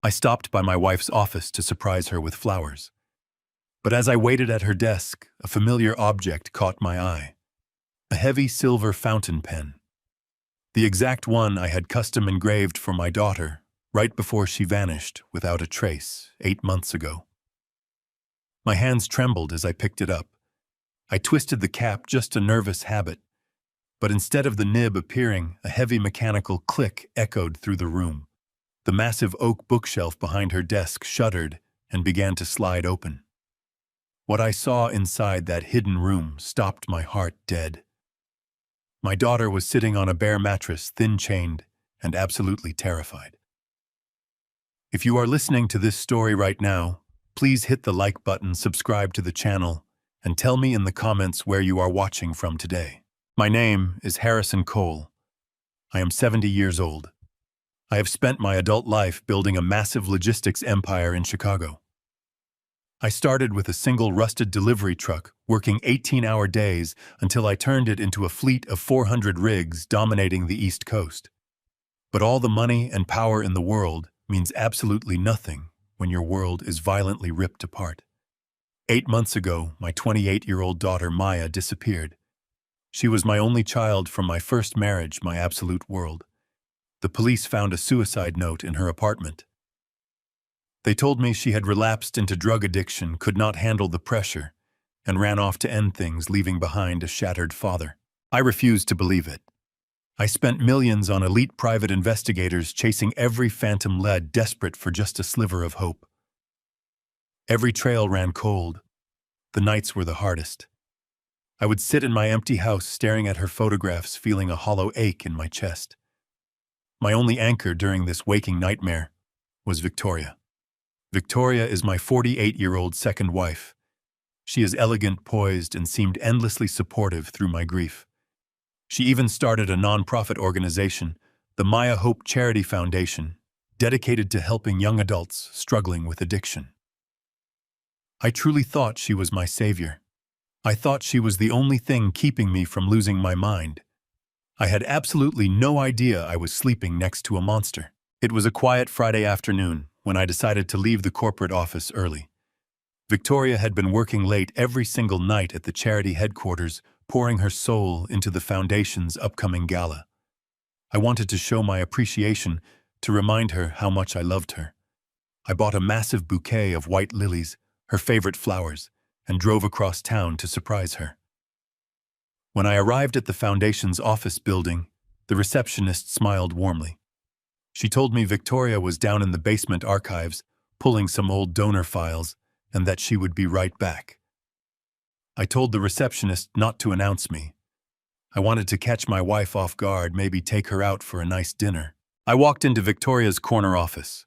I stopped by my wife's office to surprise her with flowers. But as I waited at her desk, a familiar object caught my eye. A heavy silver fountain pen. The exact one I had custom engraved for my daughter right before she vanished without a trace 8 months ago. My hands trembled as I picked it up. I twisted the cap, just a nervous habit, but instead of the nib appearing, a heavy mechanical click echoed through the room. The massive oak bookshelf behind her desk shuddered and began to slide open. What I saw inside that hidden room stopped my heart dead. My daughter was sitting on a bare mattress, thin-chained and absolutely terrified. If you are listening to this story right now, please hit the like button, subscribe to the channel, and tell me in the comments where you are watching from today. My name is Harrison Cole. I am 70 years old. I have spent my adult life building a massive logistics empire in Chicago. I started with a single rusted delivery truck, working 18-hour days until I turned it into a fleet of 400 rigs dominating the East Coast. But all the money and power in the world means absolutely nothing when your world is violently ripped apart. 8 months ago, my 28-year-old daughter Maya disappeared. She was my only child from my first marriage, my absolute world. The police found a suicide note in her apartment. They told me she had relapsed into drug addiction, could not handle the pressure, and ran off to end things, leaving behind a shattered father. I refused to believe it. I spent millions on elite private investigators chasing every phantom lead, desperate for just a sliver of hope. Every trail ran cold. The nights were the hardest. I would sit in my empty house staring at her photographs, feeling a hollow ache in my chest. My only anchor during this waking nightmare was Victoria. Victoria is my 48-year-old second wife. She is elegant, poised, and seemed endlessly supportive through my grief. She even started a nonprofit organization, the Maya Hope Charity Foundation, dedicated to helping young adults struggling with addiction. I truly thought she was my savior. I thought she was the only thing keeping me from losing my mind. I had absolutely no idea I was sleeping next to a monster. It was a quiet Friday afternoon when I decided to leave the corporate office early. Victoria had been working late every single night at the charity headquarters, pouring her soul into the foundation's upcoming gala. I wanted to show my appreciation, to remind her how much I loved her. I bought a massive bouquet of white lilies, her favorite flowers, and drove across town to surprise her. When I arrived at the foundation's office building, the receptionist smiled warmly. She told me Victoria was down in the basement archives, pulling some old donor files, and that she would be right back. I told the receptionist not to announce me. I wanted to catch my wife off guard, maybe take her out for a nice dinner. I walked into Victoria's corner office.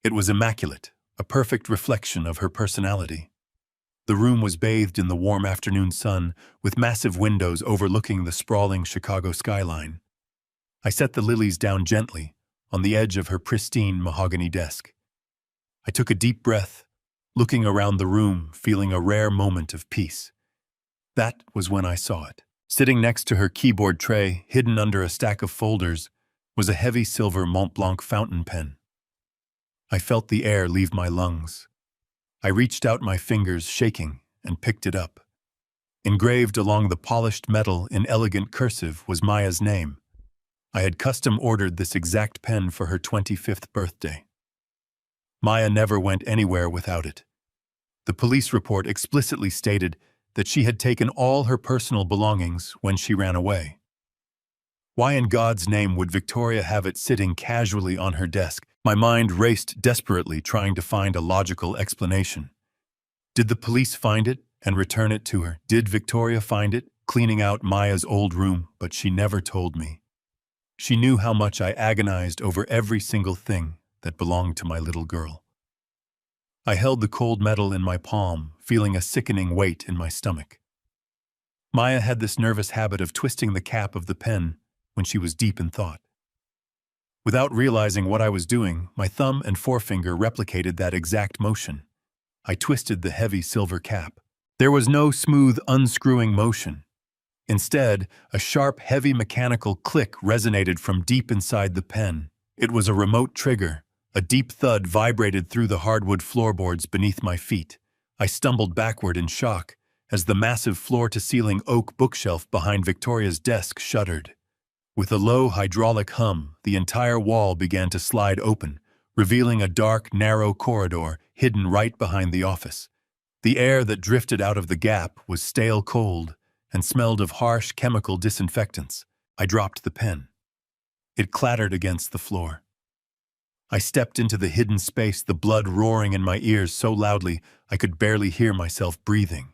It was immaculate, a perfect reflection of her personality. The room was bathed in the warm afternoon sun, with massive windows overlooking the sprawling Chicago skyline. I set the lilies down gently, on the edge of her pristine mahogany desk. I took a deep breath, looking around the room, feeling a rare moment of peace. That was when I saw it. Sitting next to her keyboard tray, hidden under a stack of folders, was a heavy silver Mont Blanc fountain pen. I felt the air leave my lungs. I reached out my fingers, shaking, and picked it up. Engraved along the polished metal in elegant cursive was Maya's name. I had custom ordered this exact pen for her 25th birthday. Maya never went anywhere without it. The police report explicitly stated that she had taken all her personal belongings when she ran away. Why in God's name would Victoria have it sitting casually on her desk? My mind raced desperately, trying to find a logical explanation. Did the police find it and return it to her? Did Victoria find it, cleaning out Maya's old room? But she never told me. She knew how much I agonized over every single thing that belonged to my little girl. I held the cold metal in my palm, feeling a sickening weight in my stomach. Maya had this nervous habit of twisting the cap of the pen when she was deep in thought. Without realizing what I was doing, my thumb and forefinger replicated that exact motion. I twisted the heavy silver cap. There was no smooth unscrewing motion. Instead, a sharp, heavy mechanical click resonated from deep inside the pen. It was a remote trigger, A deep thud vibrated through the hardwood floorboards beneath my feet. I stumbled backward in shock as the massive floor-to-ceiling oak bookshelf behind Victoria's desk shuddered. With a low hydraulic hum, the entire wall began to slide open, revealing a dark, narrow corridor hidden right behind the office. The air that drifted out of the gap was stale cold and smelled of harsh chemical disinfectants. I dropped the pen. It clattered against the floor. I stepped into the hidden space, the blood roaring in my ears so loudly I could barely hear myself breathing.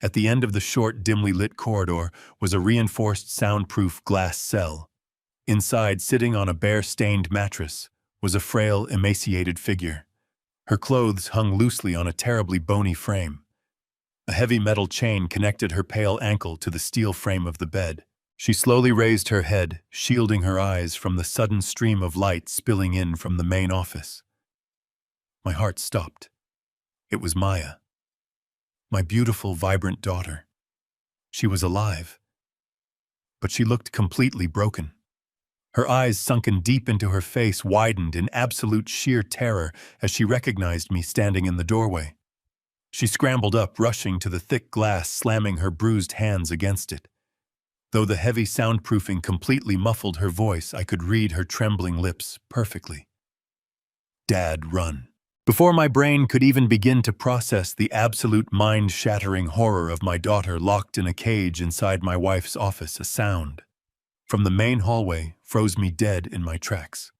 At the end of the short, dimly lit corridor was a reinforced soundproof glass cell. Inside, sitting on a bare-stained mattress, was a frail, emaciated figure. Her clothes hung loosely on a terribly bony frame. A heavy metal chain connected her pale ankle to the steel frame of the bed. She slowly raised her head, shielding her eyes from the sudden stream of light spilling in from the main office. My heart stopped. It was Maya. My beautiful, vibrant daughter. She was alive. But she looked completely broken. Her eyes, sunken deep into her face, widened in absolute sheer terror as she recognized me standing in the doorway. She scrambled up, rushing to the thick glass, slamming her bruised hands against it. Though the heavy soundproofing completely muffled her voice, I could read her trembling lips perfectly. "Dad, run." Before my brain could even begin to process the absolute mind-shattering horror of my daughter locked in a cage inside my wife's office, a sound from the main hallway froze me dead in my tracks.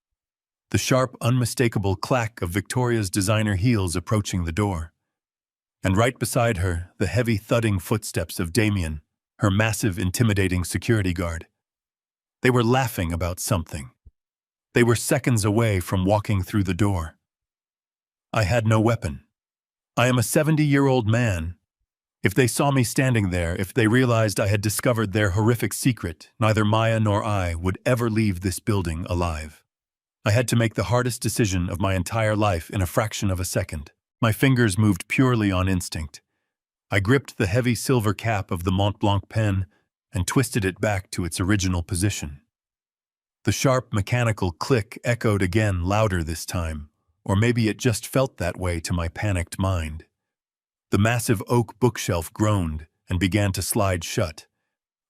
The sharp, unmistakable clack of Victoria's designer heels approaching the door. And right beside her, the heavy thudding footsteps of Damien, her massive, intimidating security guard. They were laughing about something. They were seconds away from walking through the door. I had no weapon. I am a 70-year-old man. If they saw me standing there, if they realized I had discovered their horrific secret, neither Maya nor I would ever leave this building alive. I had to make the hardest decision of my entire life in a fraction of a second. My fingers moved purely on instinct. I gripped the heavy silver cap of the Mont Blanc pen and twisted it back to its original position. The sharp mechanical click echoed again, louder this time, or maybe it just felt that way to my panicked mind. The massive oak bookshelf groaned and began to slide shut.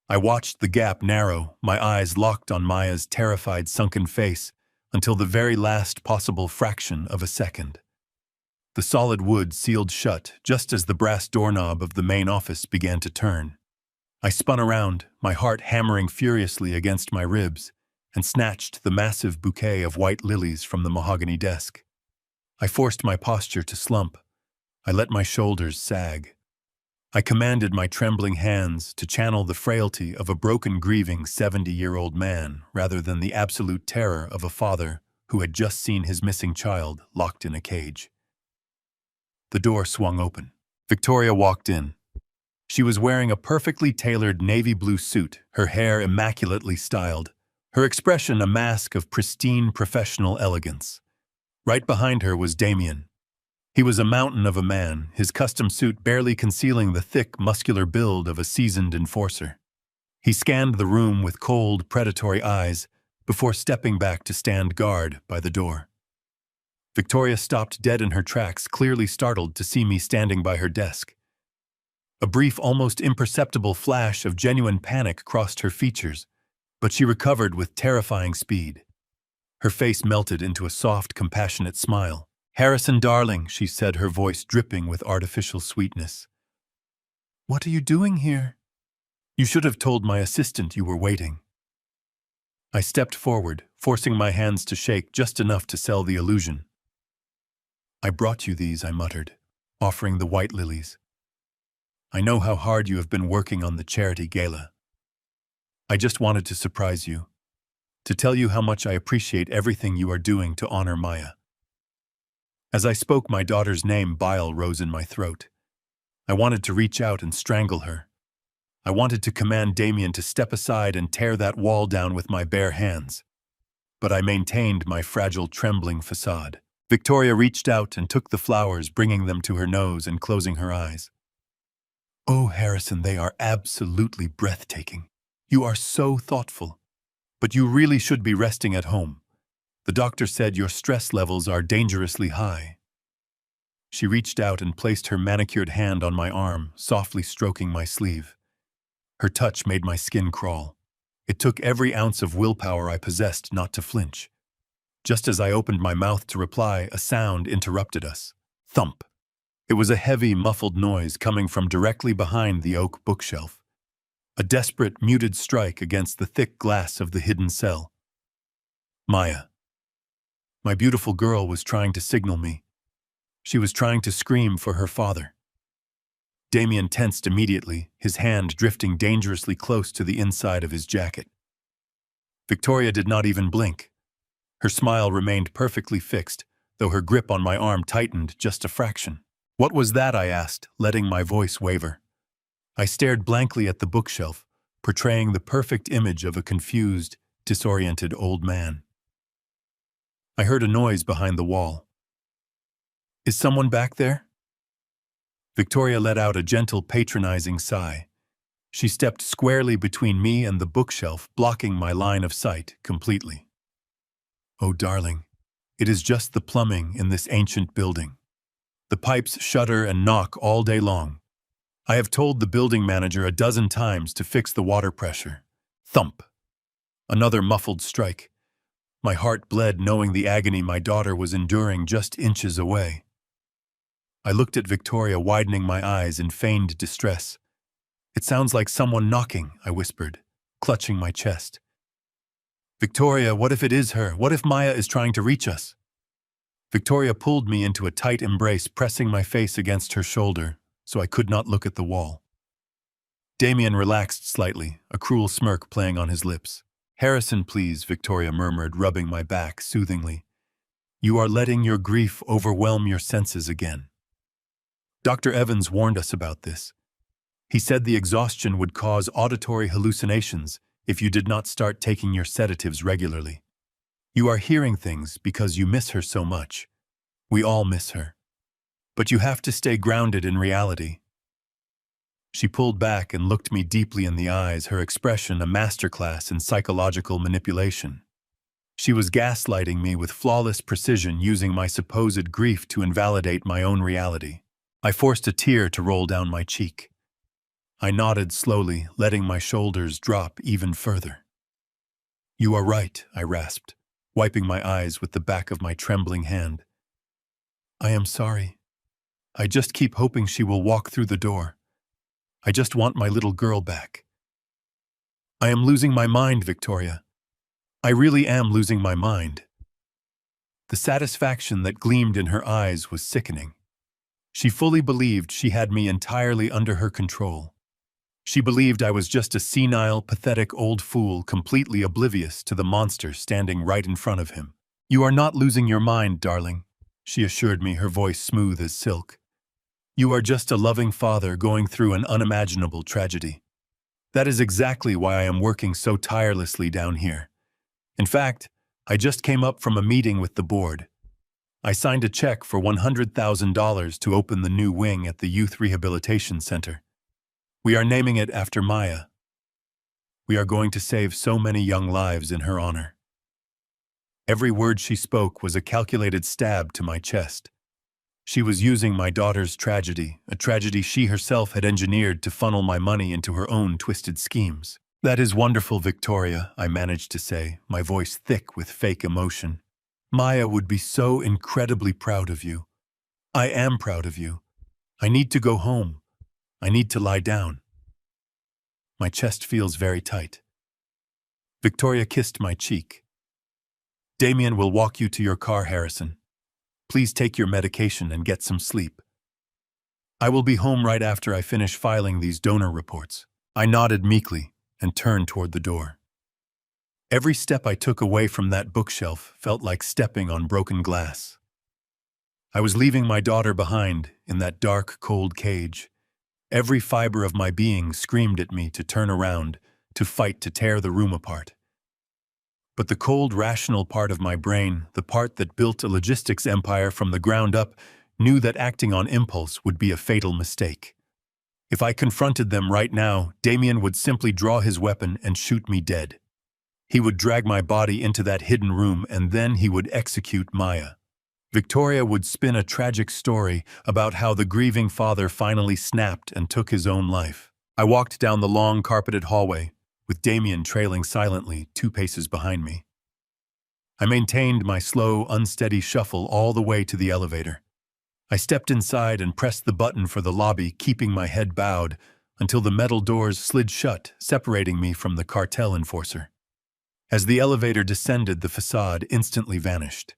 I watched the gap narrow, my eyes locked on Maya's terrified, sunken face, until the very last possible fraction of a second. The solid wood sealed shut just as the brass doorknob of the main office began to turn. I spun around, my heart hammering furiously against my ribs, and snatched the massive bouquet of white lilies from the mahogany desk. I forced my posture to slump. I let my shoulders sag. I commanded my trembling hands to channel the frailty of a broken, grieving 70-year-old man rather than the absolute terror of a father who had just seen his missing child locked in a cage. The door swung open. Victoria walked in. She was wearing a perfectly tailored navy blue suit, her hair immaculately styled, her expression a mask of pristine professional elegance. Right behind her was Damien. He was a mountain of a man, his custom suit barely concealing the thick, muscular build of a seasoned enforcer. He scanned the room with cold, predatory eyes before stepping back to stand guard by the door. Victoria stopped dead in her tracks, clearly startled to see me standing by her desk. A brief, almost imperceptible flash of genuine panic crossed her features, but she recovered with terrifying speed. Her face melted into a soft, compassionate smile. "Harrison, darling," she said, her voice dripping with artificial sweetness. "What are you doing here? You should have told my assistant you were waiting." I stepped forward, forcing my hands to shake just enough to sell the illusion. "I brought you these," I muttered, offering the white lilies. "I know how hard you have been working on the charity gala. I just wanted to surprise you, to tell you how much I appreciate everything you are doing to honor Maya." As I spoke my daughter's name, bile rose in my throat. I wanted to reach out and strangle her. I wanted to command Damien to step aside and tear that wall down with my bare hands. But I maintained my fragile, trembling facade. Victoria reached out and took the flowers, bringing them to her nose and closing her eyes. "Oh, Harrison, they are absolutely breathtaking. You are so thoughtful. But you really should be resting at home. The doctor said your stress levels are dangerously high. She reached out and placed her manicured hand on my arm, softly stroking my sleeve. Her touch made my skin crawl. It took every ounce of willpower I possessed not to flinch. Just as I opened my mouth to reply, a sound interrupted us. Thump. It was a heavy, muffled noise coming from directly behind the oak bookshelf. A desperate, muted strike against the thick glass of the hidden cell. Maya. My beautiful girl was trying to signal me. She was trying to scream for her father. Damien tensed immediately, his hand drifting dangerously close to the inside of his jacket. Victoria did not even blink. Her smile remained perfectly fixed, though her grip on my arm tightened just a fraction. What was that? I asked, letting my voice waver. I stared blankly at the bookshelf, portraying the perfect image of a confused, disoriented old man. I heard a noise behind the wall. Is someone back there? Victoria let out a gentle, patronizing sigh. She stepped squarely between me and the bookshelf, blocking my line of sight completely. Oh, darling, it is just the plumbing in this ancient building. The pipes shudder and knock all day long. I have told the building manager a dozen times to fix the water pressure. Thump. Another muffled strike. My heart bled knowing the agony my daughter was enduring just inches away. I looked at Victoria, widening my eyes in feigned distress. It sounds like someone knocking, I whispered, clutching my chest. Victoria, what if it is her? What if Maya is trying to reach us? Victoria pulled me into a tight embrace, pressing my face against her shoulder, so I could not look at the wall. Damien relaxed slightly, a cruel smirk playing on his lips. Harrison, please, Victoria murmured, rubbing my back soothingly. You are letting your grief overwhelm your senses again. Dr. Evans warned us about this. He said the exhaustion would cause auditory hallucinations if you did not start taking your sedatives regularly. You are hearing things because you miss her so much. We all miss her. But you have to stay grounded in reality. She pulled back and looked me deeply in the eyes, her expression a masterclass in psychological manipulation. She was gaslighting me with flawless precision, using my supposed grief to invalidate my own reality. I forced a tear to roll down my cheek. I nodded slowly, letting my shoulders drop even further. You are right, I rasped, wiping my eyes with the back of my trembling hand. I am sorry. I just keep hoping she will walk through the door. I just want my little girl back. I am losing my mind, Victoria. I really am losing my mind. The satisfaction that gleamed in her eyes was sickening. She fully believed she had me entirely under her control. She believed I was just a senile, pathetic old fool, completely oblivious to the monster standing right in front of him. You are not losing your mind, darling, she assured me, her voice smooth as silk. You are just a loving father going through an unimaginable tragedy. That is exactly why I am working so tirelessly down here. In fact, I just came up from a meeting with the board. I signed a check for $100,000 to open the new wing at the Youth Rehabilitation Center. We are naming it after Maya. We are going to save so many young lives in her honor. Every word she spoke was a calculated stab to my chest. She was using my daughter's tragedy, a tragedy she herself had engineered to funnel my money into her own twisted schemes. That is wonderful, Victoria, I managed to say, my voice thick with fake emotion. Maya would be so incredibly proud of you. I am proud of you. I need to go home. I need to lie down. My chest feels very tight. Victoria kissed my cheek. Damien will walk you to your car, Harrison. Please take your medication and get some sleep. I will be home right after I finish filing these donor reports. I nodded meekly and turned toward the door. Every step I took away from that bookshelf felt like stepping on broken glass. I was leaving my daughter behind in that dark, cold cage. Every fiber of my being screamed at me to turn around, to fight to tear the room apart. But the cold, rational part of my brain, the part that built a logistics empire from the ground up, knew that acting on impulse would be a fatal mistake. If I confronted them right now, Damien would simply draw his weapon and shoot me dead. He would drag my body into that hidden room, and then he would execute Maya. Victoria would spin a tragic story about how the grieving father finally snapped and took his own life. I walked down the long carpeted hallway, with Damien trailing silently 2 paces behind me. I maintained my slow, unsteady shuffle all the way to the elevator. I stepped inside and pressed the button for the lobby, keeping my head bowed until the metal doors slid shut, separating me from the cartel enforcer. As the elevator descended, the facade instantly vanished.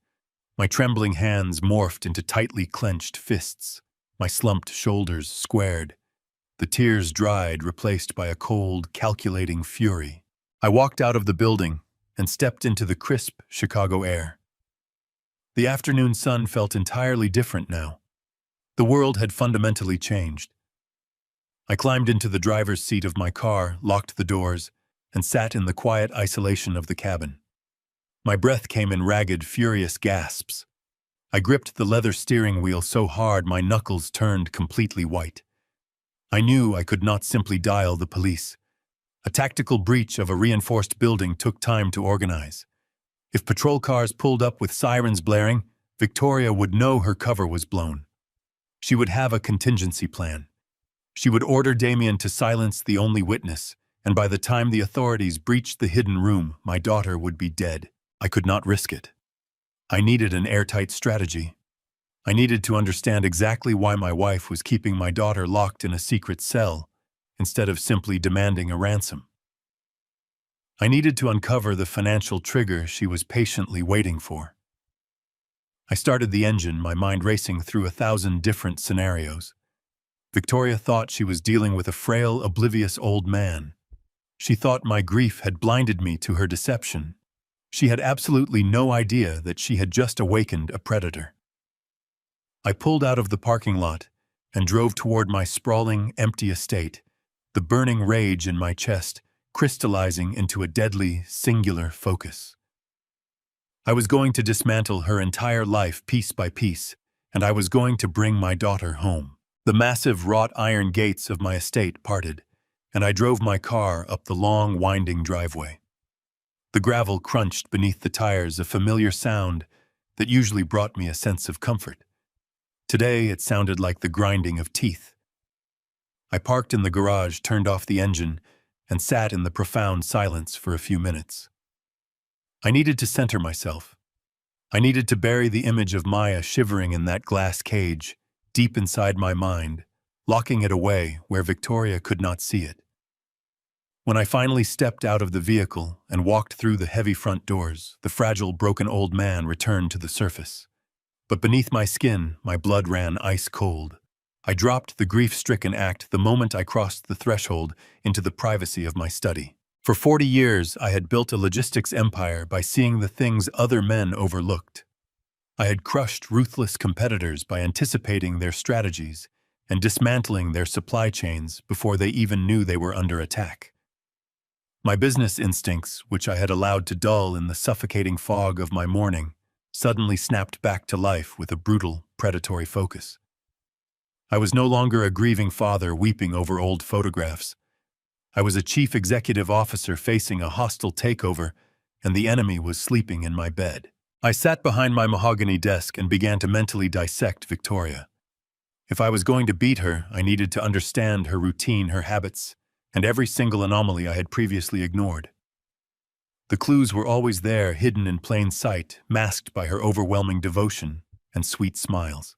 My trembling hands morphed into tightly clenched fists. My slumped shoulders squared. The tears dried, replaced by a cold, calculating fury. I walked out of the building and stepped into the crisp Chicago air. The afternoon sun felt entirely different now. The world had fundamentally changed. I climbed into the driver's seat of my car, locked the doors, and sat in the quiet isolation of the cabin. My breath came in ragged, furious gasps. I gripped the leather steering wheel so hard my knuckles turned completely white. I knew I could not simply dial the police. A tactical breach of a reinforced building took time to organize. If patrol cars pulled up with sirens blaring, Victoria would know her cover was blown. She would have a contingency plan. She would order Damien to silence the only witness, and by the time the authorities breached the hidden room, my daughter would be dead. I could not risk it. I needed an airtight strategy. I needed to understand exactly why my wife was keeping my daughter locked in a secret cell, instead of simply demanding a ransom. I needed to uncover the financial trigger she was patiently waiting for. I started the engine, my mind racing through 1,000 different scenarios. Victoria thought she was dealing with a frail, oblivious old man. She thought my grief had blinded me to her deception. She had absolutely no idea that she had just awakened a predator. I pulled out of the parking lot and drove toward my sprawling, empty estate, the burning rage in my chest crystallizing into a deadly, singular focus. I was going to dismantle her entire life piece by piece, and I was going to bring my daughter home. The massive wrought iron gates of my estate parted, and I drove my car up the long, winding driveway. The gravel crunched beneath the tires, a familiar sound that usually brought me a sense of comfort. Today, it sounded like the grinding of teeth. I parked in the garage, turned off the engine, and sat in the profound silence for a few minutes. I needed to center myself. I needed to bury the image of Maya shivering in that glass cage, deep inside my mind, locking it away where Victoria could not see it. When I finally stepped out of the vehicle and walked through the heavy front doors, the fragile, broken old man returned to the surface. But beneath my skin, my blood ran ice cold. I dropped the grief-stricken act the moment I crossed the threshold into the privacy of my study. For 40 years, I had built a logistics empire by seeing the things other men overlooked. I had crushed ruthless competitors by anticipating their strategies and dismantling their supply chains before they even knew they were under attack. My business instincts, which I had allowed to dull in the suffocating fog of my morning, suddenly snapped back to life with a brutal, predatory focus. I was no longer a grieving father weeping over old photographs. I was a chief executive officer facing a hostile takeover, and the enemy was sleeping in my bed. I sat behind my mahogany desk and began to mentally dissect Victoria. If I was going to beat her, I needed to understand her routine, her habits, and every single anomaly I had previously ignored. The clues were always there, hidden in plain sight, masked by her overwhelming devotion and sweet smiles.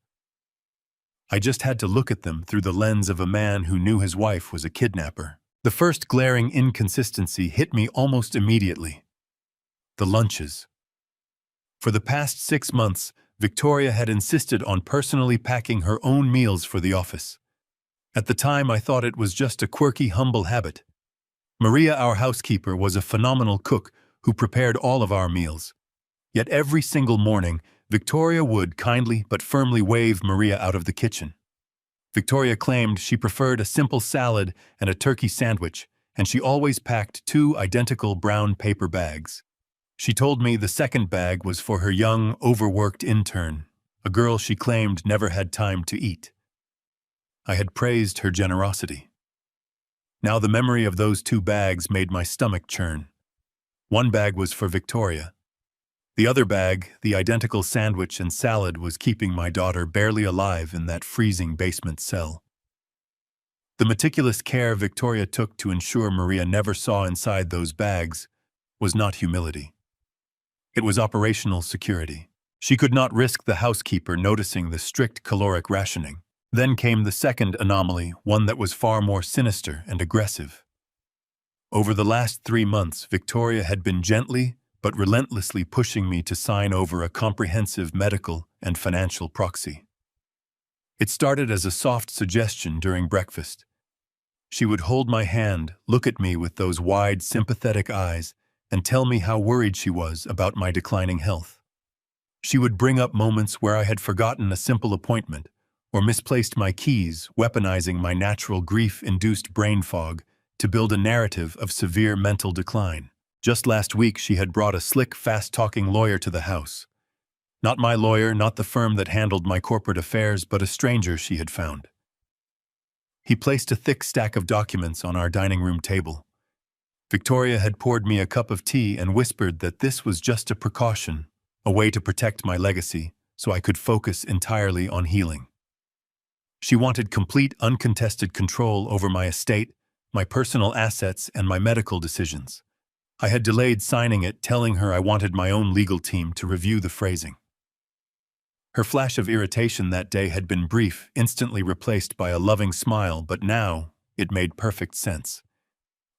I just had to look at them through the lens of a man who knew his wife was a kidnapper. The first glaring inconsistency hit me almost immediately. The lunches. For the past 6 months, Victoria had insisted on personally packing her own meals for the office. At the time, I thought it was just a quirky, humble habit. Maria, our housekeeper, was a phenomenal cook who prepared all of our meals. Yet every single morning, Victoria would kindly but firmly wave Maria out of the kitchen. Victoria claimed she preferred a simple salad and a turkey sandwich, and she always packed 2 identical brown paper bags. She told me the second bag was for her young, overworked intern, a girl she claimed never had time to eat. I had praised her generosity. Now the memory of those 2 bags made my stomach churn. One bag was for Victoria. The other bag, the identical sandwich and salad, was keeping my daughter barely alive in that freezing basement cell. The meticulous care Victoria took to ensure Maria never saw inside those bags was not humility. It was operational security. She could not risk the housekeeper noticing the strict caloric rationing. Then came the second anomaly, one that was far more sinister and aggressive. Over the last 3 months, Victoria had been gently but relentlessly pushing me to sign over a comprehensive medical and financial proxy. It started as a soft suggestion during breakfast. She would hold my hand, look at me with those wide, sympathetic eyes, and tell me how worried she was about my declining health. She would bring up moments where I had forgotten a simple appointment or misplaced my keys, weaponizing my natural grief-induced brain fog to build a narrative of severe mental decline. Just last week, she had brought a slick, fast-talking lawyer to the house. Not my lawyer, not the firm that handled my corporate affairs, but a stranger she had found. He placed a thick stack of documents on our dining room table. Victoria had poured me a cup of tea and whispered that this was just a precaution, a way to protect my legacy, so I could focus entirely on healing. She wanted complete, uncontested control over my estate, my personal assets, and my medical decisions. I had delayed signing it, telling her I wanted my own legal team to review the phrasing. Her flash of irritation that day had been brief, instantly replaced by a loving smile, but now it made perfect sense.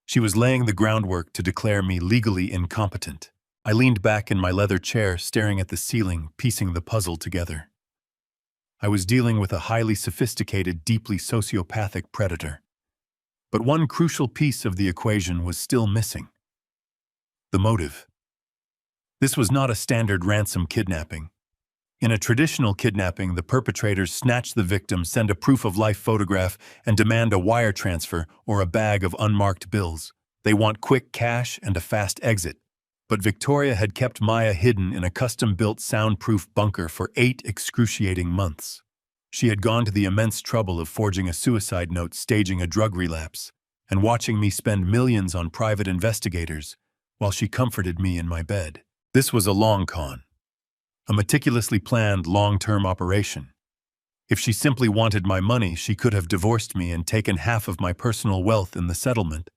She was laying the groundwork to declare me legally incompetent. I leaned back in my leather chair, staring at the ceiling, piecing the puzzle together. I was dealing with a highly sophisticated, deeply sociopathic predator. But one crucial piece of the equation was still missing. The motive. This was not a standard ransom kidnapping. In a traditional kidnapping, the perpetrators snatch the victim, send a proof-of-life photograph, and demand a wire transfer or a bag of unmarked bills. They want quick cash and a fast exit. But Victoria had kept Maya hidden in a custom-built soundproof bunker for 8 excruciating months. She had gone to the immense trouble of forging a suicide note, staging a drug relapse, and watching me spend millions on private investigators while she comforted me in my bed. This was a long con. A meticulously planned long-term operation. If she simply wanted my money, she could have divorced me and taken half of my personal wealth in the settlement.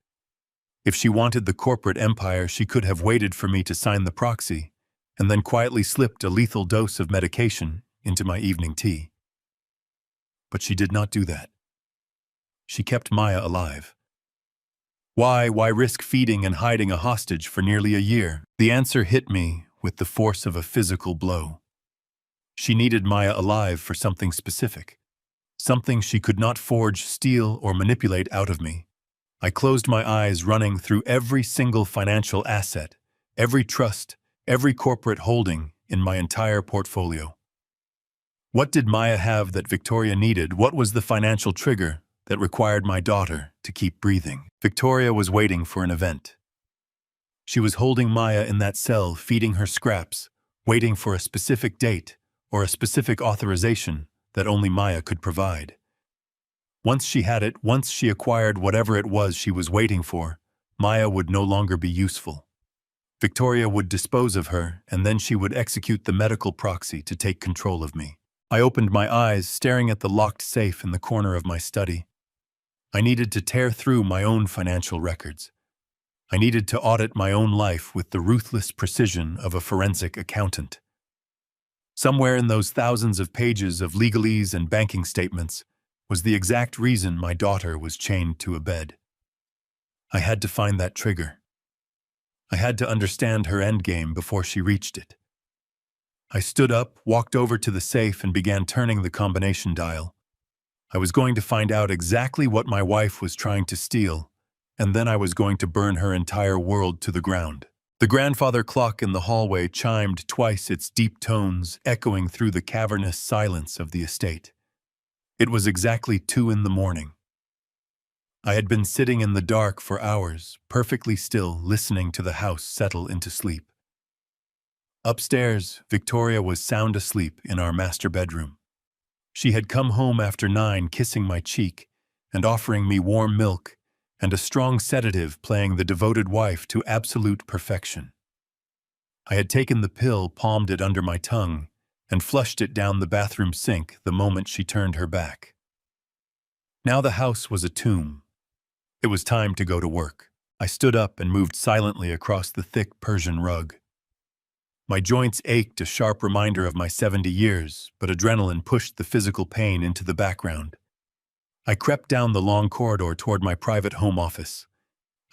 If she wanted the corporate empire, she could have waited for me to sign the proxy and then quietly slipped a lethal dose of medication into my evening tea. But she did not do that. She kept Maya alive. Why risk feeding and hiding a hostage for nearly a year? The answer hit me with the force of a physical blow. She needed Maya alive for something specific, something she could not forge, steal, or manipulate out of me. I closed my eyes, running through every single financial asset, every trust, every corporate holding in my entire portfolio. What did Maya have that Victoria needed? What was the financial trigger that required my daughter to keep breathing? Victoria was waiting for an event. She was holding Maya in that cell, feeding her scraps, waiting for a specific date or a specific authorization that only Maya could provide. Once she had it, once she acquired whatever it was she was waiting for, Maya would no longer be useful. Victoria would dispose of her, and then she would execute the medical proxy to take control of me. I opened my eyes, staring at the locked safe in the corner of my study. I needed to tear through my own financial records. I needed to audit my own life with the ruthless precision of a forensic accountant. Somewhere in those thousands of pages of legalese and banking statements was the exact reason my daughter was chained to a bed. I had to find that trigger. I had to understand her endgame before she reached it. I stood up, walked over to the safe, and began turning the combination dial. I was going to find out exactly what my wife was trying to steal, and then I was going to burn her entire world to the ground. The grandfather clock in the hallway chimed twice, its deep tones echoing through the cavernous silence of the estate. It was exactly 2 a.m. I had been sitting in the dark for hours, perfectly still, listening to the house settle into sleep. Upstairs, Victoria was sound asleep in our master bedroom. She had come home after 9, kissing my cheek and offering me warm milk and a strong sedative playing the devoted wife to absolute perfection. I had taken the pill, palmed it under my tongue, and flushed it down the bathroom sink the moment she turned her back. Now the house was a tomb. It was time to go to work. I stood up and moved silently across the thick Persian rug. My joints ached, a sharp reminder of my 70 years, but adrenaline pushed the physical pain into the background. I crept down the long corridor toward my private home office.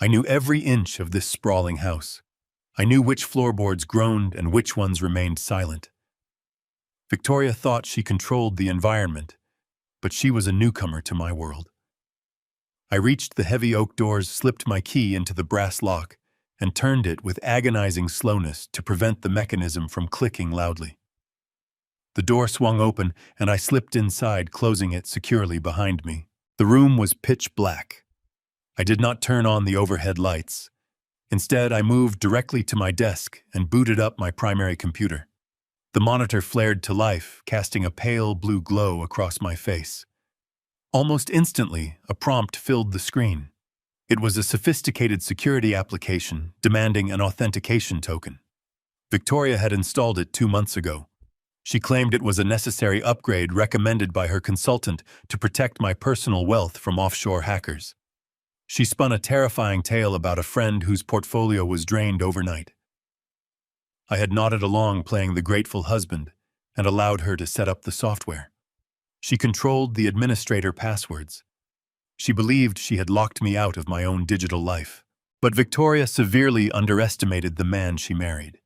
I knew every inch of this sprawling house. I knew which floorboards groaned and which ones remained silent. Victoria thought she controlled the environment, but she was a newcomer to my world. I reached the heavy oak doors, slipped my key into the brass lock, and turned it with agonizing slowness to prevent the mechanism from clicking loudly. The door swung open, and I slipped inside, closing it securely behind me. The room was pitch black. I did not turn on the overhead lights. Instead, I moved directly to my desk and booted up my primary computer. The monitor flared to life, casting a pale blue glow across my face. Almost instantly, a prompt filled the screen. It was a sophisticated security application demanding an authentication token. Victoria had installed it 2 months ago. She claimed it was a necessary upgrade recommended by her consultant to protect my personal wealth from offshore hackers. She spun a terrifying tale about a friend whose portfolio was drained overnight. I had nodded along, playing the grateful husband, and allowed her to set up the software. She controlled the administrator passwords. She believed she had locked me out of my own digital life. But Victoria severely underestimated the man she married.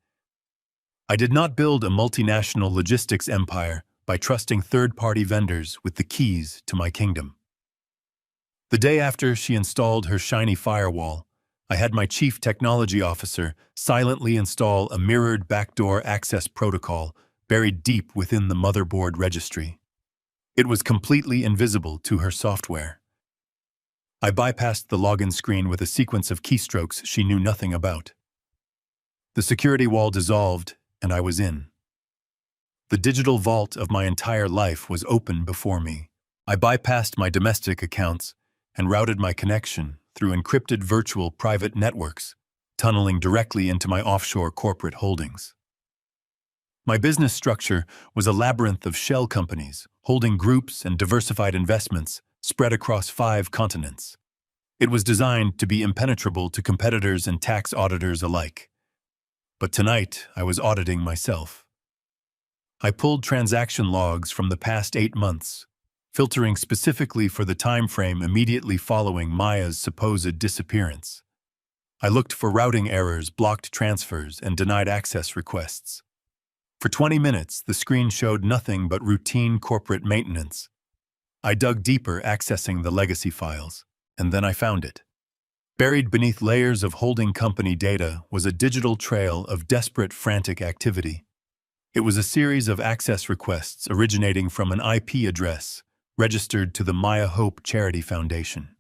I did not build a multinational logistics empire by trusting third-party vendors with the keys to my kingdom. The day after she installed her shiny firewall, I had my chief technology officer silently install a mirrored backdoor access protocol buried deep within the motherboard registry. It was completely invisible to her software. I bypassed the login screen with a sequence of keystrokes she knew nothing about. The security wall dissolved, and I was in. The digital vault of my entire life was open before me. I bypassed my domestic accounts and routed my connection through encrypted virtual private networks, tunneling directly into my offshore corporate holdings. My business structure was a labyrinth of shell companies, holding groups and diversified investments spread across 5 continents. It was designed to be impenetrable to competitors and tax auditors alike. But tonight, I was auditing myself. I pulled transaction logs from the past 8 months, filtering specifically for the time frame immediately following Maya's supposed disappearance. I looked for routing errors, blocked transfers, and denied access requests. For 20 minutes, the screen showed nothing but routine corporate maintenance. I dug deeper, accessing the legacy files, and then I found it. Buried beneath layers of holding company data was a digital trail of desperate, frantic activity. It was a series of access requests originating from an IP address registered to the Maya Hope Charity Foundation.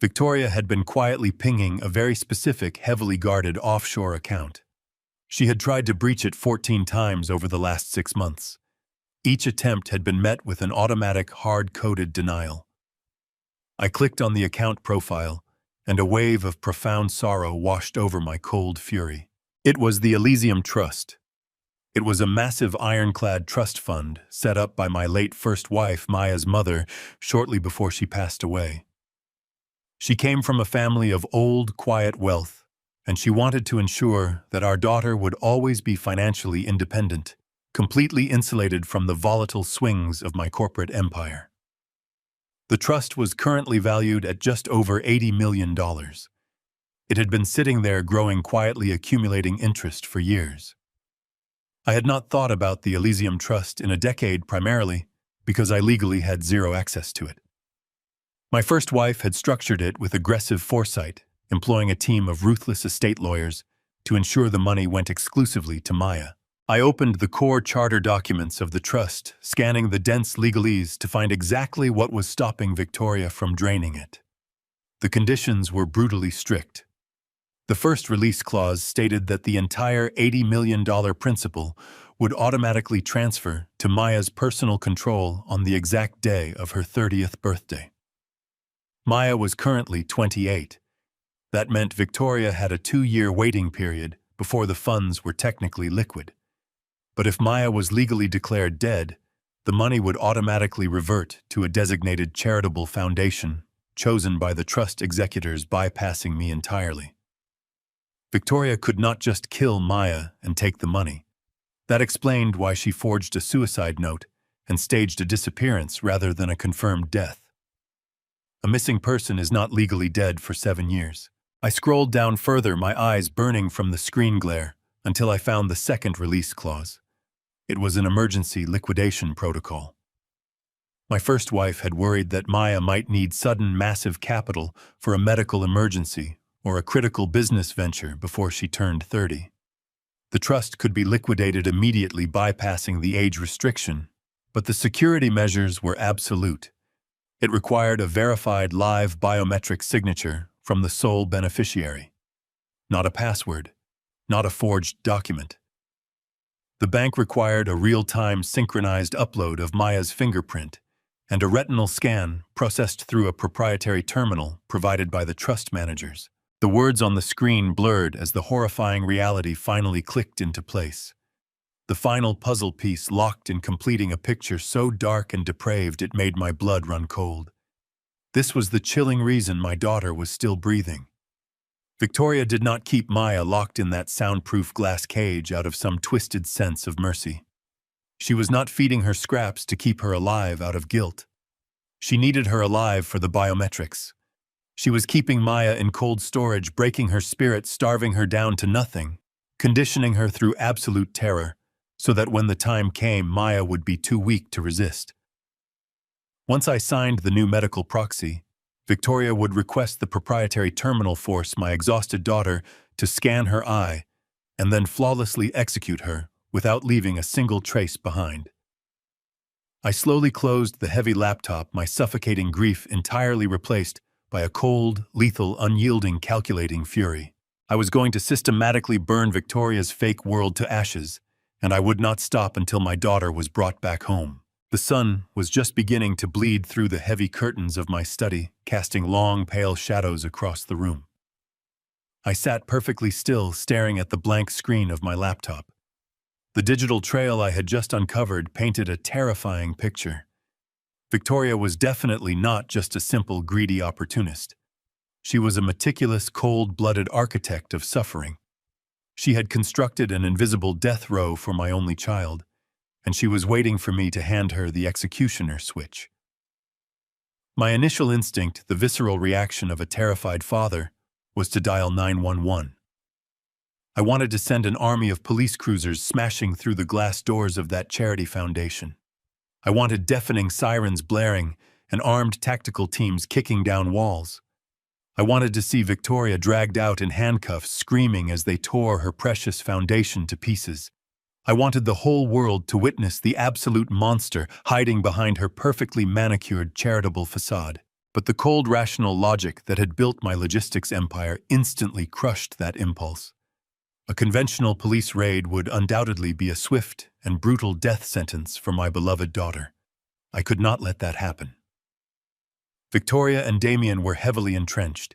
Victoria had been quietly pinging a very specific, heavily guarded offshore account. She had tried to breach it 14 times over the last 6 months. Each attempt had been met with an automatic, hard-coded denial. I clicked on the account profile, and a wave of profound sorrow washed over my cold fury. It was the Elysium Trust. It was a massive ironclad trust fund set up by my late first wife, Maya's mother, shortly before she passed away. She came from a family of old, quiet wealth, and she wanted to ensure that our daughter would always be financially independent, completely insulated from the volatile swings of my corporate empire. The trust was currently valued at just over $80 million. It had been sitting there growing quietly, accumulating interest for years. I had not thought about the Elysium Trust in a decade, primarily because I legally had zero access to it. My first wife had structured it with aggressive foresight, employing a team of ruthless estate lawyers to ensure the money went exclusively to Maya. I opened the core charter documents of the trust, scanning the dense legalese to find exactly what was stopping Victoria from draining it. The conditions were brutally strict. The first release clause stated that the entire $80 million principal would automatically transfer to Maya's personal control on the exact day of her 30th birthday. Maya was currently 28. That meant Victoria had a 2-year waiting period before the funds were technically liquid. But if Maya was legally declared dead, the money would automatically revert to a designated charitable foundation chosen by the trust executors, bypassing me entirely. Victoria could not just kill Maya and take the money. That explained why she forged a suicide note and staged a disappearance rather than a confirmed death. A missing person is not legally dead for 7 years. I scrolled down further, my eyes burning from the screen glare, until I found the second release clause. It was an emergency liquidation protocol. My first wife had worried that Maya might need sudden massive capital for a medical emergency or a critical business venture before she turned 30. The trust could be liquidated immediately, bypassing the age restriction, but the security measures were absolute. It required a verified live biometric signature from the sole beneficiary. Not a password, not a forged document. The bank required a real-time synchronized upload of Maya's fingerprint and a retinal scan processed through a proprietary terminal provided by the trust managers. The words on the screen blurred as the horrifying reality finally clicked into place. The final puzzle piece locked in completing a picture so dark and depraved it made my blood run cold. This was the chilling reason my daughter was still breathing. Victoria did not keep Maya locked in that soundproof glass cage out of some twisted sense of mercy. She was not feeding her scraps to keep her alive out of guilt. She needed her alive for the biometrics. She was keeping Maya in cold storage, breaking her spirit, starving her down to nothing, conditioning her through absolute terror, so that when the time came, Maya would be too weak to resist. Once I signed the new medical proxy, Victoria would request the proprietary terminal force my exhausted daughter to scan her eye and then flawlessly execute her without leaving a single trace behind. I slowly closed the heavy laptop, my suffocating grief entirely replaced by a cold, lethal, unyielding, calculating fury. I was going to systematically burn Victoria's fake world to ashes, and I would not stop until my daughter was brought back home. The sun was just beginning to bleed through the heavy curtains of my study, casting long, pale shadows across the room. I sat perfectly still, staring at the blank screen of my laptop. The digital trail I had just uncovered painted a terrifying picture. Victoria was definitely not just a simple, greedy opportunist. She was a meticulous, cold-blooded architect of suffering. She had constructed an invisible death row for my only child, and she was waiting for me to hand her the executioner switch. My initial instinct, the visceral reaction of a terrified father, was to dial 911. I wanted to send an army of police cruisers smashing through the glass doors of that charity foundation. I wanted deafening sirens blaring and armed tactical teams kicking down walls. I wanted to see Victoria dragged out in handcuffs, screaming as they tore her precious foundation to pieces. I wanted the whole world to witness the absolute monster hiding behind her perfectly manicured charitable facade. But the cold, rational logic that had built my logistics empire instantly crushed that impulse. A conventional police raid would undoubtedly be a swift and brutal death sentence for my beloved daughter. I could not let that happen. Victoria and Damien were heavily entrenched.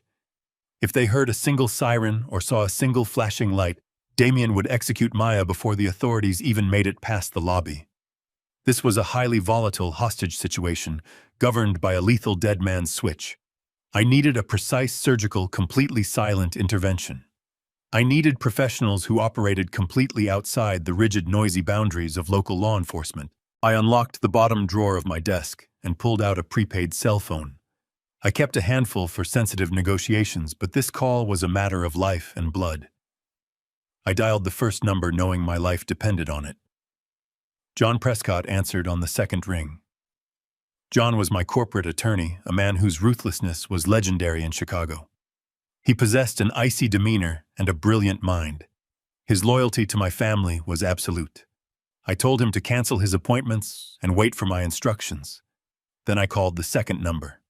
If they heard a single siren or saw a single flashing light, Damien would execute Maya before the authorities even made it past the lobby. This was a highly volatile hostage situation, governed by a lethal dead man's switch. I needed a precise, surgical, completely silent intervention. I needed professionals who operated completely outside the rigid, noisy boundaries of local law enforcement. I unlocked the bottom drawer of my desk and pulled out a prepaid cell phone. I kept a handful for sensitive negotiations, but this call was a matter of life and blood. I dialed the first number knowing my life depended on it. John Prescott answered on the second ring. John was my corporate attorney, a man whose ruthlessness was legendary in Chicago. He possessed an icy demeanor and a brilliant mind. His loyalty to my family was absolute. I told him to cancel his appointments and wait for my instructions. Then I called the second number.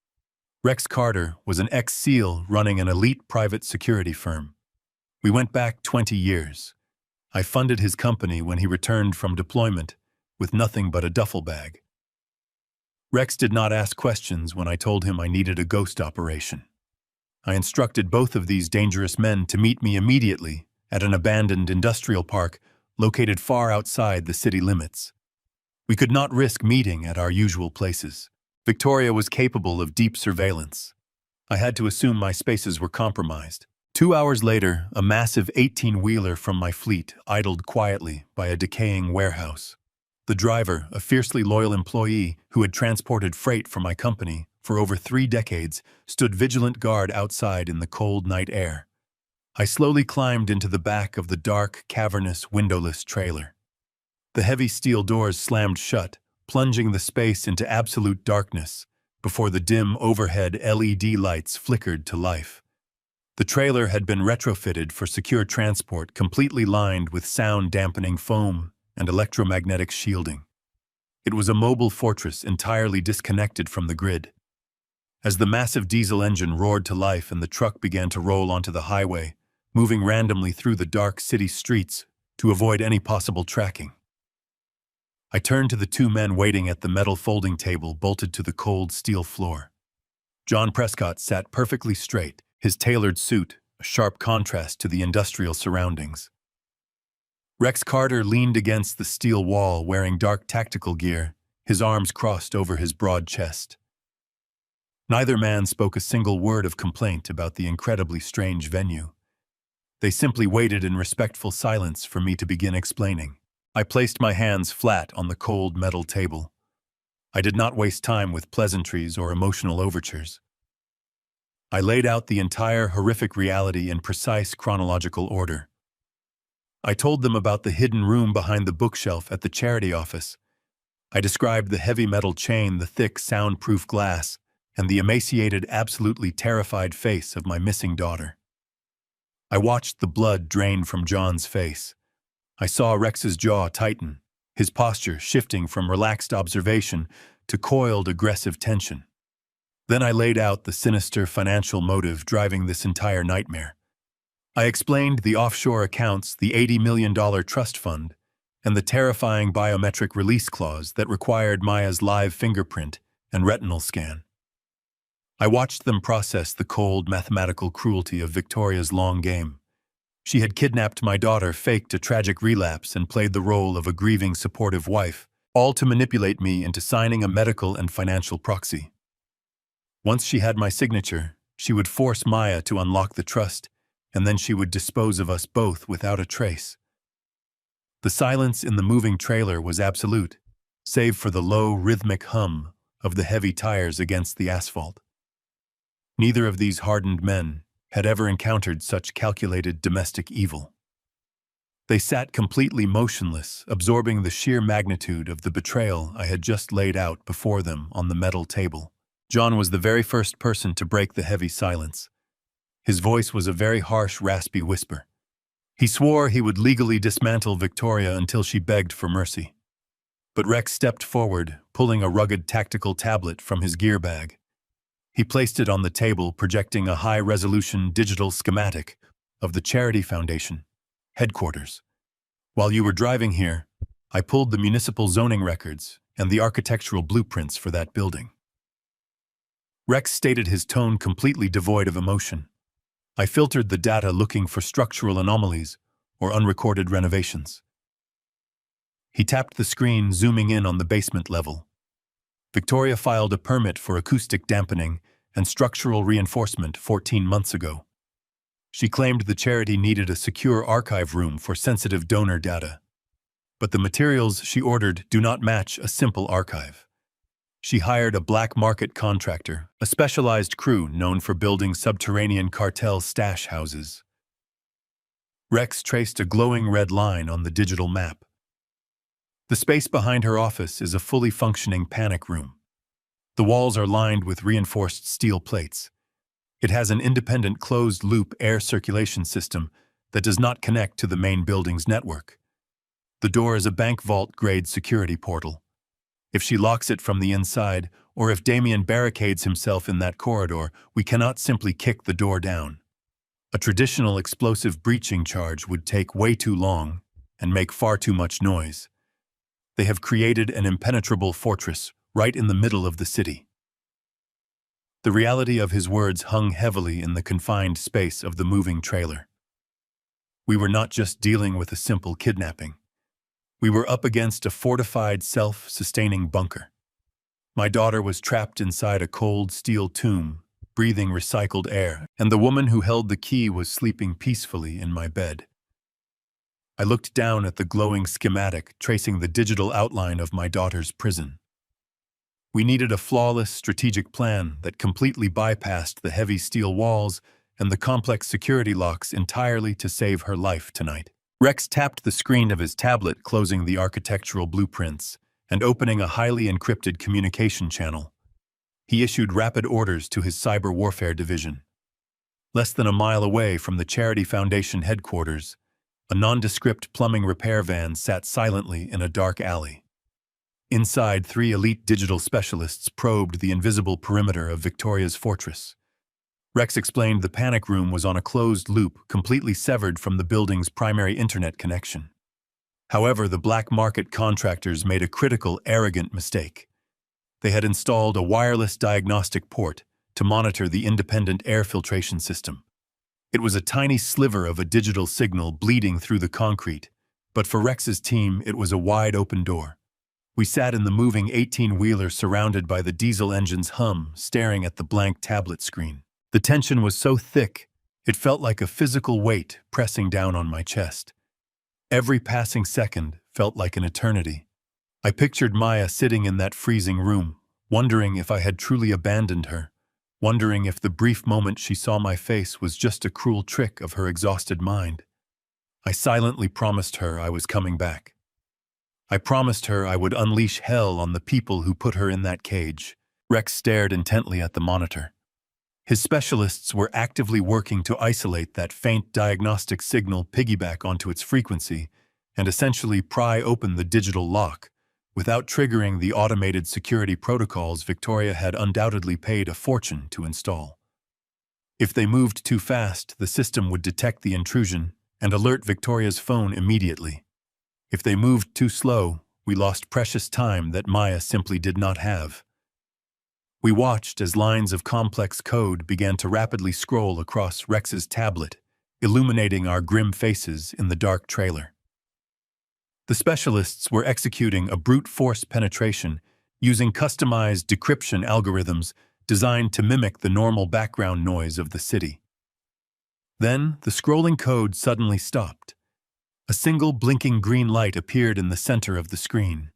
Rex Carter was an ex-SEAL running an elite private security firm. We went back 20 years. I funded his company when he returned from deployment with nothing but a duffel bag. Rex did not ask questions when I told him I needed a ghost operation. I instructed both of these dangerous men to meet me immediately at an abandoned industrial park located far outside the city limits. We could not risk meeting at our usual places. Victoria was capable of deep surveillance. I had to assume my spaces were compromised. 2 hours later, a massive 18-wheeler from my fleet idled quietly by a decaying warehouse. The driver, a fiercely loyal employee who had transported freight for my company for over 3 decades, stood vigilant guard outside in the cold night air. I slowly climbed into the back of the dark, cavernous, windowless trailer. The heavy steel doors slammed shut, plunging the space into absolute darkness before the dim overhead LED lights flickered to life. The trailer had been retrofitted for secure transport, completely lined with sound-dampening foam and electromagnetic shielding. It was a mobile fortress entirely disconnected from the grid. As the massive diesel engine roared to life and the truck began to roll onto the highway, moving randomly through the dark city streets to avoid any possible tracking, I turned to the 2 men waiting at the metal folding table bolted to the cold steel floor. John Prescott sat perfectly straight, his tailored suit a sharp contrast to the industrial surroundings. Rex Carter leaned against the steel wall wearing dark tactical gear, his arms crossed over his broad chest. Neither man spoke a single word of complaint about the incredibly strange venue. They simply waited in respectful silence for me to begin explaining. I placed my hands flat on the cold metal table. I did not waste time with pleasantries or emotional overtures. I laid out the entire horrific reality in precise chronological order. I told them about the hidden room behind the bookshelf at the charity office. I described the heavy metal chain, the thick, soundproof glass, and the emaciated, absolutely terrified face of my missing daughter. I watched the blood drain from John's face. I saw Rex's jaw tighten, his posture shifting from relaxed observation to coiled, aggressive tension. Then I laid out the sinister financial motive driving this entire nightmare. I explained the offshore accounts, the $80 million trust fund, and the terrifying biometric release clause that required Maya's live fingerprint and retinal scan. I watched them process the cold, mathematical cruelty of Victoria's long game. She had kidnapped my daughter, faked a tragic relapse, and played the role of a grieving, supportive wife, all to manipulate me into signing a medical and financial proxy. Once she had my signature, she would force Maya to unlock the trust, and then she would dispose of us both without a trace. The silence in the moving trailer was absolute, save for the low, rhythmic hum of the heavy tires against the asphalt. Neither of these hardened men had ever encountered such calculated domestic evil. They sat completely motionless, absorbing the sheer magnitude of the betrayal I had just laid out before them on the metal table. John was the very first person to break the heavy silence. His voice was a very harsh, raspy whisper. He swore he would legally dismantle Victoria until she begged for mercy. But Rex stepped forward, pulling a rugged tactical tablet from his gear bag. He placed it on the table, projecting a high-resolution digital schematic of the Charity Foundation headquarters. While you were driving here, I pulled the municipal zoning records and the architectural blueprints for that building. Rex stated, his tone completely devoid of emotion. I filtered the data looking for structural anomalies or unrecorded renovations. He tapped the screen, zooming in on the basement level. Victoria filed a permit for acoustic dampening and structural reinforcement 14 months ago. She claimed the charity needed a secure archive room for sensitive donor data. But the materials she ordered do not match a simple archive. She hired a black market contractor, a specialized crew known for building subterranean cartel stash houses. Rex traced a glowing red line on the digital map. The space behind her office is a fully functioning panic room. The walls are lined with reinforced steel plates. It has an independent closed-loop air circulation system that does not connect to the main building's network. The door is a bank vault-grade security portal. If she locks it from the inside, or if Damien barricades himself in that corridor, we cannot simply kick the door down. A traditional explosive breaching charge would take way too long and make far too much noise. They have created an impenetrable fortress right in the middle of the city. The reality of his words hung heavily in the confined space of the moving trailer. We were not just dealing with a simple kidnapping. We were up against a fortified, self-sustaining bunker. My daughter was trapped inside a cold steel tomb, breathing recycled air, and the woman who held the key was sleeping peacefully in my bed. I looked down at the glowing schematic tracing the digital outline of my daughter's prison. We needed a flawless strategic plan that completely bypassed the heavy steel walls and the complex security locks entirely to save her life tonight. Rex tapped the screen of his tablet, closing the architectural blueprints and opening a highly encrypted communication channel. He issued rapid orders to his cyber warfare division. Less than a mile away from the Charity Foundation headquarters, a nondescript plumbing repair van sat silently in a dark alley. Inside, 3 elite digital specialists probed the invisible perimeter of Victoria's fortress. Rex explained the panic room was on a closed loop, completely severed from the building's primary internet connection. However, the black market contractors made a critical, arrogant mistake. They had installed a wireless diagnostic port to monitor the independent air filtration system. It was a tiny sliver of a digital signal bleeding through the concrete, but for Rex's team, it was a wide-open door. We sat in the moving 18-wheeler surrounded by the diesel engine's hum, staring at the blank tablet screen. The tension was so thick, it felt like a physical weight pressing down on my chest. Every passing second felt like an eternity. I pictured Maya sitting in that freezing room, wondering if I had truly abandoned her, wondering if the brief moment she saw my face was just a cruel trick of her exhausted mind. I silently promised her I was coming back. I promised her I would unleash hell on the people who put her in that cage. Rex stared intently at the monitor. His specialists were actively working to isolate that faint diagnostic signal, piggyback onto its frequency, and essentially pry open the digital lock, without triggering the automated security protocols Victoria had undoubtedly paid a fortune to install. If they moved too fast, the system would detect the intrusion and alert Victoria's phone immediately. If they moved too slow, we lost precious time that Maya simply did not have. We watched as lines of complex code began to rapidly scroll across Rex's tablet, illuminating our grim faces in the dark trailer. The specialists were executing a brute force penetration using customized decryption algorithms designed to mimic the normal background noise of the city. Then, the scrolling code suddenly stopped. A single blinking green light appeared in the center of the screen.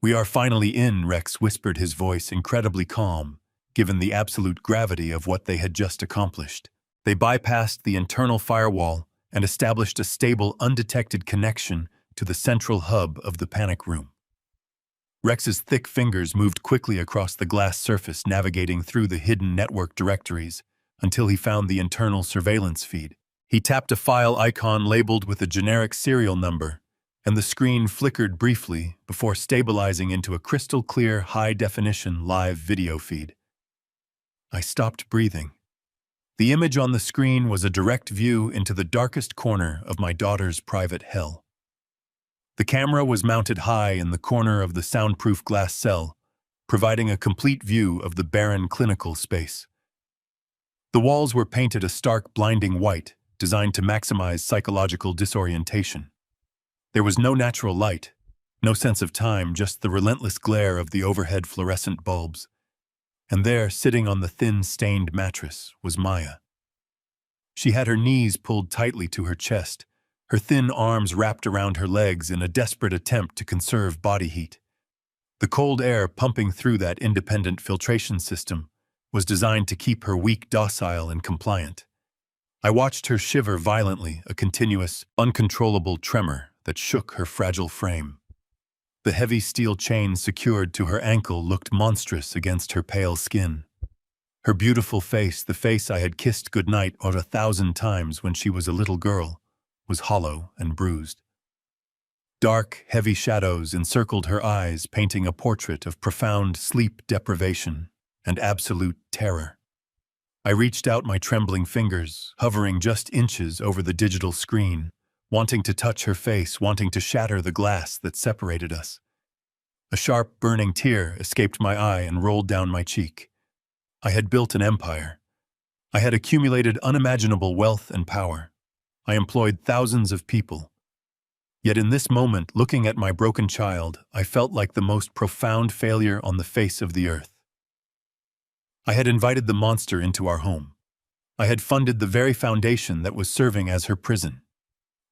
"We are finally in," Rex whispered, his voice incredibly calm, given the absolute gravity of what they had just accomplished. They bypassed the internal firewall and established a stable, undetected connection to the central hub of the panic room. Rex's thick fingers moved quickly across the glass surface, navigating through the hidden network directories until he found the internal surveillance feed. He tapped a file icon labeled with a generic serial number, and the screen flickered briefly before stabilizing into a crystal-clear, high-definition live video feed. I stopped breathing. The image on the screen was a direct view into the darkest corner of my daughter's private hell. The camera was mounted high in the corner of the soundproof glass cell, providing a complete view of the barren clinical space. The walls were painted a stark, blinding white, designed to maximize psychological disorientation. There was no natural light, no sense of time, just the relentless glare of the overhead fluorescent bulbs. And there, sitting on the thin, stained mattress, was Maya. She had her knees pulled tightly to her chest, her thin arms wrapped around her legs in a desperate attempt to conserve body heat. The cold air pumping through that independent filtration system was designed to keep her weak docile and compliant. I watched her shiver violently, a continuous, uncontrollable tremor that shook her fragile frame. The heavy steel chain secured to her ankle looked monstrous against her pale skin. Her beautiful face, the face I had kissed goodnight 1,000 times when she was a little girl, was hollow and bruised. Dark, heavy shadows encircled her eyes, painting a portrait of profound sleep deprivation and absolute terror. I reached out my trembling fingers, hovering just inches over the digital screen, wanting to touch her face, wanting to shatter the glass that separated us. A sharp, burning tear escaped my eye and rolled down my cheek. I had built an empire. I had accumulated unimaginable wealth and power. I employed thousands of people. Yet in this moment, looking at my broken child, I felt like the most profound failure on the face of the earth. I had invited the monster into our home. I had funded the very foundation that was serving as her prison.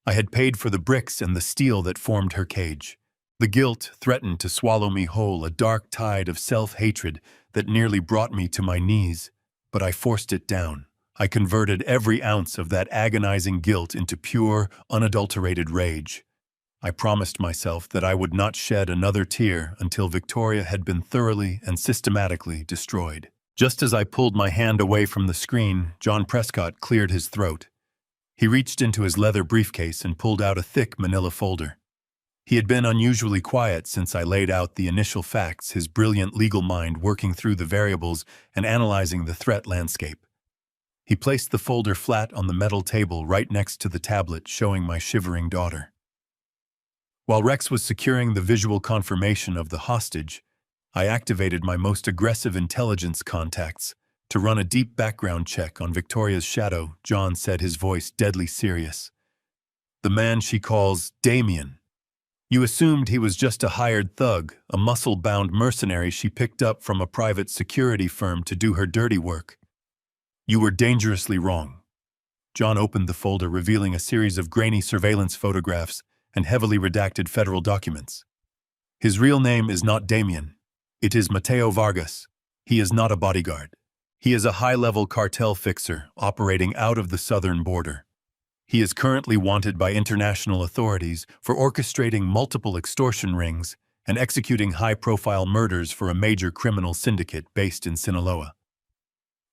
I had paid for the bricks and the steel that formed her cage. The guilt threatened to swallow me whole, a dark tide of self-hatred that nearly brought me to my knees, but I forced it down. I converted every ounce of that agonizing guilt into pure, unadulterated rage. I promised myself that I would not shed another tear until Victoria had been thoroughly and systematically destroyed. Just as I pulled my hand away from the screen, John Prescott cleared his throat. He reached into his leather briefcase and pulled out a thick manila folder. He had been unusually quiet since I laid out the initial facts, his brilliant legal mind working through the variables and analyzing the threat landscape. He placed the folder flat on the metal table right next to the tablet showing my shivering daughter. While Rex was securing the visual confirmation of the hostage, I activated my most aggressive intelligence contacts to run a deep background check on Victoria's shadow. John said, his voice deadly serious. The man she calls Damien. You assumed he was just a hired thug, a muscle-bound mercenary she picked up from a private security firm to do her dirty work. You were dangerously wrong. John opened the folder, revealing a series of grainy surveillance photographs and heavily redacted federal documents. His real name is not Damien. It is Mateo Vargas. He is not a bodyguard. He is a high-level cartel fixer operating out of the southern border. He is currently wanted by international authorities for orchestrating multiple extortion rings and executing high-profile murders for a major criminal syndicate based in Sinaloa.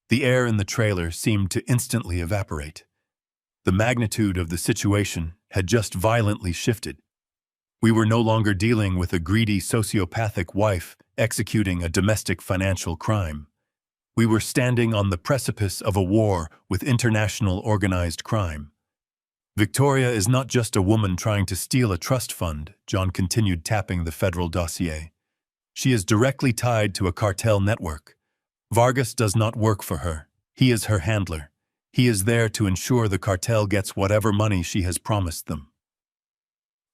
The air in the trailer seemed to instantly evaporate. The magnitude of the situation had just violently shifted. We were no longer dealing with a greedy sociopathic wife executing a domestic financial crime. We were standing on the precipice of a war with international organized crime. Victoria is not just a woman trying to steal a trust fund, John continued, tapping the federal dossier. She is directly tied to a cartel network. Vargas does not work for her. He is her handler. He is there to ensure the cartel gets whatever money she has promised them.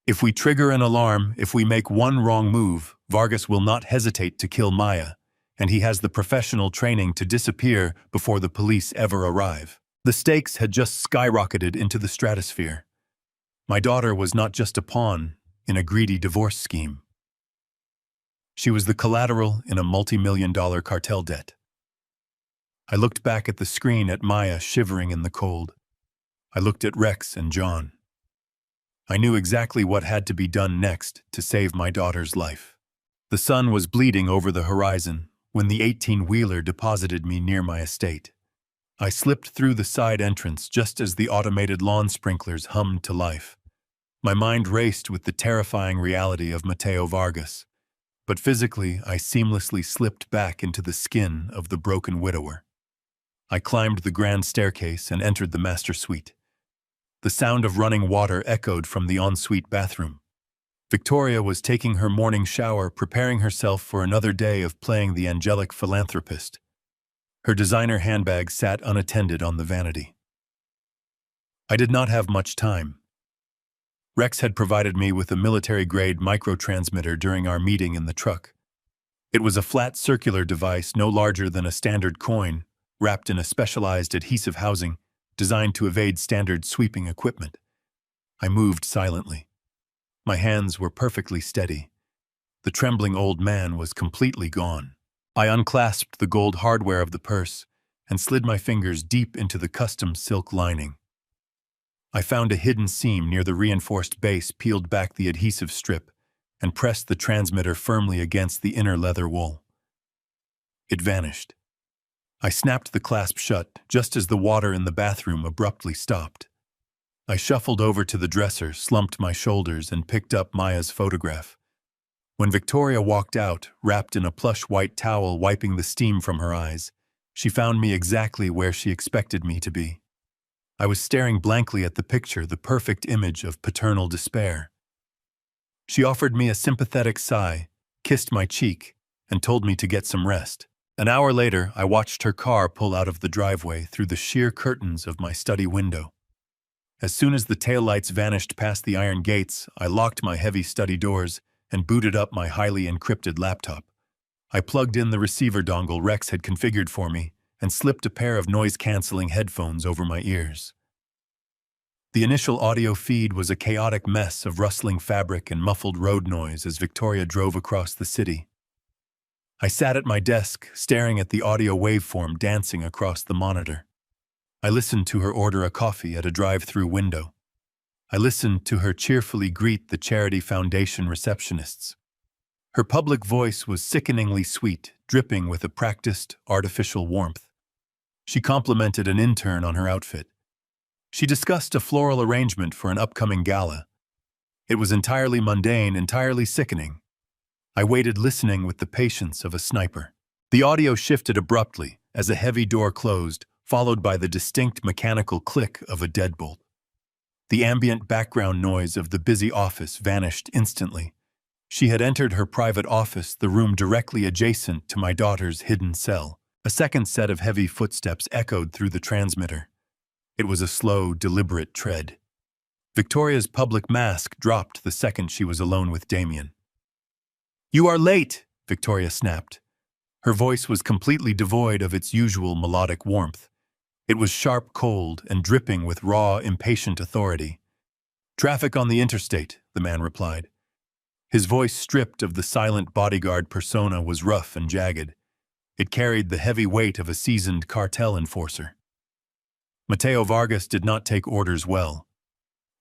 If we trigger an alarm, if we make one wrong move, Vargas will not hesitate to kill Maya, and he has the professional training to disappear before the police ever arrive. The stakes had just skyrocketed into the stratosphere. My daughter was not just a pawn in a greedy divorce scheme. She was the collateral in a multi-million-dollar cartel debt. I looked back at the screen at Maya shivering in the cold. I looked at Rex and John. I knew exactly what had to be done next to save my daughter's life. The sun was bleeding over the horizon when the 18-wheeler deposited me near my estate. I slipped through the side entrance just as the automated lawn sprinklers hummed to life. My mind raced with the terrifying reality of Mateo Vargas, but physically I seamlessly slipped back into the skin of the broken widower. I climbed the grand staircase and entered the master suite. The sound of running water echoed from the ensuite bathroom. Victoria was taking her morning shower, preparing herself for another day of playing the angelic philanthropist. Her designer handbag sat unattended on the vanity. I did not have much time. Rex had provided me with a military-grade microtransmitter during our meeting in the truck. It was a flat circular device no larger than a standard coin, wrapped in a specialized adhesive housing designed to evade standard sweeping equipment. I moved silently. My hands were perfectly steady. The trembling old man was completely gone. I unclasped the gold hardware of the purse and slid my fingers deep into the custom silk lining. I found a hidden seam near the reinforced base, peeled back the adhesive strip, and pressed the transmitter firmly against the inner leather wool. It vanished. I snapped the clasp shut just as the water in the bathroom abruptly stopped. I shuffled over to the dresser, slumped my shoulders, and picked up Maya's photograph. When Victoria walked out, wrapped in a plush white towel wiping the steam from her eyes, she found me exactly where she expected me to be. I was staring blankly at the picture, the perfect image of paternal despair. She offered me a sympathetic sigh, kissed my cheek, and told me to get some rest. An hour later, I watched her car pull out of the driveway through the sheer curtains of my study window. As soon as the taillights vanished past the iron gates, I locked my heavy study doors and booted up my highly encrypted laptop. I plugged in the receiver dongle Rex had configured for me and slipped a pair of noise-canceling headphones over my ears. The initial audio feed was a chaotic mess of rustling fabric and muffled road noise as Victoria drove across the city. I sat at my desk, staring at the audio waveform dancing across the monitor. I listened to her order a coffee at a drive-through window. I listened to her cheerfully greet the Charity Foundation receptionists. Her public voice was sickeningly sweet, dripping with a practiced, artificial warmth. She complimented an intern on her outfit. She discussed a floral arrangement for an upcoming gala. It was entirely mundane, entirely sickening. I waited listening with the patience of a sniper. The audio shifted abruptly as a heavy door closed, followed by the distinct mechanical click of a deadbolt. The ambient background noise of the busy office vanished instantly. She had entered her private office, the room directly adjacent to my daughter's hidden cell. A second set of heavy footsteps echoed through the transmitter. It was a slow, deliberate tread. Victoria's public mask dropped the second she was alone with Damien. "You are late," Victoria snapped. Her voice was completely devoid of its usual melodic warmth. It was sharp, cold, and dripping with raw, impatient authority. "Traffic on the interstate," the man replied. His voice, stripped of the silent bodyguard persona, was rough and jagged. It carried the heavy weight of a seasoned cartel enforcer. Mateo Vargas did not take orders well.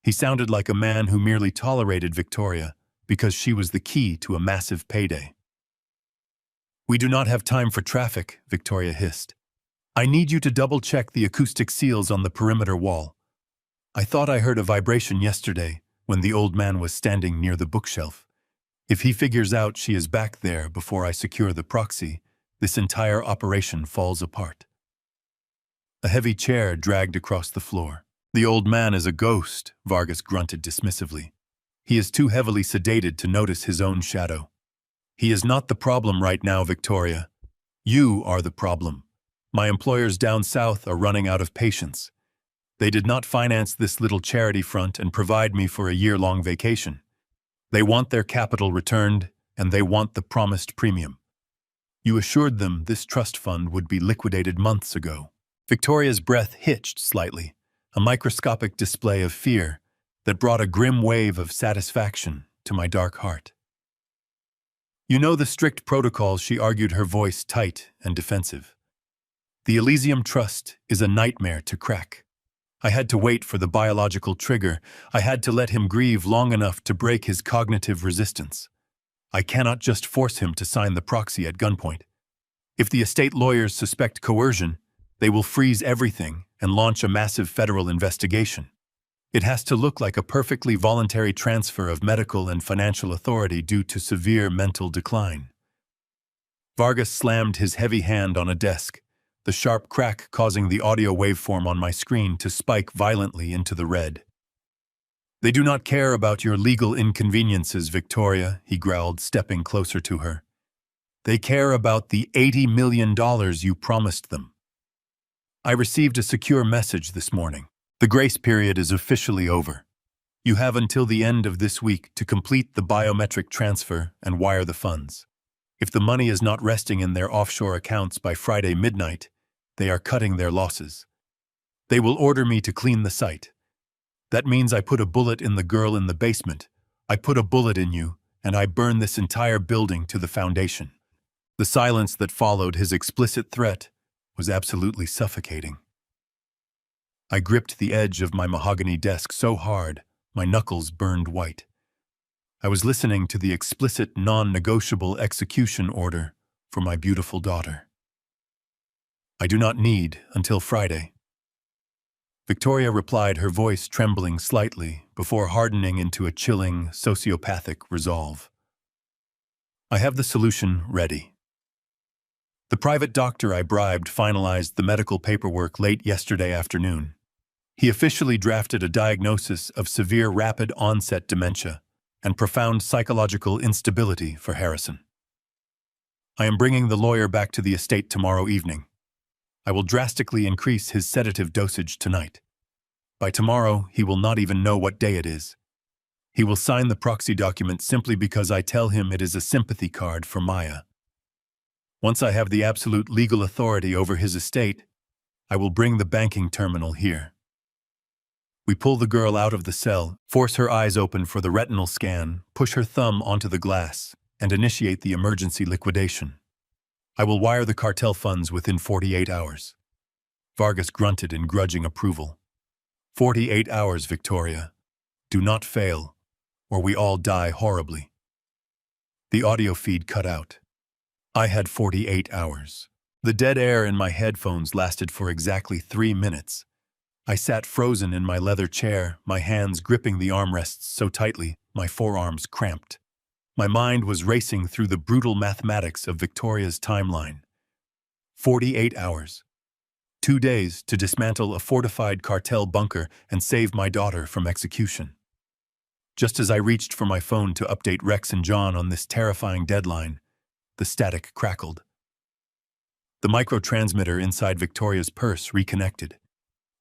He sounded like a man who merely tolerated Victoria because she was the key to a massive payday. "We do not have time for traffic," Victoria hissed. "I need you to double-check the acoustic seals on the perimeter wall. I thought I heard a vibration yesterday when the old man was standing near the bookshelf. If he figures out she is back there before I secure the proxy, this entire operation falls apart." A heavy chair dragged across the floor. "The old man is a ghost," Vargas grunted dismissively. "He is too heavily sedated to notice his own shadow." "He is not the problem right now, Victoria. You are the problem. My employers down south are running out of patience. They did not finance this little charity front and provide me for a year-long vacation. They want their capital returned, and they want the promised premium. You assured them this trust fund would be liquidated months ago." Victoria's breath hitched slightly, a microscopic display of fear that brought a grim wave of satisfaction to my dark heart. "You know the strict protocols," she argued, her voice tight and defensive. "The Elysium Trust is a nightmare to crack. I had to wait for the biological trigger. I had to let him grieve long enough to break his cognitive resistance. I cannot just force him to sign the proxy at gunpoint. If the estate lawyers suspect coercion, they will freeze everything and launch a massive federal investigation. It has to look like a perfectly voluntary transfer of medical and financial authority due to severe mental decline." Vargas slammed his heavy hand on a desk, the sharp crack causing the audio waveform on my screen to spike violently into the red. "They do not care about your legal inconveniences, Victoria," he growled, stepping closer to her. "They care about the $80 million you promised them. I received a secure message this morning. The grace period is officially over. You have until the end of this week to complete the biometric transfer and wire the funds. If the money is not resting in their offshore accounts by Friday midnight, they are cutting their losses. They will order me to clean the site. That means I put a bullet in the girl in the basement. I put a bullet in you, and I burn this entire building to the foundation." The silence that followed his explicit threat was absolutely suffocating. I gripped the edge of my mahogany desk so hard, my knuckles burned white. I was listening to the explicit, non-negotiable execution order for my beautiful daughter. "I do not need until Friday." Victoria replied, her voice trembling slightly before hardening into a chilling, sociopathic resolve. "I have the solution ready." The private doctor I bribed finalized the medical paperwork late yesterday afternoon. He officially drafted a diagnosis of severe rapid-onset dementia and profound psychological instability for Harrison. I am bringing the lawyer back to the estate tomorrow evening. I will drastically increase his sedative dosage tonight. By tomorrow, he will not even know what day it is. He will sign the proxy document simply because I tell him it is a sympathy card for Maya. Once I have the absolute legal authority over his estate, I will bring the banking terminal here. We pull the girl out of the cell, force her eyes open for the retinal scan, push her thumb onto the glass, and initiate the emergency liquidation. I will wire the cartel funds within 48 hours. Vargas grunted in grudging approval. 48 hours, Victoria. Do not fail, or we all die horribly. The audio feed cut out. I had 48 hours. The dead air in my headphones lasted for exactly 3 minutes. I sat frozen in my leather chair, my hands gripping the armrests so tightly, my forearms cramped. My mind was racing through the brutal mathematics of Victoria's timeline. 48 hours. 2 days to dismantle a fortified cartel bunker and save my daughter from execution. Just as I reached for my phone to update Rex and John on this terrifying deadline, the static crackled. The microtransmitter inside Victoria's purse reconnected.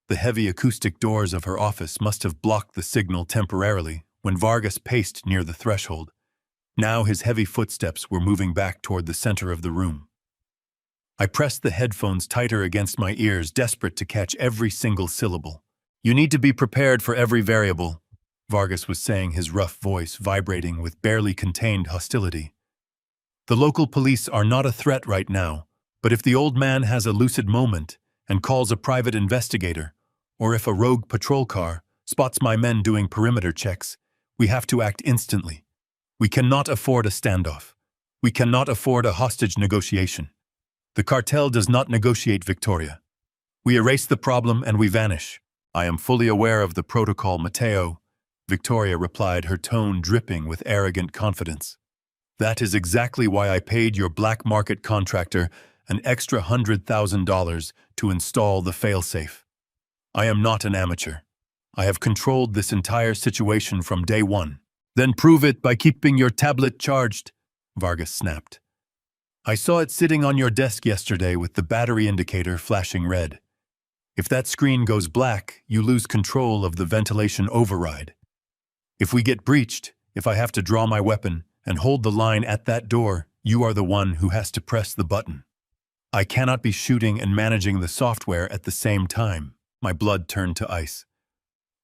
The heavy acoustic doors of her office must have blocked the signal temporarily when Vargas paced near the threshold. Now his heavy footsteps were moving back toward the center of the room. I pressed the headphones tighter against my ears, desperate to catch every single syllable. "You need to be prepared for every variable," Vargas was saying, his rough voice vibrating with barely contained hostility. "The local police are not a threat right now, but if the old man has a lucid moment and calls a private investigator, or if a rogue patrol car spots my men doing perimeter checks, we have to act instantly. We cannot afford a standoff. We cannot afford a hostage negotiation. The cartel does not negotiate, Victoria. We erase the problem and we vanish." "I am fully aware of the protocol, Mateo," Victoria replied, her tone dripping with arrogant confidence. "That is exactly why I paid your black market contractor an extra $100,000 to install the failsafe. I am not an amateur. I have controlled this entire situation from day one." "Then prove it by keeping your tablet charged," Vargas snapped. "I saw it sitting on your desk yesterday with the battery indicator flashing red. If that screen goes black, you lose control of the ventilation override. If we get breached, if I have to draw my weapon and hold the line at that door, you are the one who has to press the button. I cannot be shooting and managing the software at the same time." My blood turned to ice.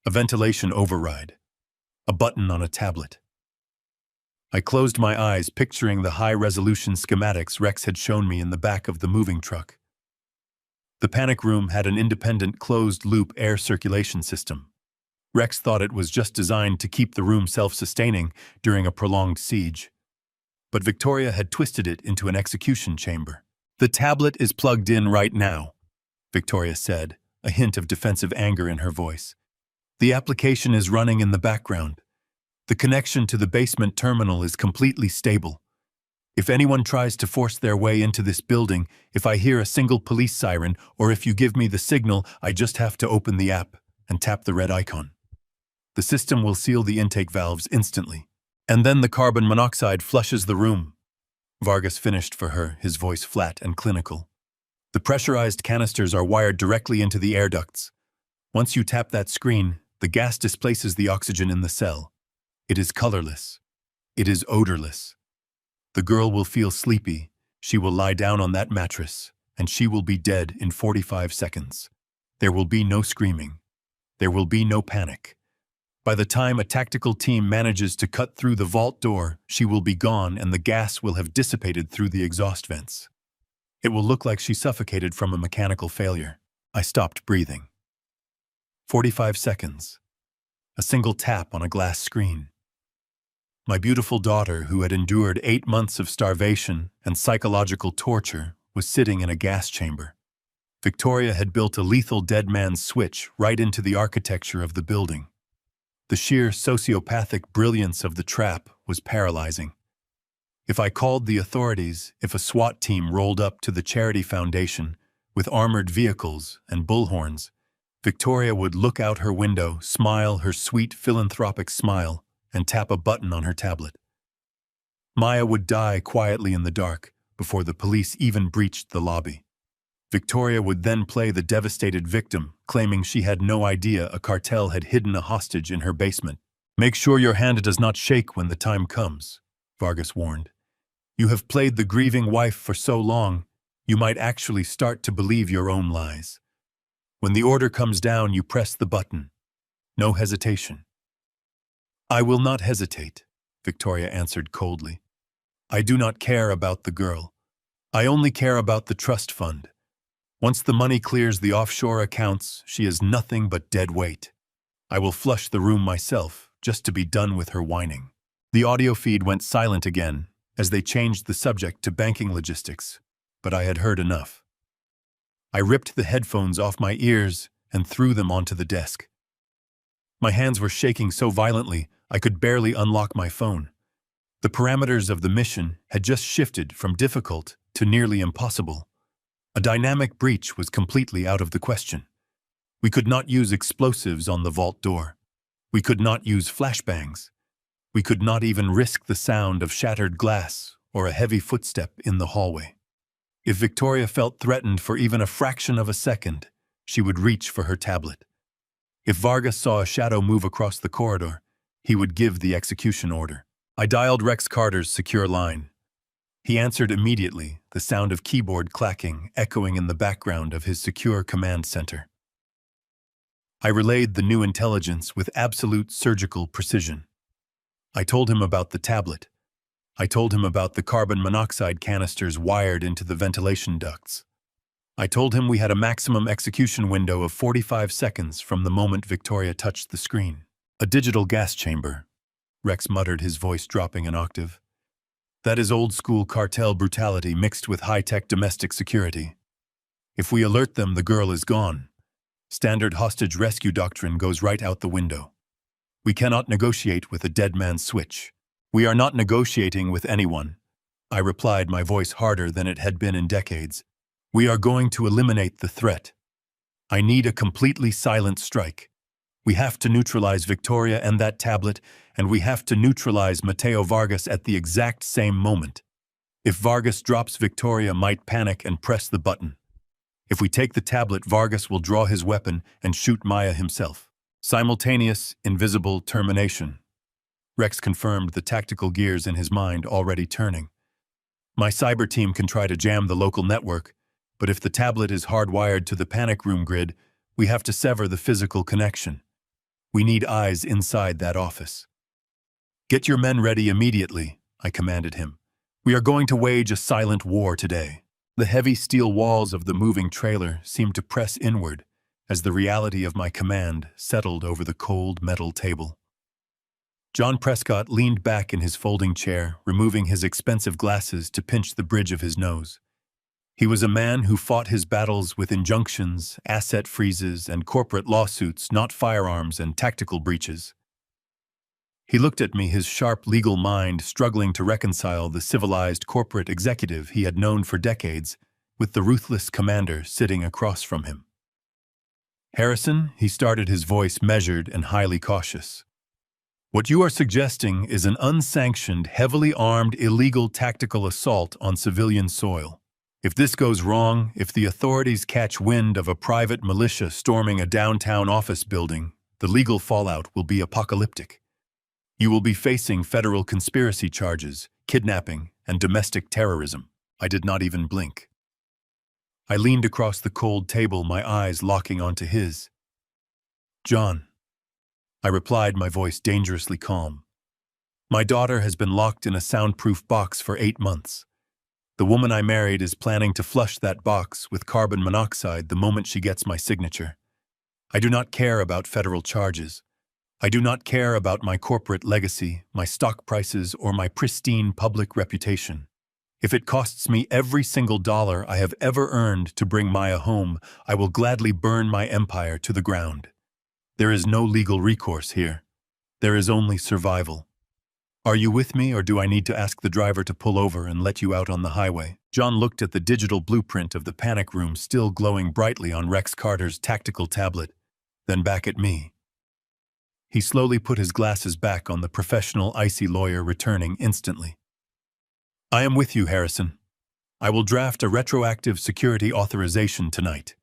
A ventilation override. A button on a tablet. I closed my eyes, picturing the high-resolution schematics Rex had shown me in the back of the moving truck. The panic room had an independent closed-loop air circulation system. Rex thought it was just designed to keep the room self-sustaining during a prolonged siege. But Victoria had twisted it into an execution chamber. "The tablet is plugged in right now," Victoria said, a hint of defensive anger in her voice. "The application is running in the background. The connection to the basement terminal is completely stable. If anyone tries to force their way into this building, if I hear a single police siren, or if you give me the signal, I just have to open the app and tap the red icon. The system will seal the intake valves instantly. And then the carbon monoxide flushes the room." Vargas finished for her, his voice flat and clinical. "The pressurized canisters are wired directly into the air ducts. Once you tap that screen, the gas displaces the oxygen in the cell. It is colorless. It is odorless. The girl will feel sleepy. She will lie down on that mattress, and she will be dead in 45 seconds. There will be no screaming. There will be no panic. By the time a tactical team manages to cut through the vault door, she will be gone and the gas will have dissipated through the exhaust vents. It will look like she suffocated from a mechanical failure." I stopped breathing. 45 seconds. A single tap on a glass screen. My beautiful daughter, who had endured 8 months of starvation and psychological torture, was sitting in a gas chamber. Victoria had built a lethal dead man's switch right into the architecture of the building. The sheer sociopathic brilliance of the trap was paralyzing. If I called the authorities, if a SWAT team rolled up to the charity foundation with armored vehicles and bullhorns, Victoria would look out her window, smile her sweet philanthropic smile, and tap a button on her tablet. Maya would die quietly in the dark, before the police even breached the lobby. Victoria would then play the devastated victim, claiming she had no idea a cartel had hidden a hostage in her basement. "Make sure your hand does not shake when the time comes," Vargas warned. "You have played the grieving wife for so long, you might actually start to believe your own lies. When the order comes down, you press the button. No hesitation." "I will not hesitate," Victoria answered coldly. "I do not care about the girl. I only care about the trust fund. Once the money clears the offshore accounts, she is nothing but dead weight. I will flush the room myself, just to be done with her whining." The audio feed went silent again as they changed the subject to banking logistics, but I had heard enough. I ripped the headphones off my ears and threw them onto the desk. My hands were shaking so violently I could barely unlock my phone. The parameters of the mission had just shifted from difficult to nearly impossible. A dynamic breach was completely out of the question. We could not use explosives on the vault door. We could not use flashbangs. We could not even risk the sound of shattered glass or a heavy footstep in the hallway. If Victoria felt threatened for even a fraction of a second, she would reach for her tablet. If Vargas saw a shadow move across the corridor, he would give the execution order. I dialed Rex Carter's secure line. He answered immediately, the sound of keyboard clacking echoing in the background of his secure command center. I relayed the new intelligence with absolute surgical precision. I told him about the tablet. I told him about the carbon monoxide canisters wired into the ventilation ducts. I told him we had a maximum execution window of 45 seconds from the moment Victoria touched the screen. "A digital gas chamber," Rex muttered, his voice dropping an octave. "That is old-school cartel brutality mixed with high-tech domestic security. If we alert them, the girl is gone. Standard hostage rescue doctrine goes right out the window. We cannot negotiate with a dead man's switch." "We are not negotiating with anyone," I replied, my voice harder than it had been in decades. "We are going to eliminate the threat. I need a completely silent strike. We have to neutralize Victoria and that tablet, and we have to neutralize Mateo Vargas at the exact same moment. If Vargas drops, Victoria might panic and press the button. If we take the tablet, Vargas will draw his weapon and shoot Maya himself. Simultaneous, invisible termination." Rex confirmed, the tactical gears in his mind already turning. "My cyber team can try to jam the local network, but if the tablet is hardwired to the panic room grid, we have to sever the physical connection. We need eyes inside that office." "Get your men ready immediately," I commanded him. "We are going to wage a silent war today." The heavy steel walls of the moving trailer seemed to press inward as the reality of my command settled over the cold metal table. John Prescott leaned back in his folding chair, removing his expensive glasses to pinch the bridge of his nose. He was a man who fought his battles with injunctions, asset freezes, and corporate lawsuits, not firearms and tactical breaches. He looked at me, his sharp legal mind struggling to reconcile the civilized corporate executive he had known for decades with the ruthless commander sitting across from him. "Harrison," he started, his voice measured and highly cautious. "What you are suggesting is an unsanctioned, heavily armed, illegal tactical assault on civilian soil. If this goes wrong, if the authorities catch wind of a private militia storming a downtown office building, the legal fallout will be apocalyptic. You will be facing federal conspiracy charges, kidnapping, and domestic terrorism." I did not even blink. I leaned across the cold table, my eyes locking onto his. "John," I replied, my voice dangerously calm. "My daughter has been locked in a soundproof box for 8 months. The woman I married is planning to flush that box with carbon monoxide the moment she gets my signature. I do not care about federal charges. I do not care about my corporate legacy, my stock prices, or my pristine public reputation. If it costs me every single dollar I have ever earned to bring Maya home, I will gladly burn my empire to the ground. There is no legal recourse here. There is only survival. Are you with me, or do I need to ask the driver to pull over and let you out on the highway?" John looked at the digital blueprint of the panic room still glowing brightly on Rex Carter's tactical tablet, then back at me. He slowly put his glasses back on, the professional, icy lawyer returning instantly. "I am with you, Harrison. I will draft a retroactive security authorization tonight.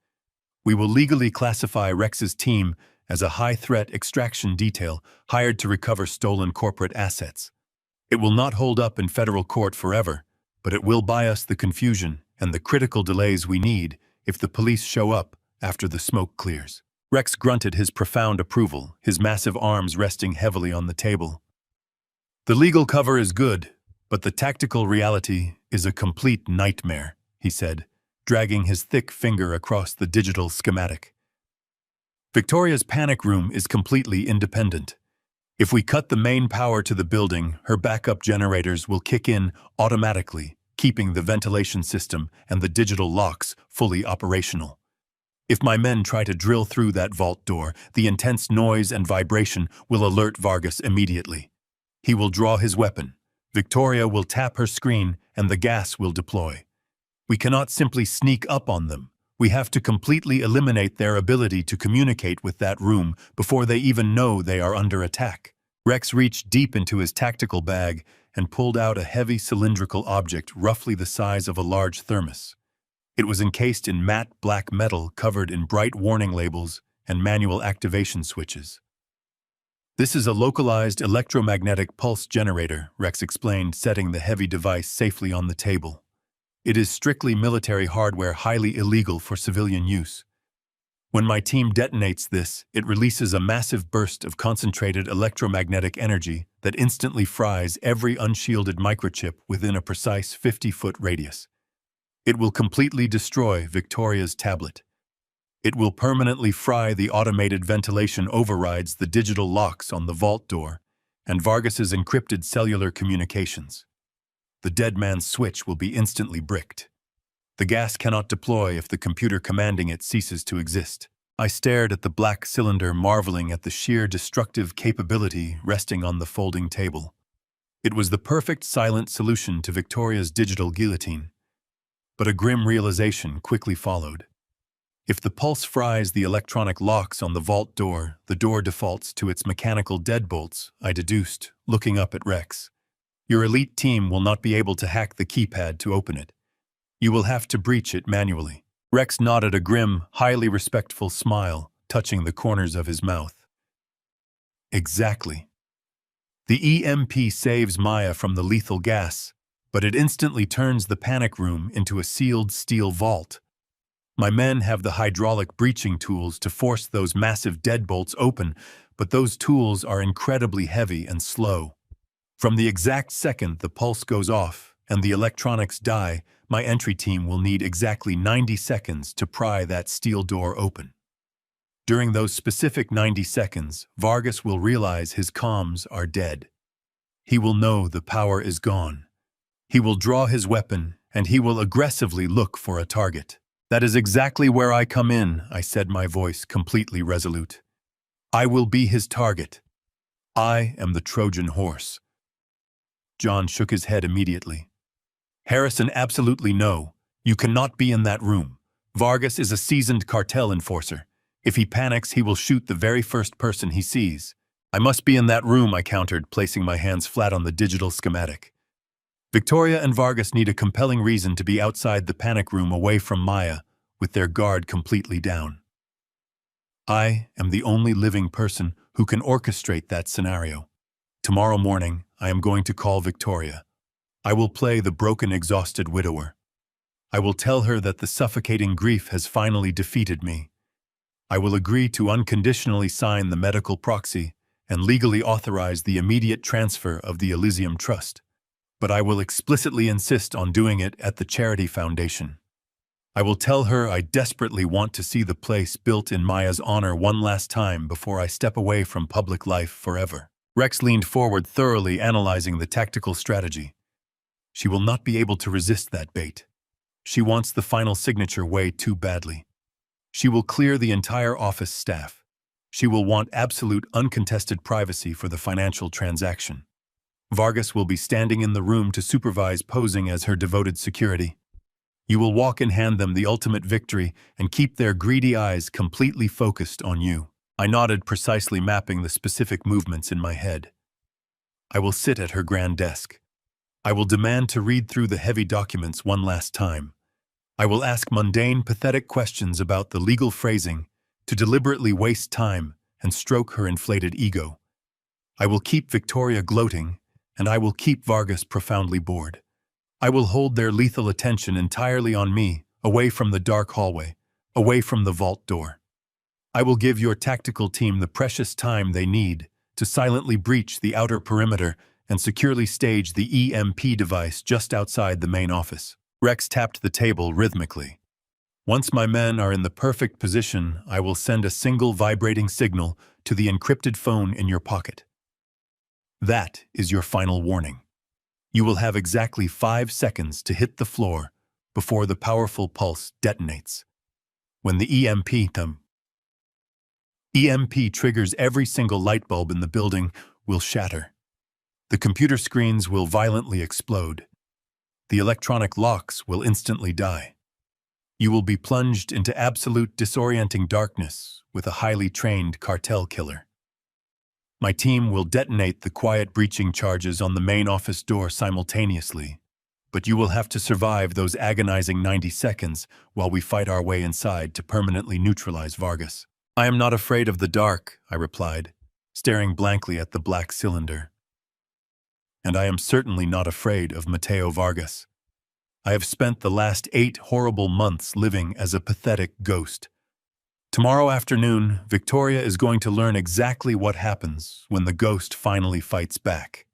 We will legally classify Rex's team as a high-threat extraction detail hired to recover stolen corporate assets. It will not hold up in federal court forever, but it will buy us the confusion and the critical delays we need if the police show up after the smoke clears. Rex grunted his profound approval, his massive arms resting heavily on the table. The legal cover is good, but the tactical reality is a complete nightmare, he said, dragging his thick finger across the digital schematic. Victoria's panic room is completely independent. If we cut the main power to the building, her backup generators will kick in automatically, keeping the ventilation system and the digital locks fully operational. If my men try to drill through that vault door, the intense noise and vibration will alert Vargas immediately. He will draw his weapon. Victoria will tap her screen, and the gas will deploy. We cannot simply sneak up on them. We have to completely eliminate their ability to communicate with that room before they even know they are under attack. Rex reached deep into his tactical bag and pulled out a heavy cylindrical object roughly the size of a large thermos. It was encased in matte black metal covered in bright warning labels and manual activation switches. "This is a localized electromagnetic pulse generator," Rex explained, setting the heavy device safely on the table. "It is strictly military hardware, highly illegal for civilian use. When my team detonates this, it releases a massive burst of concentrated electromagnetic energy that instantly fries every unshielded microchip within a precise 50-foot radius. It will completely destroy Victoria's tablet. It will permanently fry the automated ventilation overrides, the digital locks on the vault door, and Vargas's encrypted cellular communications. The dead man's switch will be instantly bricked. The gas cannot deploy if the computer commanding it ceases to exist." I stared at the black cylinder, marveling at the sheer destructive capability resting on the folding table. It was the perfect silent solution to Victoria's digital guillotine. But a grim realization quickly followed. If the pulse fries the electronic locks on the vault door, the door defaults to its mechanical deadbolts, I deduced, looking up at Rex. "Your elite team will not be able to hack the keypad to open it. You will have to breach it manually." Rex nodded, a grim, highly respectful smile touching the corners of his mouth. "Exactly. The EMP saves Maya from the lethal gas, but it instantly turns the panic room into a sealed steel vault. My men have the hydraulic breaching tools to force those massive deadbolts open, but those tools are incredibly heavy and slow. From the exact second the pulse goes off and the electronics die, my entry team will need exactly 90 seconds to pry that steel door open. During those specific 90 seconds, Vargas will realize his comms are dead. He will know the power is gone. He will draw his weapon, and he will aggressively look for a target. "That is exactly where I come in," I said, my voice completely resolute. "I will be his target. I am the Trojan horse." John shook his head immediately. "Harrison, absolutely no. You cannot be in that room. Vargas is a seasoned cartel enforcer. If he panics, he will shoot the very first person he sees." "I must be in that room," I countered, placing my hands flat on the digital schematic. "Victoria and Vargas need a compelling reason to be outside the panic room, away from Maya, with their guard completely down. I am the only living person who can orchestrate that scenario. Tomorrow morning, I am going to call Victoria. I will play the broken, exhausted widower. I will tell her that the suffocating grief has finally defeated me. I will agree to unconditionally sign the medical proxy and legally authorize the immediate transfer of the Elysium Trust. But I will explicitly insist on doing it at the Charity Foundation. I will tell her I desperately want to see the place built in Maya's honor one last time before I step away from public life forever." Rex leaned forward, thoroughly analyzing the tactical strategy. She will not be able to resist that bait. She wants the final signature way too badly. She will clear the entire office staff. She will want absolute, uncontested privacy for the financial transaction. Vargas will be standing in the room to supervise, posing as her devoted security. You will walk and hand them the ultimate victory and keep their greedy eyes completely focused on you." I nodded, precisely mapping the specific movements in my head. "I will sit at her grand desk. I will demand to read through the heavy documents one last time. I will ask mundane, pathetic questions about the legal phrasing to deliberately waste time and stroke her inflated ego. I will keep Victoria gloating, and I will keep Vargas profoundly bored. I will hold their lethal attention entirely on me, away from the dark hallway, away from the vault door. I will give your tactical team the precious time they need to silently breach the outer perimeter and securely stage the EMP device just outside the main office. Rex tapped the table rhythmically. Once my men are in the perfect position, I will send a single vibrating signal to the encrypted phone in your pocket. That is your final warning. You will have exactly 5 seconds to hit the floor before the powerful pulse detonates. When the EMP triggers, every single light bulb in the building will shatter. The computer screens will violently explode. The electronic locks will instantly die. You will be plunged into absolute disorienting darkness with a highly trained cartel killer. My team will detonate the quiet breaching charges on the main office door simultaneously, but you will have to survive those agonizing 90 seconds while we fight our way inside to permanently neutralize Vargas. I am not afraid of the dark, I replied, staring blankly at the black cylinder. And I am certainly not afraid of Mateo Vargas. I have spent the last 8 horrible months living as a pathetic ghost. Tomorrow afternoon, Victoria is going to learn exactly what happens when the ghost finally fights back.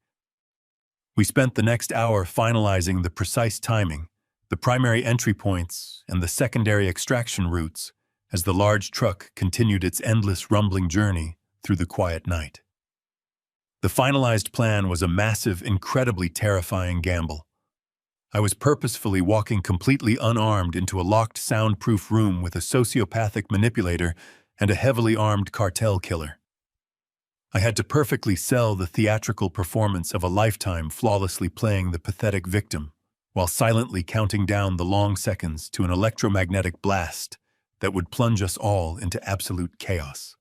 We spent the next hour finalizing the precise timing, the primary entry points, and the secondary extraction routes as the large truck continued its endless rumbling journey through the quiet night. The finalized plan was a massive, incredibly terrifying gamble. I was purposefully walking completely unarmed into a locked, soundproof room with a sociopathic manipulator and a heavily armed cartel killer. I had to perfectly sell the theatrical performance of a lifetime flawlessly playing the pathetic victim, while silently counting down the long seconds to an electromagnetic blast that would plunge us all into absolute chaos.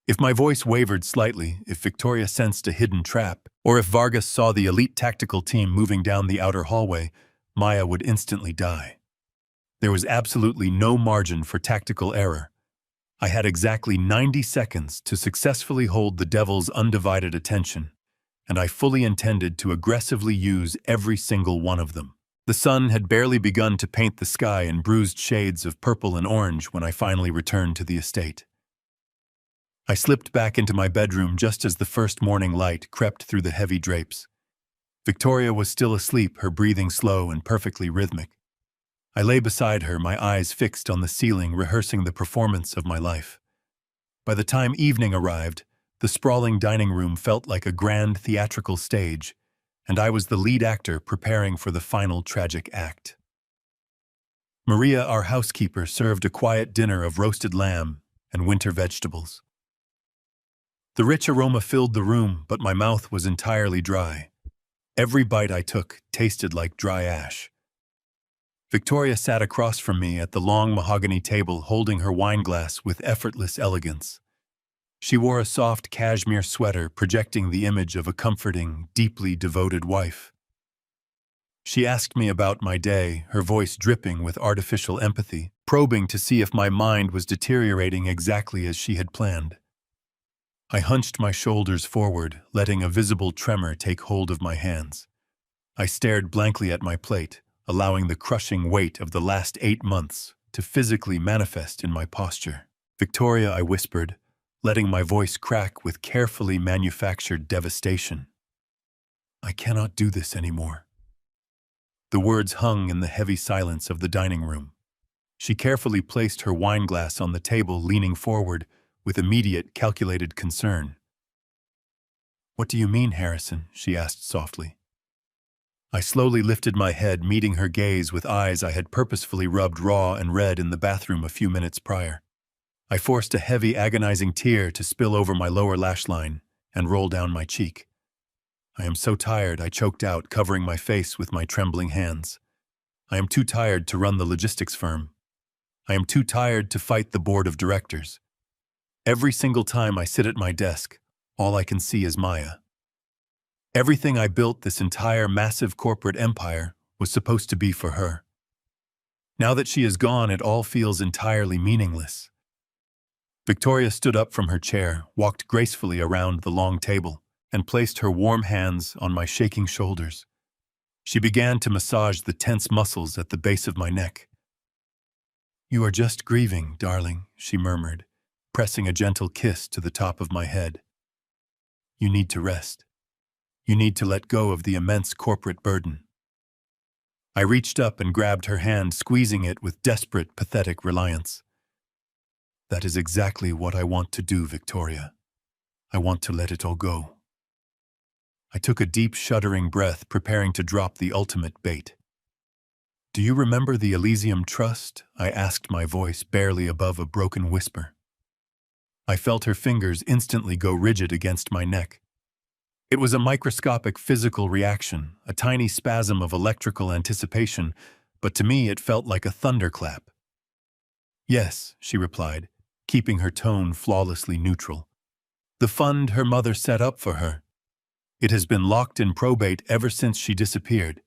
If my voice wavered slightly, if Victoria sensed a hidden trap, or if Vargas saw the elite tactical team moving down the outer hallway, Maya would instantly die. There was absolutely no margin for tactical error. I had exactly 90 seconds to successfully hold the devil's undivided attention, and I fully intended to aggressively use every single one of them. The sun had barely begun to paint the sky in bruised shades of purple and orange when I finally returned to the estate. I slipped back into my bedroom just as the first morning light crept through the heavy drapes. Victoria was still asleep, her breathing slow and perfectly rhythmic. I lay beside her, my eyes fixed on the ceiling, rehearsing the performance of my life. By the time evening arrived, the sprawling dining room felt like a grand theatrical stage, and I was the lead actor preparing for the final tragic act. Maria, our housekeeper, served a quiet dinner of roasted lamb and winter vegetables. The rich aroma filled the room, but my mouth was entirely dry. Every bite I took tasted like dry ash. Victoria sat across from me at the long mahogany table, holding her wineglass with effortless elegance. She wore a soft cashmere sweater, projecting the image of a comforting, deeply devoted wife. She asked me about my day, her voice dripping with artificial empathy, probing to see if my mind was deteriorating exactly as she had planned. I hunched my shoulders forward, letting a visible tremor take hold of my hands. I stared blankly at my plate, allowing the crushing weight of the last 8 months to physically manifest in my posture. "Victoria," I whispered, letting my voice crack with carefully manufactured devastation. "I cannot do this anymore." The words hung in the heavy silence of the dining room. She carefully placed her wineglass on the table, leaning forward with immediate, calculated concern. "What do you mean, Harrison?" she asked softly. I slowly lifted my head, meeting her gaze with eyes I had purposefully rubbed raw and red in the bathroom a few minutes prior. I forced a heavy, agonizing tear to spill over my lower lash line and roll down my cheek. "I am so tired," I choked out, covering my face with my trembling hands. "I am too tired to run the logistics firm. I am too tired to fight the board of directors. Every single time I sit at my desk, all I can see is Maya. Everything I built, this entire massive corporate empire, was supposed to be for her. Now that she is gone, it all feels entirely meaningless. Victoria stood up from her chair, walked gracefully around the long table, and placed her warm hands on my shaking shoulders. She began to massage the tense muscles at the base of my neck. "You are just grieving, darling," she murmured, pressing a gentle kiss to the top of my head. "You need to rest. You need to let go of the immense corporate burden." I reached up and grabbed her hand, squeezing it with desperate, pathetic reliance. "That is exactly what I want to do, Victoria. I want to let it all go." I took a deep, shuddering breath, preparing to drop the ultimate bait. "Do you remember the Elysium Trust?" I asked, my voice barely above a broken whisper. I felt her fingers instantly go rigid against my neck. It was a microscopic physical reaction, a tiny spasm of electrical anticipation, but to me it felt like a thunderclap. "Yes," she replied, keeping her tone flawlessly neutral. "The fund her mother set up for her. It has been locked in probate ever since she disappeared."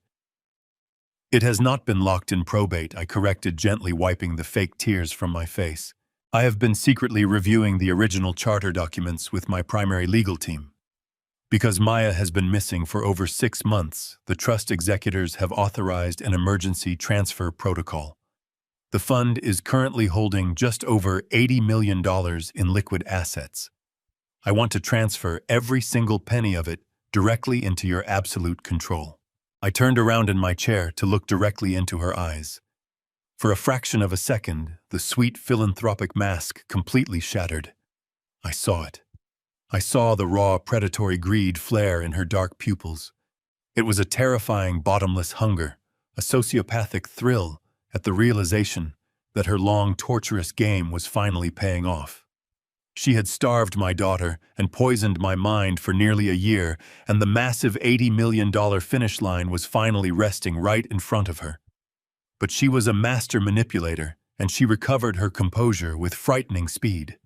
"It has not been locked in probate," I corrected, gently wiping the fake tears from my face. "I have been secretly reviewing the original charter documents with my primary legal team. Because Maya has been missing for over 6 months, the trust executors have authorized an emergency transfer protocol. The fund is currently holding just over $80 million in liquid assets. I want to transfer every single penny of it directly into your absolute control." I turned around in my chair to look directly into her eyes. For a fraction of a second, the sweet philanthropic mask completely shattered. I saw it. I saw the raw, predatory greed flare in her dark pupils. It was a terrifying, bottomless hunger, a sociopathic thrill at the realization that her long, torturous game was finally paying off. She had starved my daughter and poisoned my mind for nearly a year, and the massive $80 million finish line was finally resting right in front of her. But she was a master manipulator, and she recovered her composure with frightening speed.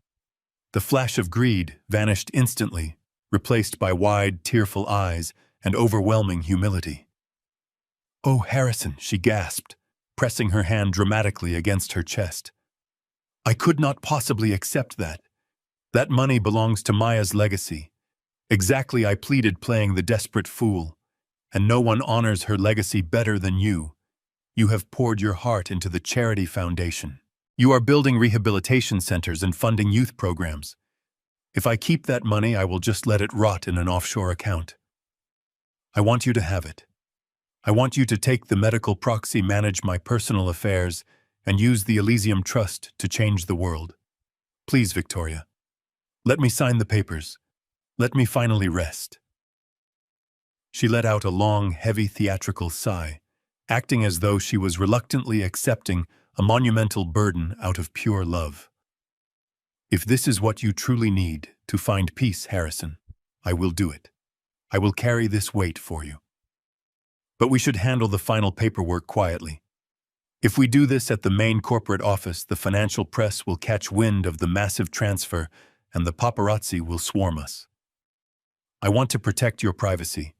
The flash of greed vanished instantly, replaced by wide, tearful eyes and overwhelming humility. "Oh, Harrison," she gasped, pressing her hand dramatically against her chest. "I could not possibly accept that. That money belongs to Maya's legacy. Exactly, I pleaded, playing the desperate fool. And no one honors her legacy better than you. You have poured your heart into the charity foundation. You are building rehabilitation centers and funding youth programs. If I keep that money, I will just let it rot in an offshore account. I want you to have it. I want you to take the medical proxy, manage my personal affairs, and use the Elysium Trust to change the world. Please, Victoria, let me sign the papers. Let me finally rest." She let out a long, heavy theatrical sigh, acting as though she was reluctantly accepting a monumental burden out of pure love. "If this is what you truly need to find peace, Harrison, I will do it. I will carry this weight for you. But we should handle the final paperwork quietly. If we do this at the main corporate office, the financial press will catch wind of the massive transfer and the paparazzi will swarm us. I want to protect your privacy.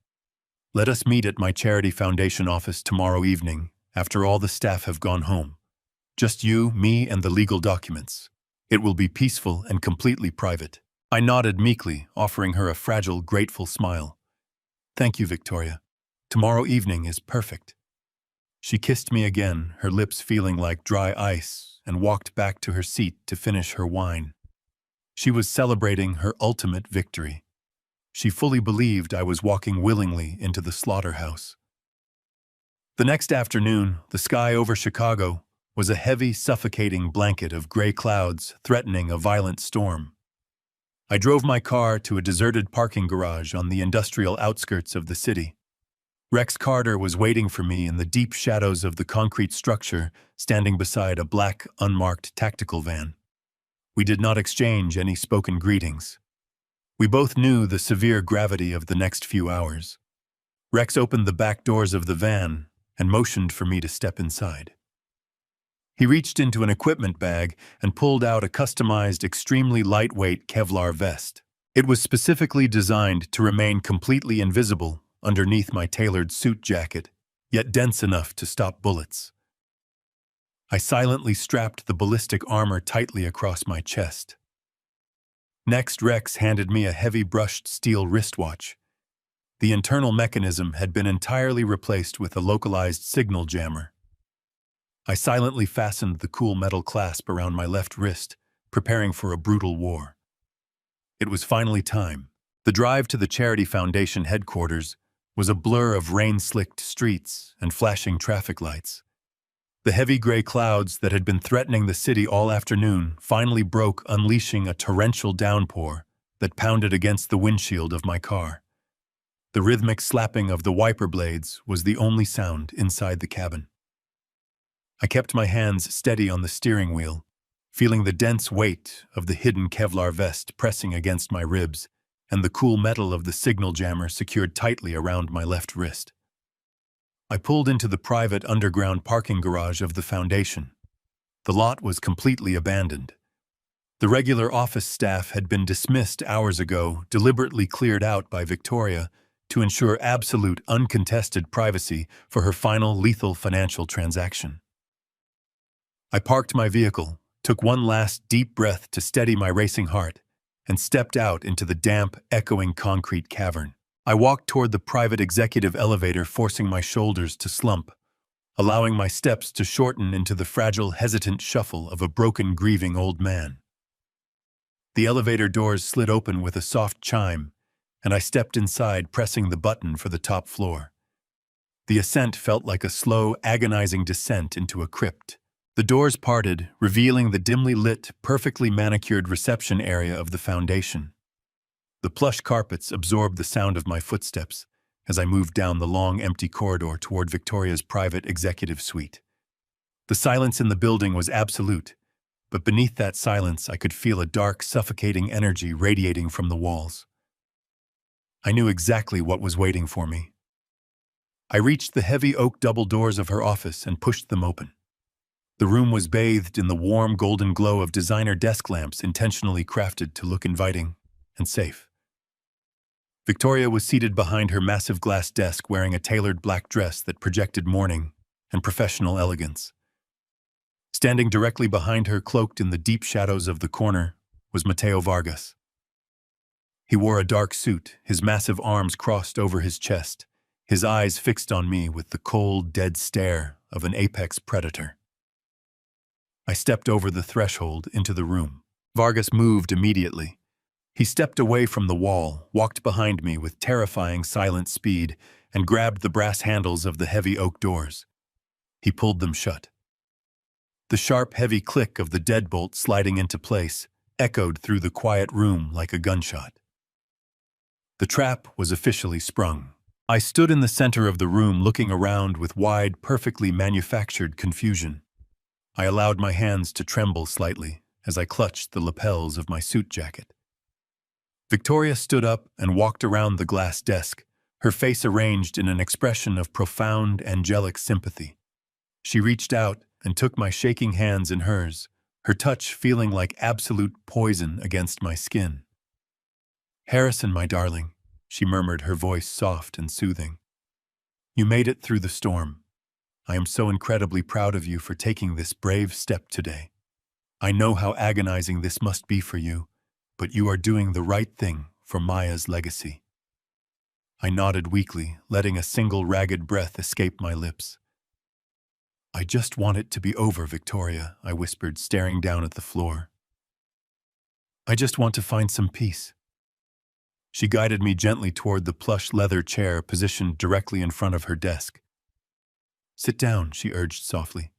Let us meet at my charity foundation office tomorrow evening, after all the staff have gone home. Just you, me, and the legal documents. It will be peaceful and completely private." I nodded meekly, offering her a fragile, grateful smile. "Thank you, Victoria. Tomorrow evening is perfect." She kissed me again, her lips feeling like dry ice, and walked back to her seat to finish her wine. She was celebrating her ultimate victory. She fully believed I was walking willingly into the slaughterhouse. The next afternoon, the sky over Chicago was a heavy, suffocating blanket of gray clouds threatening a violent storm. I drove my car to a deserted parking garage on the industrial outskirts of the city. Rex Carter was waiting for me in the deep shadows of the concrete structure, standing beside a black, unmarked tactical van. We did not exchange any spoken greetings. We both knew the severe gravity of the next few hours. Rex opened the back doors of the van and motioned for me to step inside. He reached into an equipment bag and pulled out a customized, extremely lightweight Kevlar vest. It was specifically designed to remain completely invisible underneath my tailored suit jacket, yet dense enough to stop bullets. I silently strapped the ballistic armor tightly across my chest. Next, Rex handed me a heavy brushed steel wristwatch. The internal mechanism had been entirely replaced with a localized signal jammer. I silently fastened the cool metal clasp around my left wrist, preparing for a brutal war. It was finally time. The drive to the Charity Foundation headquarters was a blur of rain-slicked streets and flashing traffic lights. The heavy gray clouds that had been threatening the city all afternoon finally broke, unleashing a torrential downpour that pounded against the windshield of my car. The rhythmic slapping of the wiper blades was the only sound inside the cabin. I kept my hands steady on the steering wheel, feeling the dense weight of the hidden Kevlar vest pressing against my ribs and the cool metal of the signal jammer secured tightly around my left wrist. I pulled into the private underground parking garage of the foundation. The lot was completely abandoned. The regular office staff had been dismissed hours ago, deliberately cleared out by Victoria to ensure absolute, uncontested privacy for her final lethal financial transaction. I parked my vehicle, took one last deep breath to steady my racing heart, and stepped out into the damp, echoing concrete cavern. I walked toward the private executive elevator, forcing my shoulders to slump, allowing my steps to shorten into the fragile, hesitant shuffle of a broken, grieving old man. The elevator doors slid open with a soft chime, and I stepped inside, pressing the button for the top floor. The ascent felt like a slow, agonizing descent into a crypt. The doors parted, revealing the dimly lit, perfectly manicured reception area of the foundation. The plush carpets absorbed the sound of my footsteps as I moved down the long, empty corridor toward Victoria's private executive suite. The silence in the building was absolute, but beneath that silence I could feel a dark, suffocating energy radiating from the walls. I knew exactly what was waiting for me. I reached the heavy oak double doors of her office and pushed them open. The room was bathed in the warm golden glow of designer desk lamps intentionally crafted to look inviting and safe. Victoria was seated behind her massive glass desk wearing a tailored black dress that projected mourning and professional elegance. Standing directly behind her, cloaked in the deep shadows of the corner, was Mateo Vargas. He wore a dark suit, his massive arms crossed over his chest, his eyes fixed on me with the cold, dead stare of an apex predator. I stepped over the threshold into the room. Vargas moved immediately. He stepped away from the wall, walked behind me with terrifying silent speed, and grabbed the brass handles of the heavy oak doors. He pulled them shut. The sharp, heavy click of the deadbolt sliding into place echoed through the quiet room like a gunshot. The trap was officially sprung. I stood in the center of the room looking around with wide, perfectly manufactured confusion. I allowed my hands to tremble slightly as I clutched the lapels of my suit jacket. Victoria stood up and walked around the glass desk, her face arranged in an expression of profound, angelic sympathy. She reached out and took my shaking hands in hers, her touch feeling like absolute poison against my skin. "Harrison, my darling," she murmured, her voice soft and soothing. "You made it through the storm. I am so incredibly proud of you for taking this brave step today. I know how agonizing this must be for you, but you are doing the right thing for Maya's legacy." I nodded weakly, letting a single ragged breath escape my lips. "I just want it to be over, Victoria," I whispered, staring down at the floor. "I just want to find some peace." She guided me gently toward the plush leather chair positioned directly in front of her desk. "Sit down," she urged softly.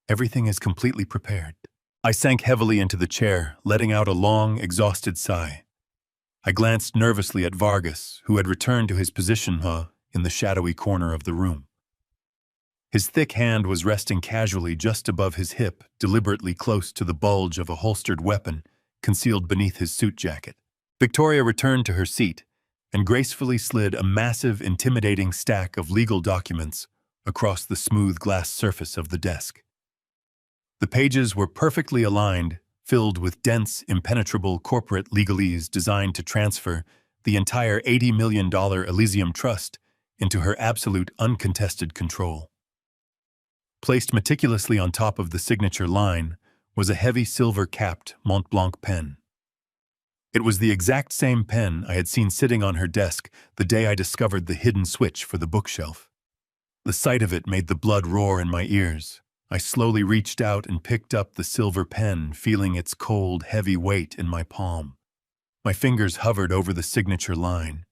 "Everything is completely prepared." I sank heavily into the chair, letting out a long, exhausted sigh. I glanced nervously at Vargas, who had returned to his position in the shadowy corner of the room. His thick hand was resting casually just above his hip, deliberately close to the bulge of a holstered weapon concealed beneath his suit jacket. Victoria returned to her seat and gracefully slid a massive, intimidating stack of legal documents across the smooth glass surface of the desk. The pages were perfectly aligned, filled with dense, impenetrable corporate legalese designed to transfer the entire $80 million Elysium Trust into her absolute uncontested control. Placed meticulously on top of the signature line was a heavy silver-capped Mont Blanc pen. It was the exact same pen I had seen sitting on her desk the day I discovered the hidden switch for the bookshelf. The sight of it made the blood roar in my ears. I slowly reached out and picked up the silver pen, feeling its cold, heavy weight in my palm. My fingers hovered over the signature line.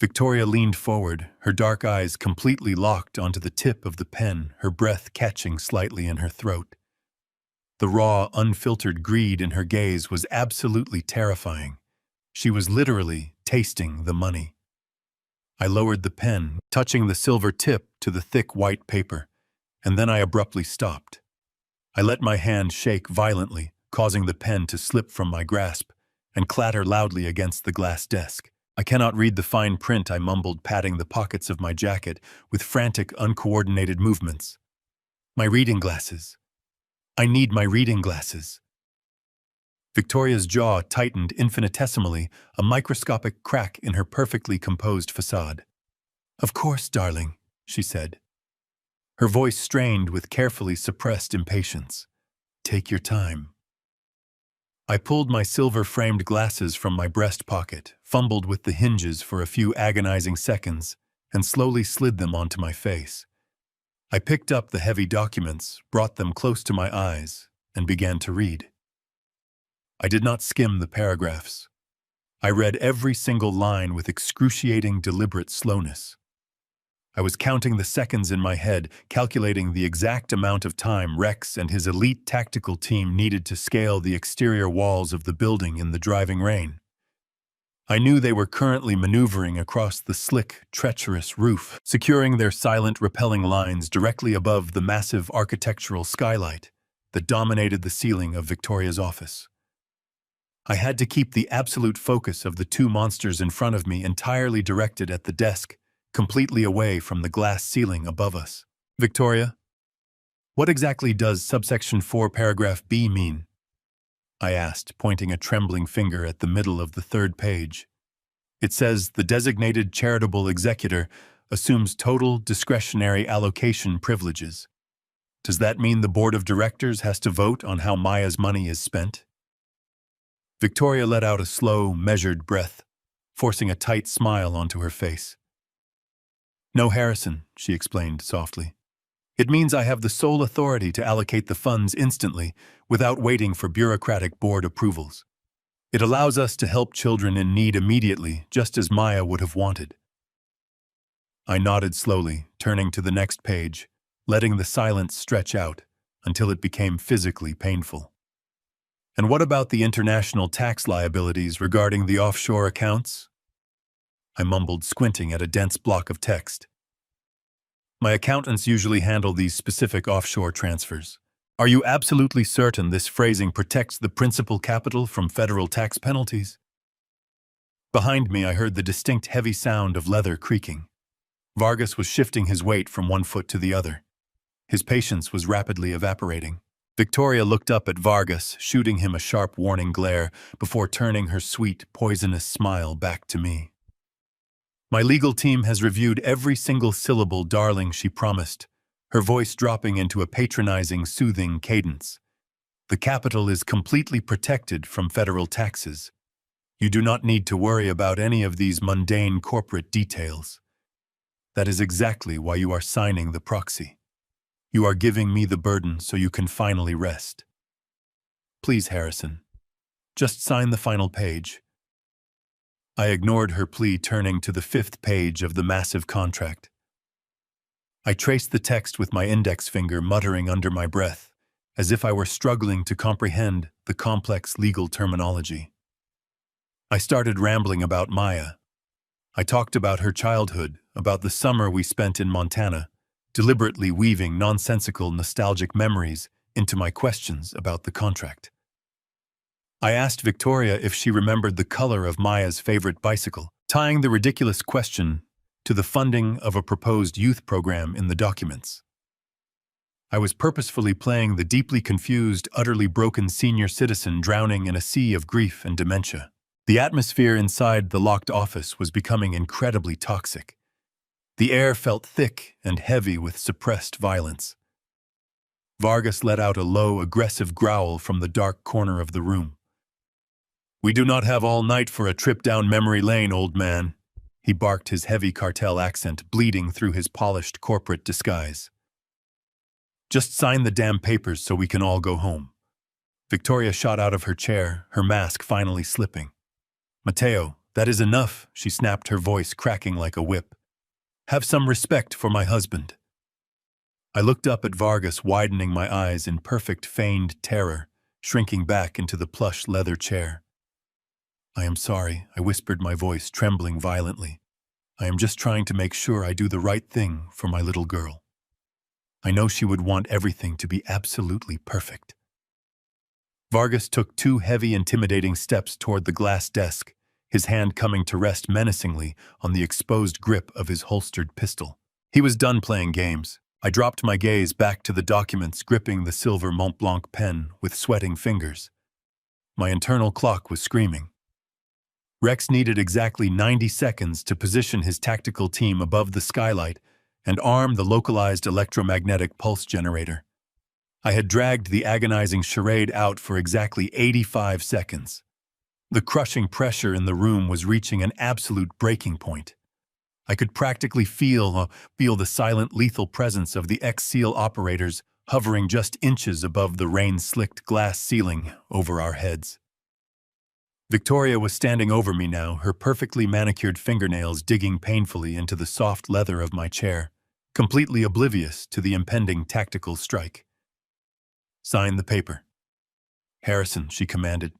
Victoria leaned forward, her dark eyes completely locked onto the tip of the pen, her breath catching slightly in her throat. The raw, unfiltered greed in her gaze was absolutely terrifying. She was literally tasting the money. I lowered the pen, touching the silver tip to the thick white paper, and then I abruptly stopped. I let my hand shake violently, causing the pen to slip from my grasp and clatter loudly against the glass desk. "I cannot read the fine print," I mumbled, patting the pockets of my jacket with frantic, uncoordinated movements. "My reading glasses. I need my reading glasses." Victoria's jaw tightened infinitesimally, a microscopic crack in her perfectly composed facade. "Of course, darling," she said. Her voice strained with carefully suppressed impatience. "Take your time." I pulled my silver-framed glasses from my breast pocket, fumbled with the hinges for a few agonizing seconds, and slowly slid them onto my face. I picked up the heavy documents, brought them close to my eyes, and began to read. I did not skim the paragraphs. I read every single line with excruciating, deliberate slowness. I was counting the seconds in my head, calculating the exact amount of time Rex and his elite tactical team needed to scale the exterior walls of the building in the driving rain. I knew they were currently maneuvering across the slick, treacherous roof, securing their silent, repelling lines directly above the massive architectural skylight that dominated the ceiling of Victoria's office. I had to keep the absolute focus of the two monsters in front of me entirely directed at the desk, completely away from the glass ceiling above us. "Victoria, what exactly does subsection 4 paragraph B mean?" I asked, pointing a trembling finger at the middle of the third page. "It says the designated charitable executor assumes total discretionary allocation privileges. Does that mean the board of directors has to vote on how Maya's money is spent?" Victoria let out a slow, measured breath, forcing a tight smile onto her face. "No, Harrison," she explained softly. "It means I have the sole authority to allocate the funds instantly, without waiting for bureaucratic board approvals. It allows us to help children in need immediately, just as Maya would have wanted." I nodded slowly, turning to the next page, letting the silence stretch out until it became physically painful. "And what about the international tax liabilities regarding the offshore accounts?" I mumbled, squinting at a dense block of text. "My accountants usually handle these specific offshore transfers. Are you absolutely certain this phrasing protects the principal capital from federal tax penalties?" Behind me, I heard the distinct heavy sound of leather creaking. Vargas was shifting his weight from one foot to the other. His patience was rapidly evaporating. Victoria looked up at Vargas, shooting him a sharp warning glare before turning her sweet, poisonous smile back to me. "My legal team has reviewed every single syllable, darling," she promised, her voice dropping into a patronizing, soothing cadence. "The capital is completely protected from federal taxes. You do not need to worry about any of these mundane corporate details. That is exactly why you are signing the proxy. You are giving me the burden so you can finally rest. Please, Harrison, just sign the final page." I ignored her plea, turning to the 5th page of the massive contract. I traced the text with my index finger, muttering under my breath, as if I were struggling to comprehend the complex legal terminology. I started rambling about Maya. I talked about her childhood, about the summer we spent in Montana, deliberately weaving nonsensical, nostalgic memories into my questions about the contract. I asked Victoria if she remembered the color of Maya's favorite bicycle, tying the ridiculous question to the funding of a proposed youth program in the documents. I was purposefully playing the deeply confused, utterly broken senior citizen drowning in a sea of grief and dementia. The atmosphere inside the locked office was becoming incredibly toxic. The air felt thick and heavy with suppressed violence. Vargas let out a low, aggressive growl from the dark corner of the room. "We do not have all night for a trip down memory lane, old man," he barked, his heavy cartel accent bleeding through his polished corporate disguise. "Just sign the damn papers so we can all go home." Victoria shot out of her chair, her mask finally slipping. "Mateo, that is enough," she snapped, her voice cracking like a whip. "Have some respect for my husband." I looked up at Vargas, widening my eyes in perfect feigned terror, shrinking back into the plush leather chair. "I am sorry," I whispered, my voice trembling violently. "I am just trying to make sure I do the right thing for my little girl. I know she would want everything to be absolutely perfect." Vargas took 2 heavy, intimidating steps toward the glass desk, his hand coming to rest menacingly on the exposed grip of his holstered pistol. He was done playing games. I dropped my gaze back to the documents, gripping the silver Montblanc pen with sweating fingers. My internal clock was screaming. Rex needed exactly 90 seconds to position his tactical team above the skylight and arm the localized electromagnetic pulse generator. I had dragged the agonizing charade out for exactly 85 seconds. The crushing pressure in the room was reaching an absolute breaking point. I could practically feel the silent, lethal presence of the ex-SEAL operators hovering just inches above the rain-slicked glass ceiling over our heads. Victoria was standing over me now, her perfectly manicured fingernails digging painfully into the soft leather of my chair, completely oblivious to the impending tactical strike. "Sign the paper." "Harrison," she commanded,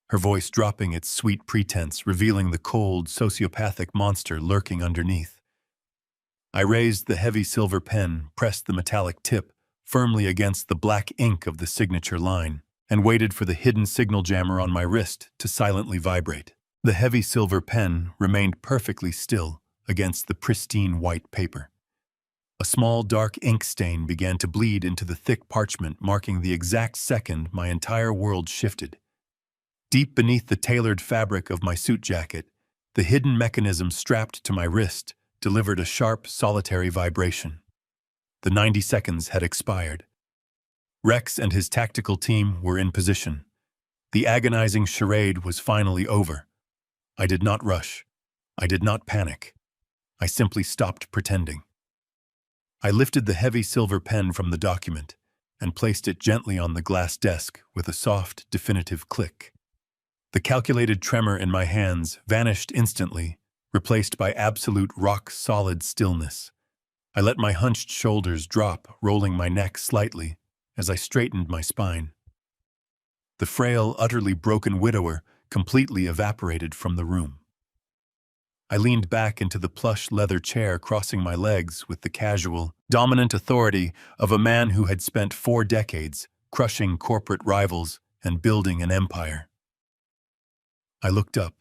her voice dropping its sweet pretense, revealing the cold, sociopathic monster lurking underneath. I raised the heavy silver pen, pressed the metallic tip firmly against the black ink of the signature line, and waited for the hidden signal jammer on my wrist to silently vibrate. The heavy silver pen remained perfectly still against the pristine white paper. A small dark ink stain began to bleed into the thick parchment, marking the exact second my entire world shifted. Deep beneath the tailored fabric of my suit jacket, the hidden mechanism strapped to my wrist delivered a sharp, solitary vibration. The 90 seconds had expired. Rex and his tactical team were in position. The agonizing charade was finally over. I did not rush. I did not panic. I simply stopped pretending. I lifted the heavy silver pen from the document and placed it gently on the glass desk with a soft, definitive click. The calculated tremor in my hands vanished instantly, replaced by absolute rock-solid stillness. I let my hunched shoulders drop, rolling my neck slightly as I straightened my spine. The frail, utterly broken widower completely evaporated from the room. I leaned back into the plush leather chair, crossing my legs with the casual, dominant authority of a man who had spent 4 decades crushing corporate rivals and building an empire. I looked up.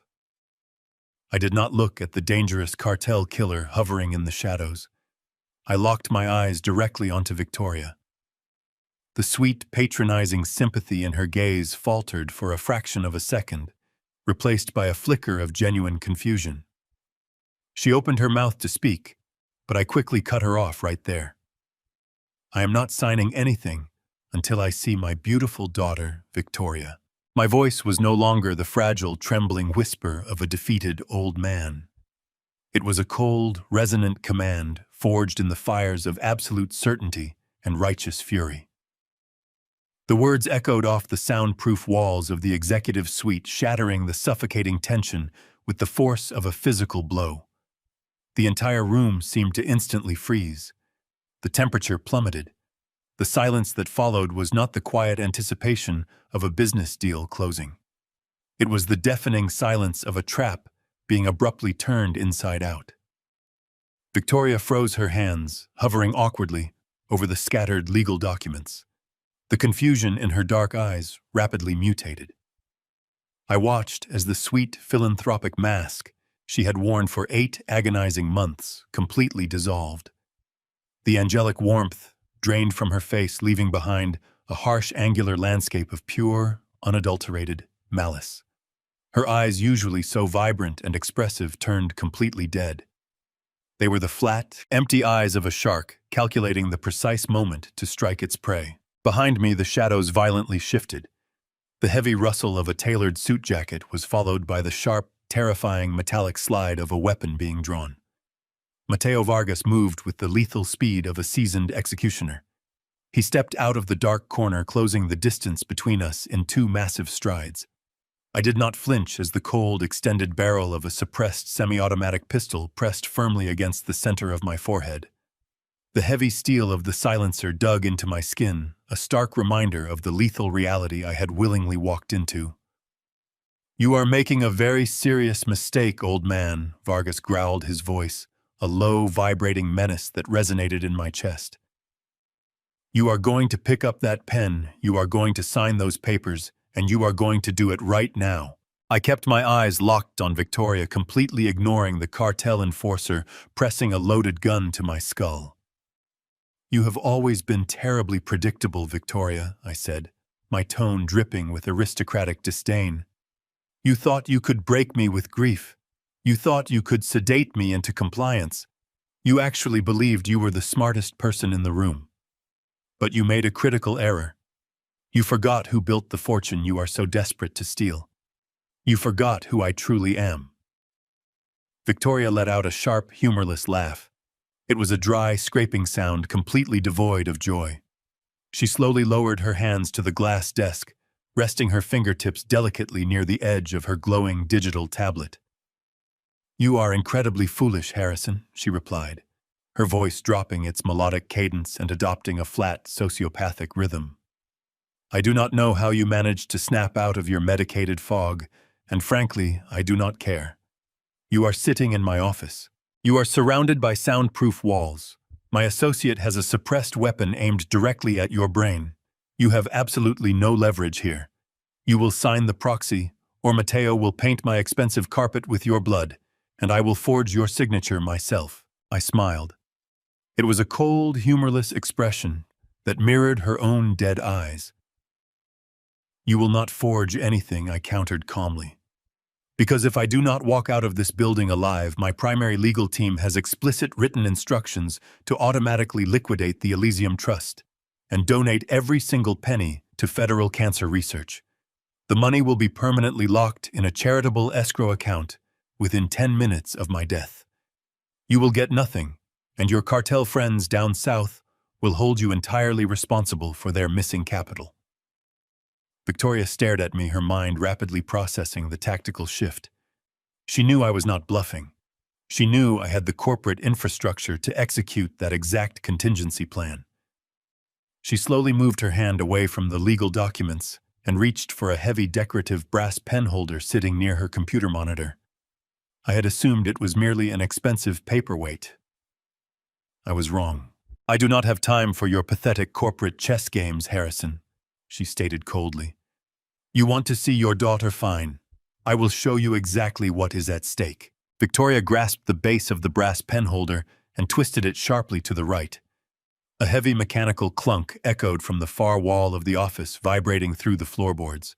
I did not look at the dangerous cartel killer hovering in the shadows. I locked my eyes directly onto Victoria. The sweet, patronizing sympathy in her gaze faltered for a fraction of a second, replaced by a flicker of genuine confusion. She opened her mouth to speak, but I quickly cut her off right there. "I am not signing anything until I see my beautiful daughter, Victoria." My voice was no longer the fragile, trembling whisper of a defeated old man. It was a cold, resonant command forged in the fires of absolute certainty and righteous fury. The words echoed off the soundproof walls of the executive suite, shattering the suffocating tension with the force of a physical blow. The entire room seemed to instantly freeze. The temperature plummeted. The silence that followed was not the quiet anticipation of a business deal closing. It was the deafening silence of a trap being abruptly turned inside out. Victoria froze her hands, hovering awkwardly over the scattered legal documents. The confusion in her dark eyes rapidly mutated. I watched as the sweet, philanthropic mask she had worn for 8 agonizing months completely dissolved. The angelic warmth drained from her face, leaving behind a harsh, angular landscape of pure, unadulterated malice. Her eyes, usually so vibrant and expressive, turned completely dead. They were the flat, empty eyes of a shark, calculating the precise moment to strike its prey. Behind me, the shadows violently shifted. The heavy rustle of a tailored suit jacket was followed by the sharp, terrifying metallic slide of a weapon being drawn. Mateo Vargas moved with the lethal speed of a seasoned executioner. He stepped out of the dark corner, closing the distance between us in 2 massive strides. I did not flinch as the cold, extended barrel of a suppressed semi-automatic pistol pressed firmly against the center of my forehead. The heavy steel of the silencer dug into my skin, a stark reminder of the lethal reality I had willingly walked into. "You are making a very serious mistake, old man," Vargas growled, his voice, a low, vibrating menace that resonated in my chest. "You are going to pick up that pen, you are going to sign those papers, and you are going to do it right now." I kept my eyes locked on Victoria, completely ignoring the cartel enforcer pressing a loaded gun to my skull. "You have always been terribly predictable, Victoria," I said, my tone dripping with aristocratic disdain. "You thought you could break me with grief. You thought you could sedate me into compliance. You actually believed you were the smartest person in the room. But you made a critical error. You forgot who built the fortune you are so desperate to steal. You forgot who I truly am." Victoria let out a sharp, humorless laugh. It was a dry, scraping sound completely devoid of joy. She slowly lowered her hands to the glass desk, resting her fingertips delicately near the edge of her glowing digital tablet. "You are incredibly foolish, Harrison," she replied, her voice dropping its melodic cadence and adopting a flat, sociopathic rhythm. "I do not know how you managed to snap out of your medicated fog, and frankly, I do not care. You are sitting in my office. You are surrounded by soundproof walls. My associate has a suppressed weapon aimed directly at your brain. You have absolutely no leverage here. You will sign the proxy, or Mateo will paint my expensive carpet with your blood, and I will forge your signature myself." I smiled. It was a cold, humorless expression that mirrored her own dead eyes. "You will not forge anything," I countered calmly. "Because if I do not walk out of this building alive, my primary legal team has explicit written instructions to automatically liquidate the Elysium Trust and donate every single penny to federal cancer research. The money will be permanently locked in a charitable escrow account within 10 minutes of my death. You will get nothing, and your cartel friends down south will hold you entirely responsible for their missing capital." Victoria stared at me, her mind rapidly processing the tactical shift. She knew I was not bluffing. She knew I had the corporate infrastructure to execute that exact contingency plan. She slowly moved her hand away from the legal documents and reached for a heavy decorative brass pen holder sitting near her computer monitor. I had assumed it was merely an expensive paperweight. I was wrong. "I do not have time for your pathetic corporate chess games, Harrison," she stated coldly. "You want to see your daughter fine. I will show you exactly what is at stake." Victoria grasped the base of the brass penholder and twisted it sharply to the right. A heavy mechanical clunk echoed from the far wall of the office, vibrating through the floorboards.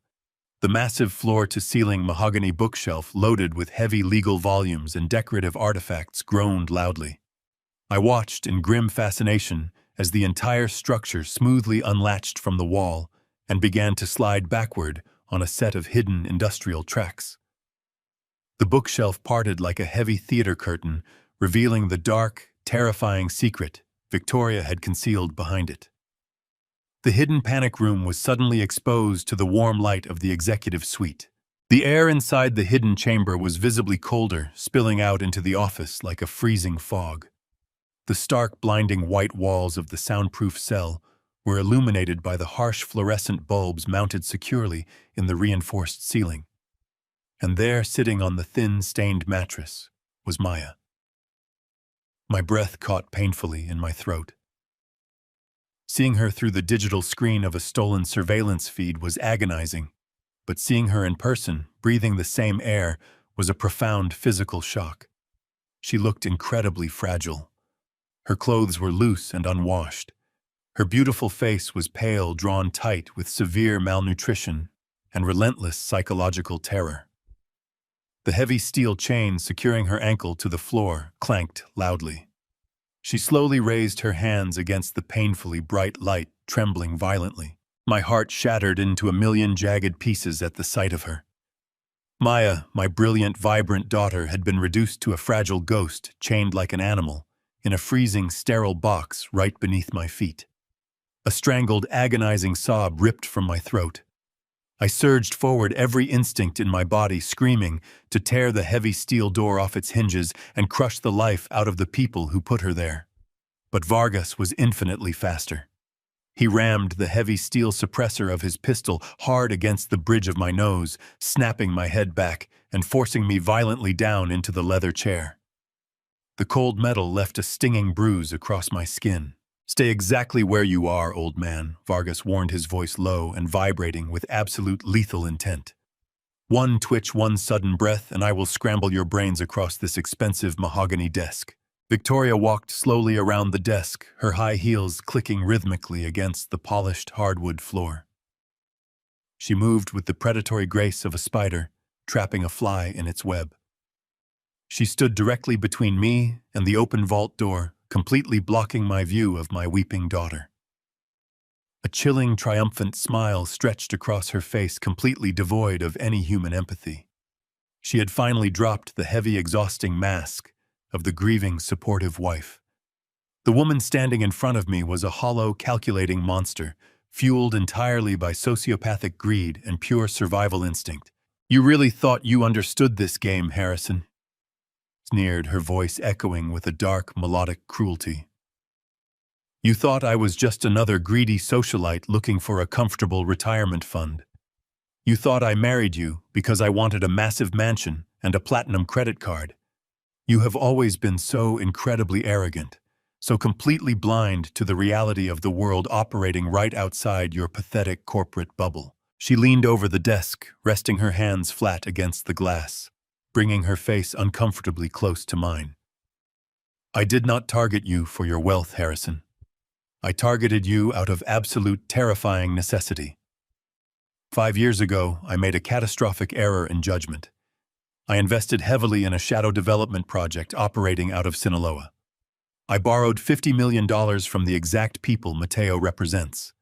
The massive floor-to-ceiling mahogany bookshelf, loaded with heavy legal volumes and decorative artifacts, groaned loudly. I watched in grim fascination as the entire structure smoothly unlatched from the wall and began to slide backward on a set of hidden industrial tracks. The bookshelf parted like a heavy theater curtain, revealing the dark, terrifying secret Victoria had concealed behind it. The hidden panic room was suddenly exposed to the warm light of the executive suite. The air inside the hidden chamber was visibly colder, spilling out into the office like a freezing fog. The stark, blinding white walls of the soundproof cell were illuminated by the harsh fluorescent bulbs mounted securely in the reinforced ceiling. And there, sitting on the thin, stained mattress, was Maya. My breath caught painfully in my throat. Seeing her through the digital screen of a stolen surveillance feed was agonizing, but seeing her in person, breathing the same air, was a profound physical shock. She looked incredibly fragile. Her clothes were loose and unwashed. Her beautiful face was pale, drawn tight with severe malnutrition and relentless psychological terror. The heavy steel chain securing her ankle to the floor clanked loudly. She slowly raised her hands against the painfully bright light, trembling violently. My heart shattered into a million jagged pieces at the sight of her. Maya, my brilliant, vibrant daughter, had been reduced to a fragile ghost, chained like an animal, in a freezing, sterile box right beneath my feet. A strangled, agonizing sob ripped from my throat. I surged forward, every instinct in my body screaming to tear the heavy steel door off its hinges and crush the life out of the people who put her there. But Vargas was infinitely faster. He rammed the heavy steel suppressor of his pistol hard against the bridge of my nose, snapping my head back and forcing me violently down into the leather chair. The cold metal left a stinging bruise across my skin. "Stay exactly where you are, old man," Vargas warned, his voice low and vibrating with absolute lethal intent. "One twitch, one sudden breath, and I will scramble your brains across this expensive mahogany desk." Victoria walked slowly around the desk, her high heels clicking rhythmically against the polished hardwood floor. She moved with the predatory grace of a spider, trapping a fly in its web. She stood directly between me and the open vault door, completely blocking my view of my weeping daughter. A chilling, triumphant smile stretched across her face, completely devoid of any human empathy. She had finally dropped the heavy, exhausting mask of the grieving, supportive wife. The woman standing in front of me was a hollow, calculating monster, fueled entirely by sociopathic greed and pure survival instinct. "You really thought you understood this game, Harrison?" sneered, her voice echoing with a dark, melodic cruelty. "You thought I was just another greedy socialite looking for a comfortable retirement fund. You thought I married you because I wanted a massive mansion and a platinum credit card. You have always been so incredibly arrogant, so completely blind to the reality of the world operating right outside your pathetic corporate bubble." She leaned over the desk, resting her hands flat against the glass, bringing her face uncomfortably close to mine. "I did not target you for your wealth, Harrison. I targeted you out of absolute terrifying necessity. 5 years ago, I made a catastrophic error in judgment. I invested heavily in a shadow development project operating out of Sinaloa. I borrowed $50 million from the exact people Mateo represents.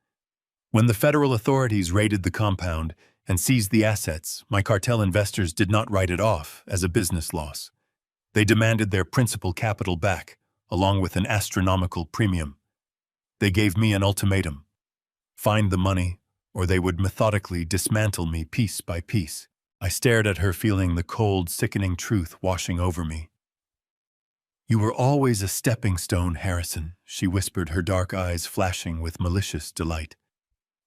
When the federal authorities raided the compound and seized the assets, my cartel investors did not write it off as a business loss. They demanded their principal capital back, along with an astronomical premium. They gave me an ultimatum: find the money, or they would methodically dismantle me piece by piece. I stared at her, feeling the cold, sickening truth washing over me. "You were always a stepping stone, Harrison," she whispered, her dark eyes flashing with malicious delight.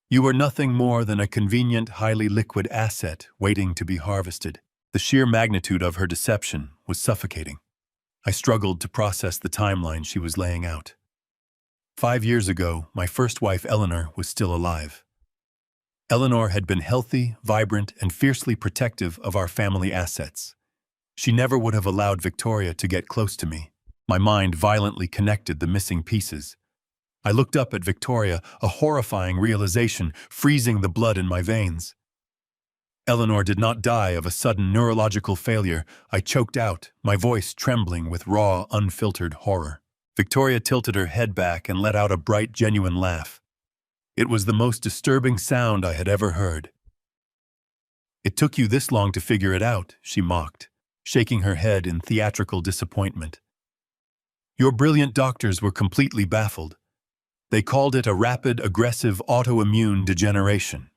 "You were nothing more than a convenient, highly liquid asset waiting to be harvested." The sheer magnitude of her deception was suffocating. I struggled to process the timeline she was laying out. 5 years ago, my first wife, Eleanor, was still alive. Eleanor had been healthy, vibrant, and fiercely protective of our family assets. She never would have allowed Victoria to get close to me. My mind violently connected the missing pieces. I looked up at Victoria, a horrifying realization freezing the blood in my veins. Eleanor did not die of a sudden neurological failure, I choked out, my voice trembling with raw, unfiltered horror. Victoria tilted her head back and let out a bright, genuine laugh. It was the most disturbing sound I had ever heard. "It took you this long to figure it out," she mocked, shaking her head in theatrical disappointment. "Your brilliant doctors were completely baffled. They called it a rapid, aggressive autoimmune degeneration.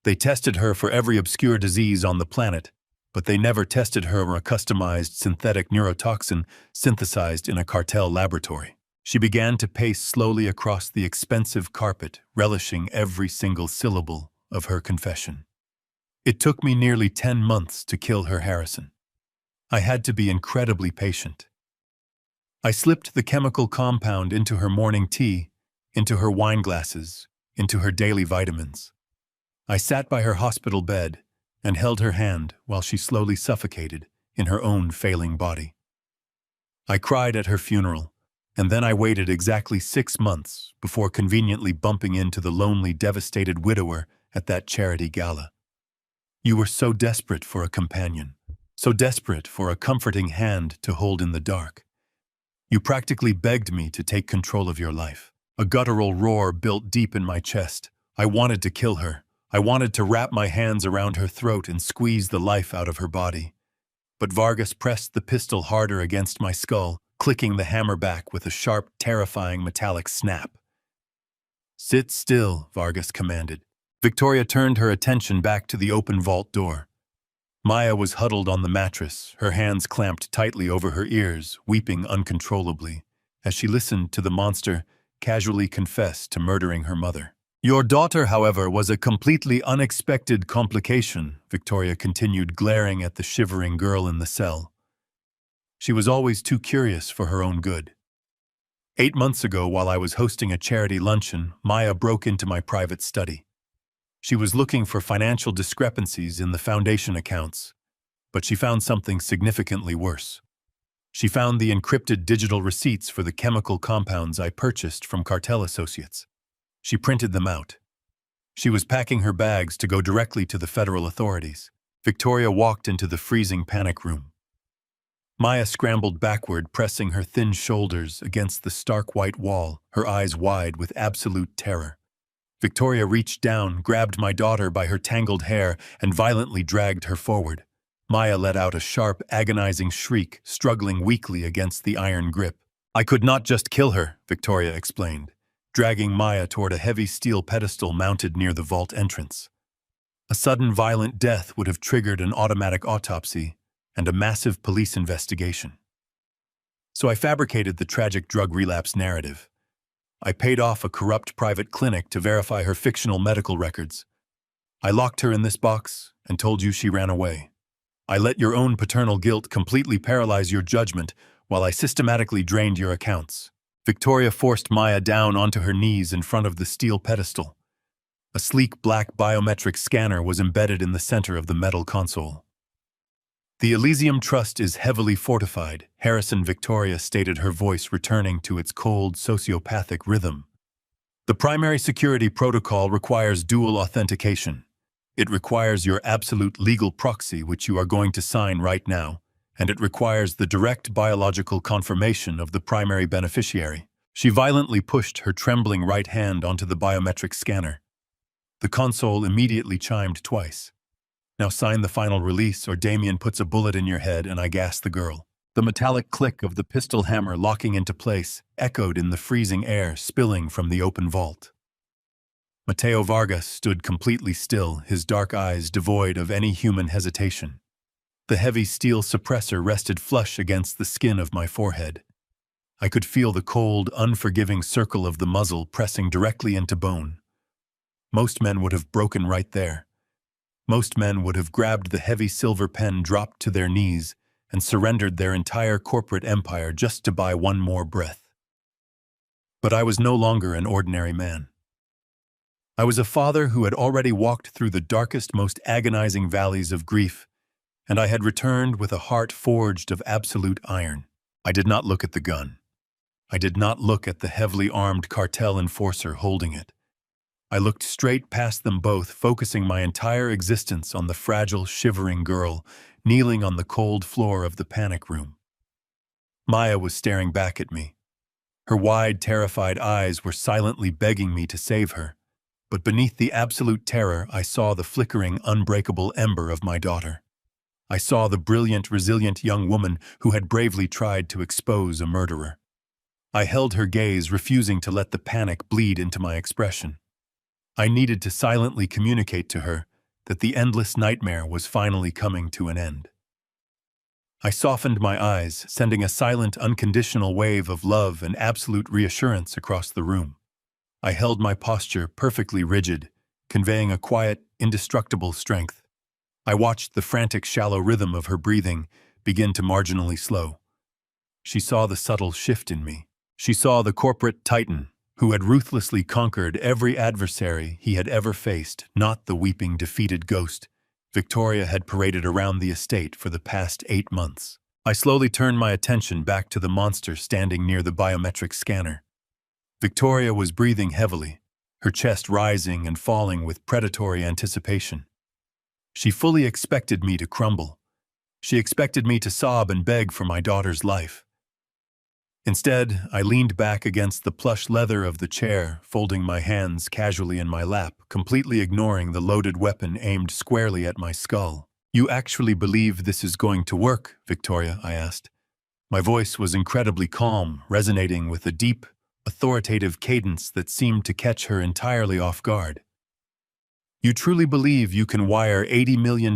They tested her for every obscure disease on the planet, but they never tested her on a customized synthetic neurotoxin synthesized in a cartel laboratory." She began to pace slowly across the expensive carpet, relishing every single syllable of her confession. "It took me nearly 10 months to kill her, Harrison. I had to be incredibly patient. I slipped the chemical compound into her morning tea, into her wine glasses, into her daily vitamins. I sat by her hospital bed and held her hand while she slowly suffocated in her own failing body. I cried at her funeral, And then I waited exactly 6 months before conveniently bumping into the lonely, devastated widower at that charity gala. You were so desperate for a companion, so desperate for a comforting hand to hold in the dark. You practically begged me to take control of your life. A guttural roar built deep in my chest. I wanted to kill her. I wanted to wrap my hands around her throat and squeeze the life out of her body. But Vargas pressed the pistol harder against my skull, clicking the hammer back with a sharp, terrifying metallic snap. "Sit still," Vargas commanded. Victoria turned her attention back to the open vault door. Maya was huddled on the mattress, her hands clamped tightly over her ears, weeping uncontrollably, as she listened to the monster casually confess to murdering her mother. "Your daughter, however, was a completely unexpected complication," Victoria continued, glaring at the shivering girl in the cell. "She was always too curious for her own good. 8 months ago, while I was hosting a charity luncheon, Maya broke into my private study. She was looking for financial discrepancies in the foundation accounts, but she found something significantly worse. She found the encrypted digital receipts for the chemical compounds I purchased from cartel associates. She printed them out. She was packing her bags to go directly to the federal authorities. Victoria walked into the freezing panic room. Maya scrambled backward, pressing her thin shoulders against the stark white wall, her eyes wide with absolute terror. Victoria reached down, grabbed my daughter by her tangled hair, and violently dragged her forward. Maya let out a sharp, agonizing shriek, struggling weakly against the iron grip. "I could not just kill her," Victoria explained, dragging Maya toward a heavy steel pedestal mounted near the vault entrance. "A sudden violent death would have triggered an automatic autopsy and a massive police investigation. So I fabricated the tragic drug relapse narrative. I paid off a corrupt private clinic to verify her fictional medical records. I locked her in this box and told you she ran away. I let your own paternal guilt completely paralyze your judgment while I systematically drained your accounts." Victoria forced Maya down onto her knees in front of the steel pedestal. A sleek black biometric scanner was embedded in the center of the metal console. "The Elysium Trust is heavily fortified," Harrison Victoria stated, her voice returning to its cold, sociopathic rhythm. "The primary security protocol requires dual authentication. It requires your absolute legal proxy, which you are going to sign right now, and it requires the direct biological confirmation of the primary beneficiary." She violently pushed her trembling right hand onto the biometric scanner. The console immediately chimed twice. "Now sign the final release, or Damien puts a bullet in your head," and I gassed the girl. The metallic click of the pistol hammer locking into place echoed in the freezing air spilling from the open vault. Mateo Vargas stood completely still, his dark eyes devoid of any human hesitation. The heavy steel suppressor rested flush against the skin of my forehead. I could feel the cold, unforgiving circle of the muzzle pressing directly into bone. Most men would have broken right there. Most men would have grabbed the heavy silver pen, dropped to their knees, and surrendered their entire corporate empire just to buy one more breath. But I was no longer an ordinary man. I was a father who had already walked through the darkest, most agonizing valleys of grief, and I had returned with a heart forged of absolute iron. I did not look at the gun. I did not look at the heavily armed cartel enforcer holding it. I looked straight past them both, focusing my entire existence on the fragile, shivering girl, kneeling on the cold floor of the panic room. Maya was staring back at me. Her wide, terrified eyes were silently begging me to save her, but beneath the absolute terror, I saw the flickering, unbreakable ember of my daughter. I saw the brilliant, resilient young woman who had bravely tried to expose a murderer. I held her gaze, refusing to let the panic bleed into my expression. I needed to silently communicate to her that the endless nightmare was finally coming to an end. I softened my eyes, sending a silent, unconditional wave of love and absolute reassurance across the room. I held my posture perfectly rigid, conveying a quiet, indestructible strength. I watched the frantic, shallow rhythm of her breathing begin to marginally slow. She saw the subtle shift in me. She saw the corporate titan who had ruthlessly conquered every adversary he had ever faced, not the weeping, defeated ghost Victoria had paraded around the estate for the past 8 months. I slowly turned my attention back to the monster standing near the biometric scanner. Victoria was breathing heavily, her chest rising and falling with predatory anticipation. She fully expected me to crumble. She expected me to sob and beg for my daughter's life. Instead, I leaned back against the plush leather of the chair, folding my hands casually in my lap, completely ignoring the loaded weapon aimed squarely at my skull. "You actually believe this is going to work, Victoria?" I asked. My voice was incredibly calm, resonating with a deep, authoritative cadence that seemed to catch her entirely off guard. "You truly believe you can wire $80 million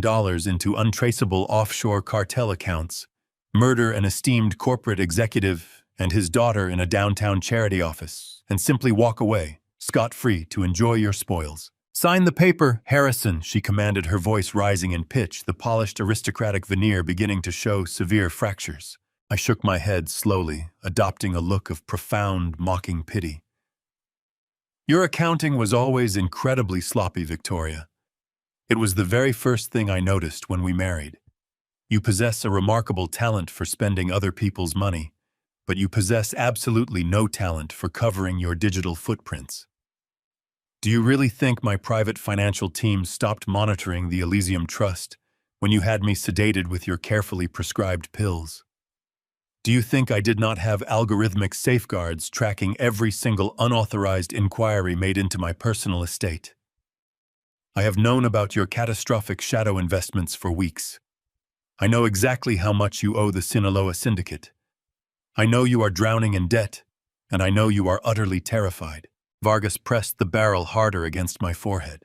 into untraceable offshore cartel accounts, murder an esteemed corporate executive and his daughter in a downtown charity office, and simply walk away, scot-free, to enjoy your spoils? Sign the paper, Harrison," she commanded, her voice rising in pitch, the polished aristocratic veneer beginning to show severe fractures. I shook my head slowly, adopting a look of profound, mocking pity. "Your accounting was always incredibly sloppy, Victoria. It was the very first thing I noticed when we married. You possess a remarkable talent for spending other people's money, but you possess absolutely no talent for covering your digital footprints. Do you really think my private financial team stopped monitoring the Elysium Trust when you had me sedated with your carefully prescribed pills? Do you think I did not have algorithmic safeguards tracking every single unauthorized inquiry made into my personal estate? I have known about your catastrophic shadow investments for weeks. I know exactly how much you owe the Sinaloa Syndicate. I know you are drowning in debt, and I know you are utterly terrified." Vargas pressed the barrel harder against my forehead.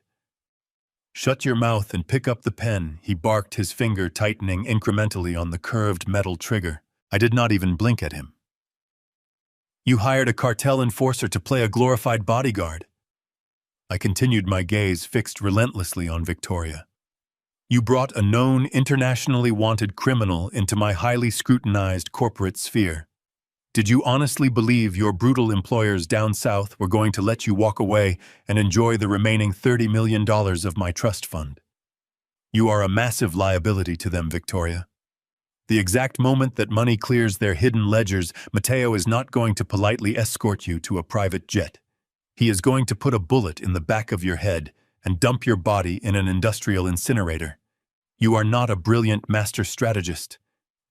"Shut your mouth and pick up the pen," he barked, his finger tightening incrementally on the curved metal trigger. I did not even blink at him. "You hired a cartel enforcer to play a glorified bodyguard." I continued, my gaze fixed relentlessly on Victoria. "You brought a known, internationally wanted criminal into my highly scrutinized corporate sphere. Did you honestly believe your brutal employers down south were going to let you walk away and enjoy the remaining $30 million of my trust fund? You are a massive liability to them, Victoria. The exact moment that money clears their hidden ledgers, Mateo is not going to politely escort you to a private jet. He is going to put a bullet in the back of your head and dump your body in an industrial incinerator. You are not a brilliant master strategist.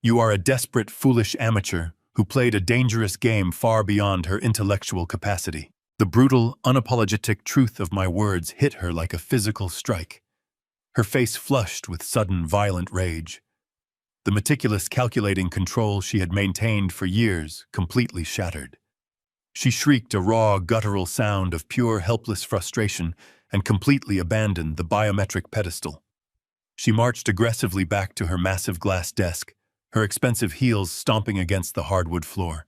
You are a desperate, foolish amateur who played a dangerous game far beyond her intellectual capacity." The brutal, unapologetic truth of my words hit her like a physical strike. Her face flushed with sudden, violent rage. The meticulous, calculating control she had maintained for years completely shattered. She shrieked a raw, guttural sound of pure, helpless frustration and completely abandoned the biometric pedestal. She marched aggressively back to her massive glass desk, her expensive heels stomping against the hardwood floor.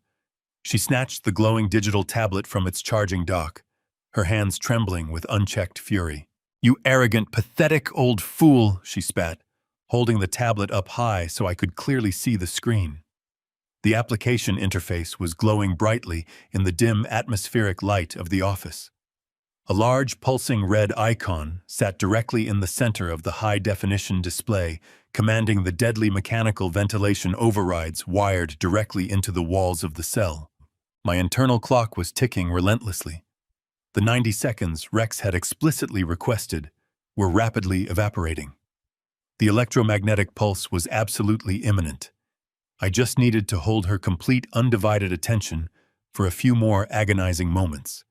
She snatched the glowing digital tablet from its charging dock, her hands trembling with unchecked fury. "You arrogant, pathetic old fool," she spat, holding the tablet up high so I could clearly see the screen. The application interface was glowing brightly in the dim atmospheric light of the office. A large, pulsing red icon sat directly in the center of the high-definition display, commanding the deadly mechanical ventilation overrides wired directly into the walls of the cell. My internal clock was ticking relentlessly. The 90 seconds Rex had explicitly requested were rapidly evaporating. The electromagnetic pulse was absolutely imminent. I just needed to hold her complete, undivided attention for a few more agonizing moments.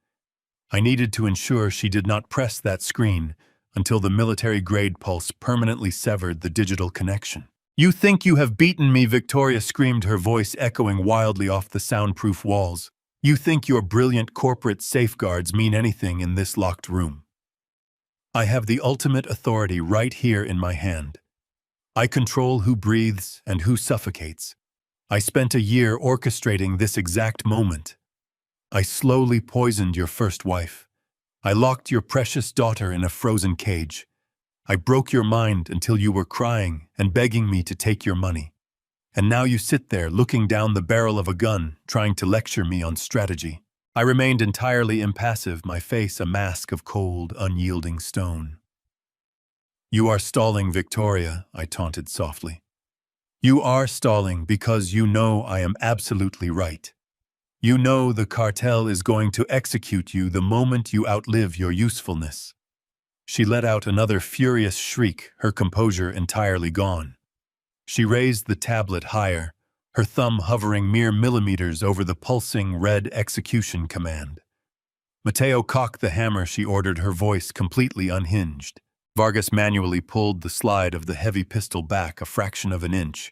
I needed to ensure she did not press that screen until the military-grade pulse permanently severed the digital connection. "You think you have beaten me," Victoria screamed, her voice echoing wildly off the soundproof walls. "You think your brilliant corporate safeguards mean anything in this locked room. I have the ultimate authority right here in my hand. I control who breathes and who suffocates. I spent a year orchestrating this exact moment. I slowly poisoned your first wife. I locked your precious daughter in a frozen cage. I broke your mind until you were crying and begging me to take your money. And now you sit there looking down the barrel of a gun, trying to lecture me on strategy." I remained entirely impassive, my face a mask of cold, unyielding stone. "You are stalling, Victoria," I taunted softly. You are stalling because you know I am absolutely right. You know the cartel is going to execute you the moment you outlive your usefulness." She let out another furious shriek, her composure entirely gone. She raised the tablet higher, her thumb hovering mere millimeters over the pulsing red execution command. Mateo cocked the hammer she ordered, her voice completely unhinged. Vargas manually pulled the slide of the heavy pistol back a fraction of an inch,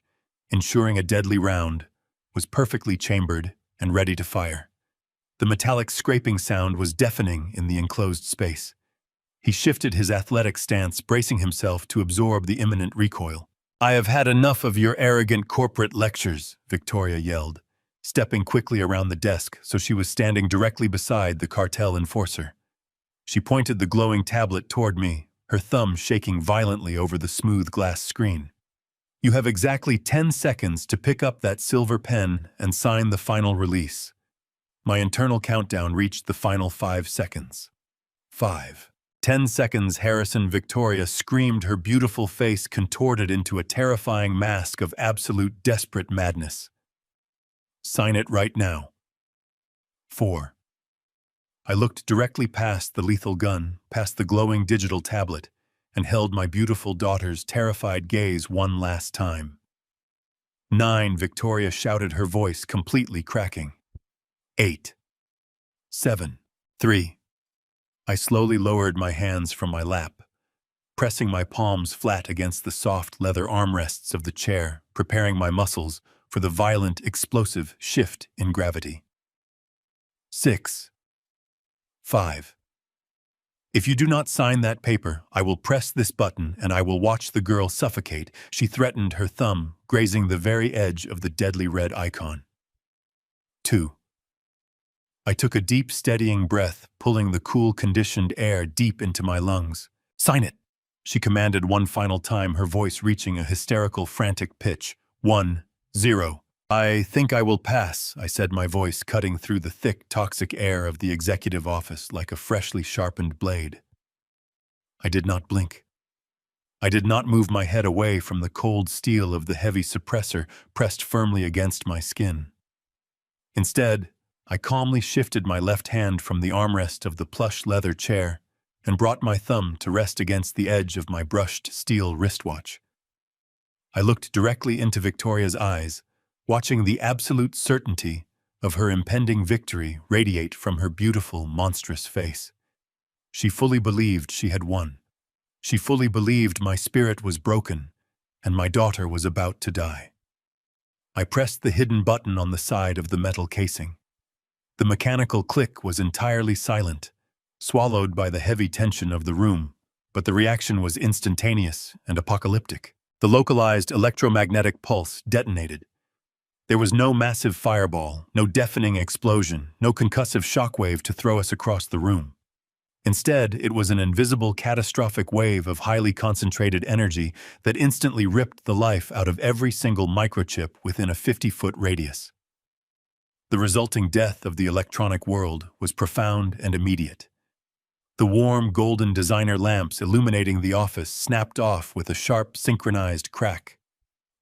ensuring a deadly round was perfectly chambered and ready to fire. The metallic scraping sound was deafening in the enclosed space. He shifted his athletic stance, bracing himself to absorb the imminent recoil. "I have had enough of your arrogant corporate lectures," Victoria yelled, stepping quickly around the desk so she was standing directly beside the cartel enforcer. She pointed the glowing tablet toward me, her thumb shaking violently over the smooth glass screen. "You have exactly 10 seconds to pick up that silver pen and sign the final release." My internal countdown reached the final 5 seconds. 5. 10 seconds. Harrison. Victoria screamed, her beautiful face contorted into a terrifying mask of absolute desperate madness. "Sign it right now." 4. I looked directly past the lethal gun, past the glowing digital tablet, and held my beautiful daughter's terrified gaze one last time. 9. Victoria shouted, her voice completely cracking. 8. 7. 3. I slowly lowered my hands from my lap, pressing my palms flat against the soft leather armrests of the chair, preparing my muscles for the violent, explosive shift in gravity. 6. 5. If you do not sign that paper, I will press this button and I will watch the girl suffocate, she threatened, her thumb grazing the very edge of the deadly red icon. 2. I took a deep, steadying breath, pulling the cool, conditioned air deep into my lungs. "Sign it," she commanded one final time, her voice reaching a hysterical, frantic pitch. 1, 0. "I think I will pass," I said, my voice cutting through the thick, toxic air of the executive office like a freshly sharpened blade. I did not blink. I did not move my head away from the cold steel of the heavy suppressor pressed firmly against my skin. Instead, I calmly shifted my left hand from the armrest of the plush leather chair and brought my thumb to rest against the edge of my brushed steel wristwatch. I looked directly into Victoria's eyes, watching the absolute certainty of her impending victory radiate from her beautiful, monstrous face. She fully believed she had won. She fully believed my spirit was broken and my daughter was about to die. I pressed the hidden button on the side of the metal casing. The mechanical click was entirely silent, swallowed by the heavy tension of the room, but the reaction was instantaneous and apocalyptic. The localized electromagnetic pulse detonated. There was no massive fireball, no deafening explosion, no concussive shockwave to throw us across the room. Instead, it was an invisible, catastrophic wave of highly concentrated energy that instantly ripped the life out of every single microchip within a 50-foot radius. The resulting death of the electronic world was profound and immediate. The warm, golden designer lamps illuminating the office snapped off with a sharp, synchronized crack.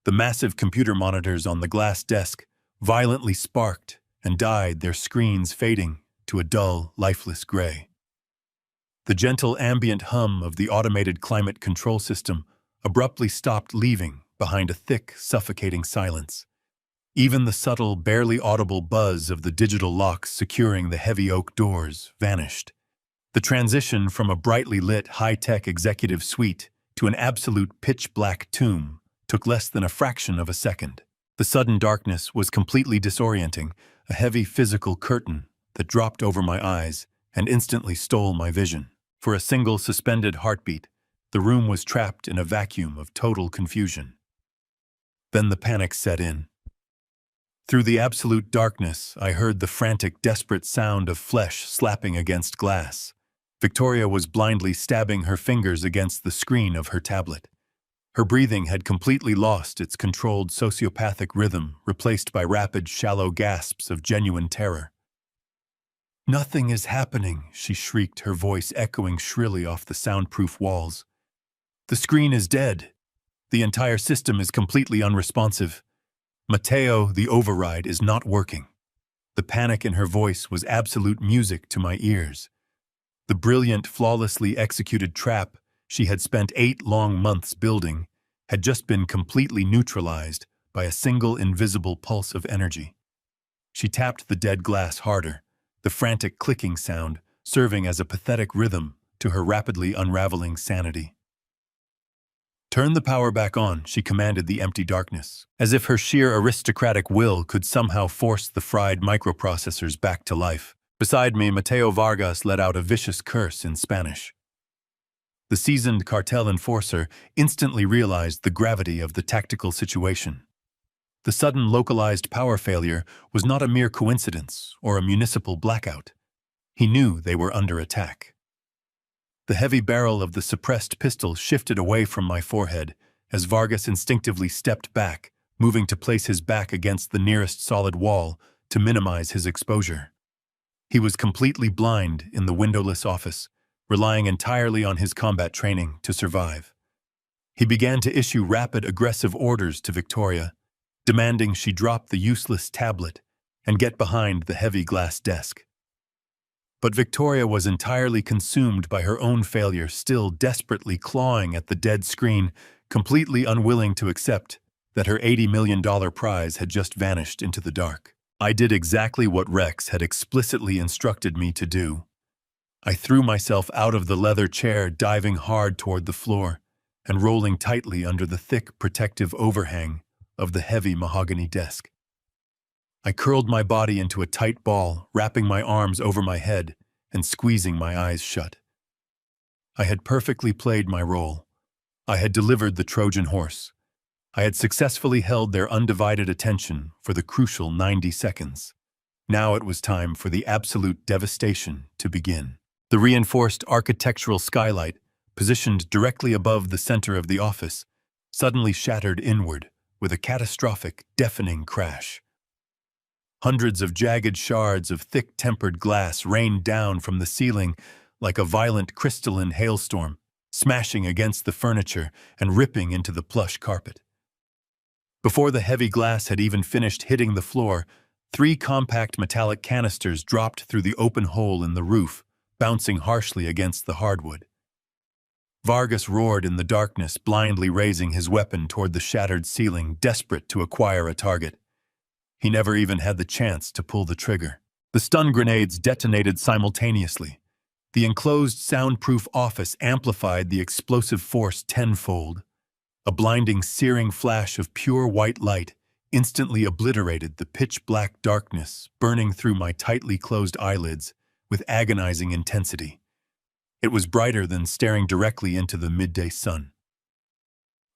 The massive computer monitors on the glass desk violently sparked and died, their screens fading to a dull, lifeless gray. The gentle ambient hum of the automated climate control system abruptly stopped, leaving behind a thick, suffocating silence. Even the subtle, barely audible buzz of the digital locks securing the heavy oak doors vanished. The transition from a brightly lit, high-tech executive suite to an absolute pitch-black tomb took less than a fraction of a second. The sudden darkness was completely disorienting, a heavy physical curtain that dropped over my eyes and instantly stole my vision. For a single suspended heartbeat, the room was trapped in a vacuum of total confusion. Then the panic set in. Through the absolute darkness, I heard the frantic, desperate sound of flesh slapping against glass. Victoria was blindly stabbing her fingers against the screen of her tablet. Her breathing had completely lost its controlled sociopathic rhythm, replaced by rapid, shallow gasps of genuine terror. "Nothing is happening," she shrieked, her voice echoing shrilly off the soundproof walls. "The screen is dead. The entire system is completely unresponsive. Mateo, the override, is not working. The panic in her voice was absolute music to my ears. The brilliant, flawlessly executed trap she had spent 8 long months building had just been completely neutralized by a single invisible pulse of energy. She tapped the dead glass harder, the frantic clicking sound serving as a pathetic rhythm to her rapidly unraveling sanity. "Turn the power back on," she commanded the empty darkness, as if her sheer aristocratic will could somehow force the fried microprocessors back to life. Beside me, Mateo Vargas let out a vicious curse in Spanish. The seasoned cartel enforcer instantly realized the gravity of the tactical situation. The sudden localized power failure was not a mere coincidence or a municipal blackout. He knew they were under attack. The heavy barrel of the suppressed pistol shifted away from my forehead as Vargas instinctively stepped back, moving to place his back against the nearest solid wall to minimize his exposure. He was completely blind in the windowless office, relying entirely on his combat training to survive. He began to issue rapid, aggressive orders to Victoria, demanding she drop the useless tablet and get behind the heavy glass desk. But Victoria was entirely consumed by her own failure, still desperately clawing at the dead screen, completely unwilling to accept that her $80 million prize had just vanished into the dark. I did exactly what Rex had explicitly instructed me to do. I threw myself out of the leather chair, diving hard toward the floor and rolling tightly under the thick, protective overhang of the heavy mahogany desk. I curled my body into a tight ball, wrapping my arms over my head and squeezing my eyes shut. I had perfectly played my role. I had delivered the Trojan horse. I had successfully held their undivided attention for the crucial 90 seconds. Now it was time for the absolute devastation to begin. The reinforced architectural skylight, positioned directly above the center of the office, suddenly shattered inward with a catastrophic, deafening crash. Hundreds of jagged shards of thick tempered glass rained down from the ceiling like a violent crystalline hailstorm, smashing against the furniture and ripping into the plush carpet. Before the heavy glass had even finished hitting the floor, 3 compact metallic canisters dropped through the open hole in the roof, bouncing harshly against the hardwood. Vargas roared in the darkness, blindly raising his weapon toward the shattered ceiling, desperate to acquire a target. He never even had the chance to pull the trigger. The stun grenades detonated simultaneously. The enclosed soundproof office amplified the explosive force tenfold. A blinding, searing flash of pure white light instantly obliterated the pitch-black darkness burning through my tightly closed eyelids with agonizing intensity. It was brighter than staring directly into the midday sun.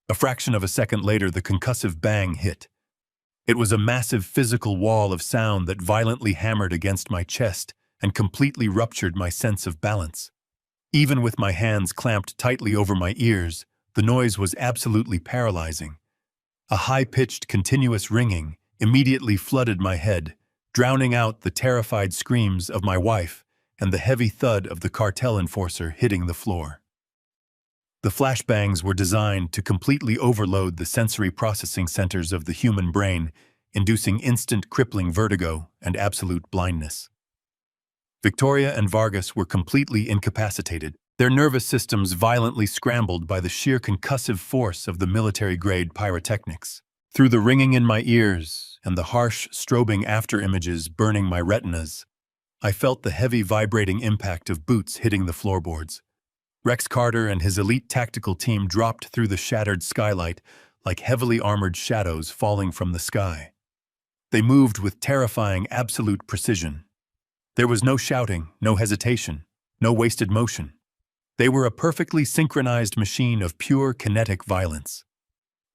A fraction of a second later, the concussive bang hit. It was a massive physical wall of sound that violently hammered against my chest and completely ruptured my sense of balance. Even with my hands clamped tightly over my ears, the noise was absolutely paralyzing. A high-pitched, continuous ringing immediately flooded my head, drowning out the terrified screams of my wife and the heavy thud of the cartel enforcer hitting the floor. The flashbangs were designed to completely overload the sensory processing centers of the human brain, inducing instant crippling vertigo and absolute blindness. Victoria and Vargas were completely incapacitated, their nervous systems violently scrambled by the sheer concussive force of the military-grade pyrotechnics. Through the ringing in my ears and the harsh, strobing after-images burning my retinas, I felt the heavy vibrating impact of boots hitting the floorboards. Rex Carter and his elite tactical team dropped through the shattered skylight like heavily armored shadows falling from the sky. They moved with terrifying absolute precision. There was no shouting, no hesitation, no wasted motion. They were a perfectly synchronized machine of pure kinetic violence.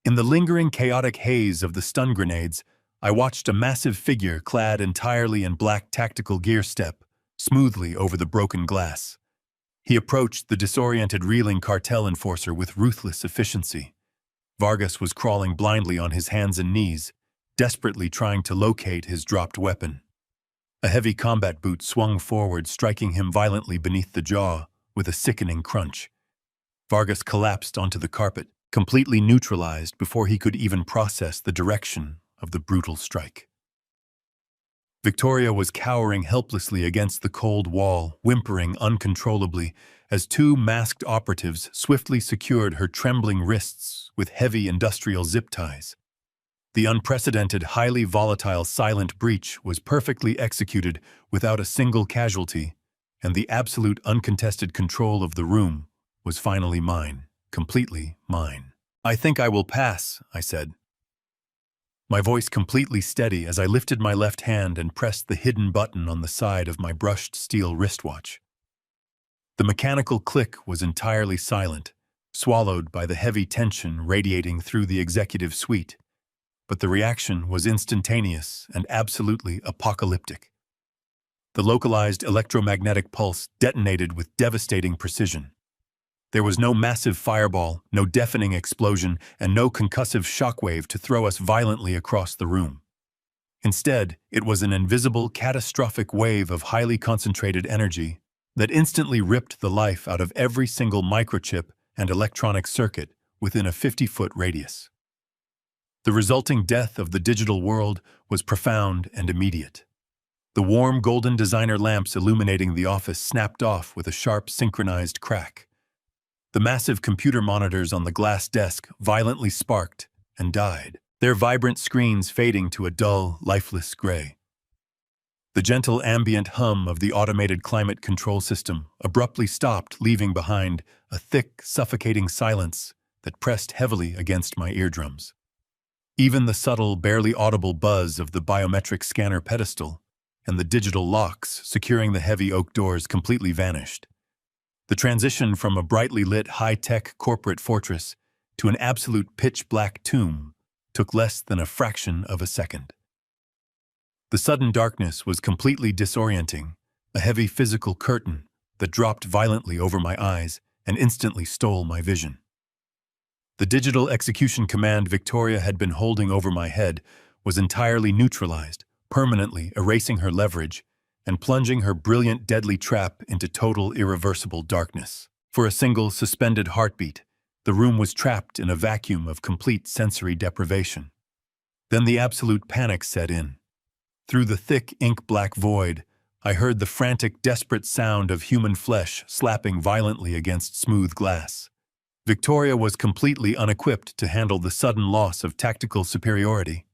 In the lingering chaotic haze of the stun grenades, I watched a massive figure clad entirely in black tactical gear step smoothly over the broken glass. He approached the disoriented, reeling cartel enforcer with ruthless efficiency. Vargas was crawling blindly on his hands and knees, desperately trying to locate his dropped weapon. A heavy combat boot swung forward, striking him violently beneath the jaw with a sickening crunch. Vargas collapsed onto the carpet, completely neutralized before he could even process the direction of the brutal strike. Victoria was cowering helplessly against the cold wall, whimpering uncontrollably as two masked operatives swiftly secured her trembling wrists with heavy industrial zip ties. The unprecedented, highly volatile silent breach was perfectly executed without a single casualty, and the absolute uncontested control of the room was finally mine, completely mine. "I think I will pass," I said, my voice completely steady as I lifted my left hand and pressed the hidden button on the side of my brushed steel wristwatch. The mechanical click was entirely silent, swallowed by the heavy tension radiating through the executive suite, but the reaction was instantaneous and absolutely apocalyptic. The localized electromagnetic pulse detonated with devastating precision. There was no massive fireball, no deafening explosion, and no concussive shockwave to throw us violently across the room. Instead, it was an invisible, catastrophic wave of highly concentrated energy that instantly ripped the life out of every single microchip and electronic circuit within a 50-foot radius. The resulting death of the digital world was profound and immediate. The warm golden designer lamps illuminating the office snapped off with a sharp synchronized crack. The massive computer monitors on the glass desk violently sparked and died, their vibrant screens fading to a dull, lifeless gray. The gentle ambient hum of the automated climate control system abruptly stopped, leaving behind a thick, suffocating silence that pressed heavily against my eardrums. Even the subtle, barely audible buzz of the biometric scanner pedestal and the digital locks securing the heavy oak doors completely vanished. The transition from a brightly lit, high-tech corporate fortress to an absolute pitch-black tomb took less than a fraction of a second. The sudden darkness was completely disorienting, a heavy physical curtain that dropped violently over my eyes and instantly stole my vision. The digital execution command Victoria had been holding over my head was entirely neutralized, permanently erasing her leverage and plunging her brilliant, deadly trap into total, irreversible darkness. For a single, suspended heartbeat, the room was trapped in a vacuum of complete sensory deprivation. Then the absolute panic set in. Through the thick, ink-black void, I heard the frantic, desperate sound of human flesh slapping violently against smooth glass. Victoria was completely unequipped to handle the sudden loss of tactical superiority.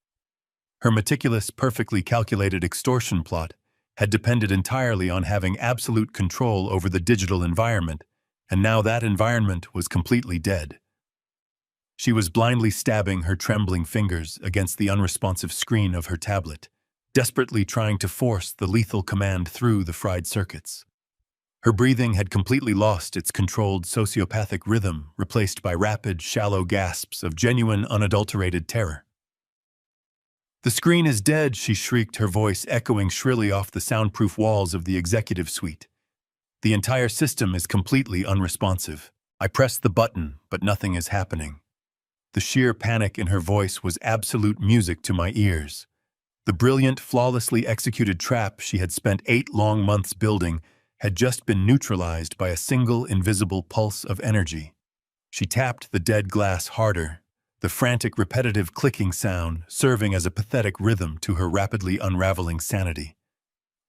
Her meticulous, perfectly calculated extortion plot had depended entirely on having absolute control over the digital environment, and now that environment was completely dead. She was blindly stabbing her trembling fingers against the unresponsive screen of her tablet, desperately trying to force the lethal command through the fried circuits. Her breathing had completely lost its controlled sociopathic rhythm, replaced by rapid, shallow gasps of genuine, unadulterated terror. "The screen is dead," she shrieked, her voice echoing shrilly off the soundproof walls of the executive suite. "The entire system is completely unresponsive. I press the button, but nothing is happening." The sheer panic in her voice was absolute music to my ears. The brilliant, flawlessly executed trap she had spent 8 long months building had just been neutralized by a single invisible pulse of energy. She tapped the dead glass harder, the frantic, repetitive clicking sound serving as a pathetic rhythm to her rapidly unraveling sanity.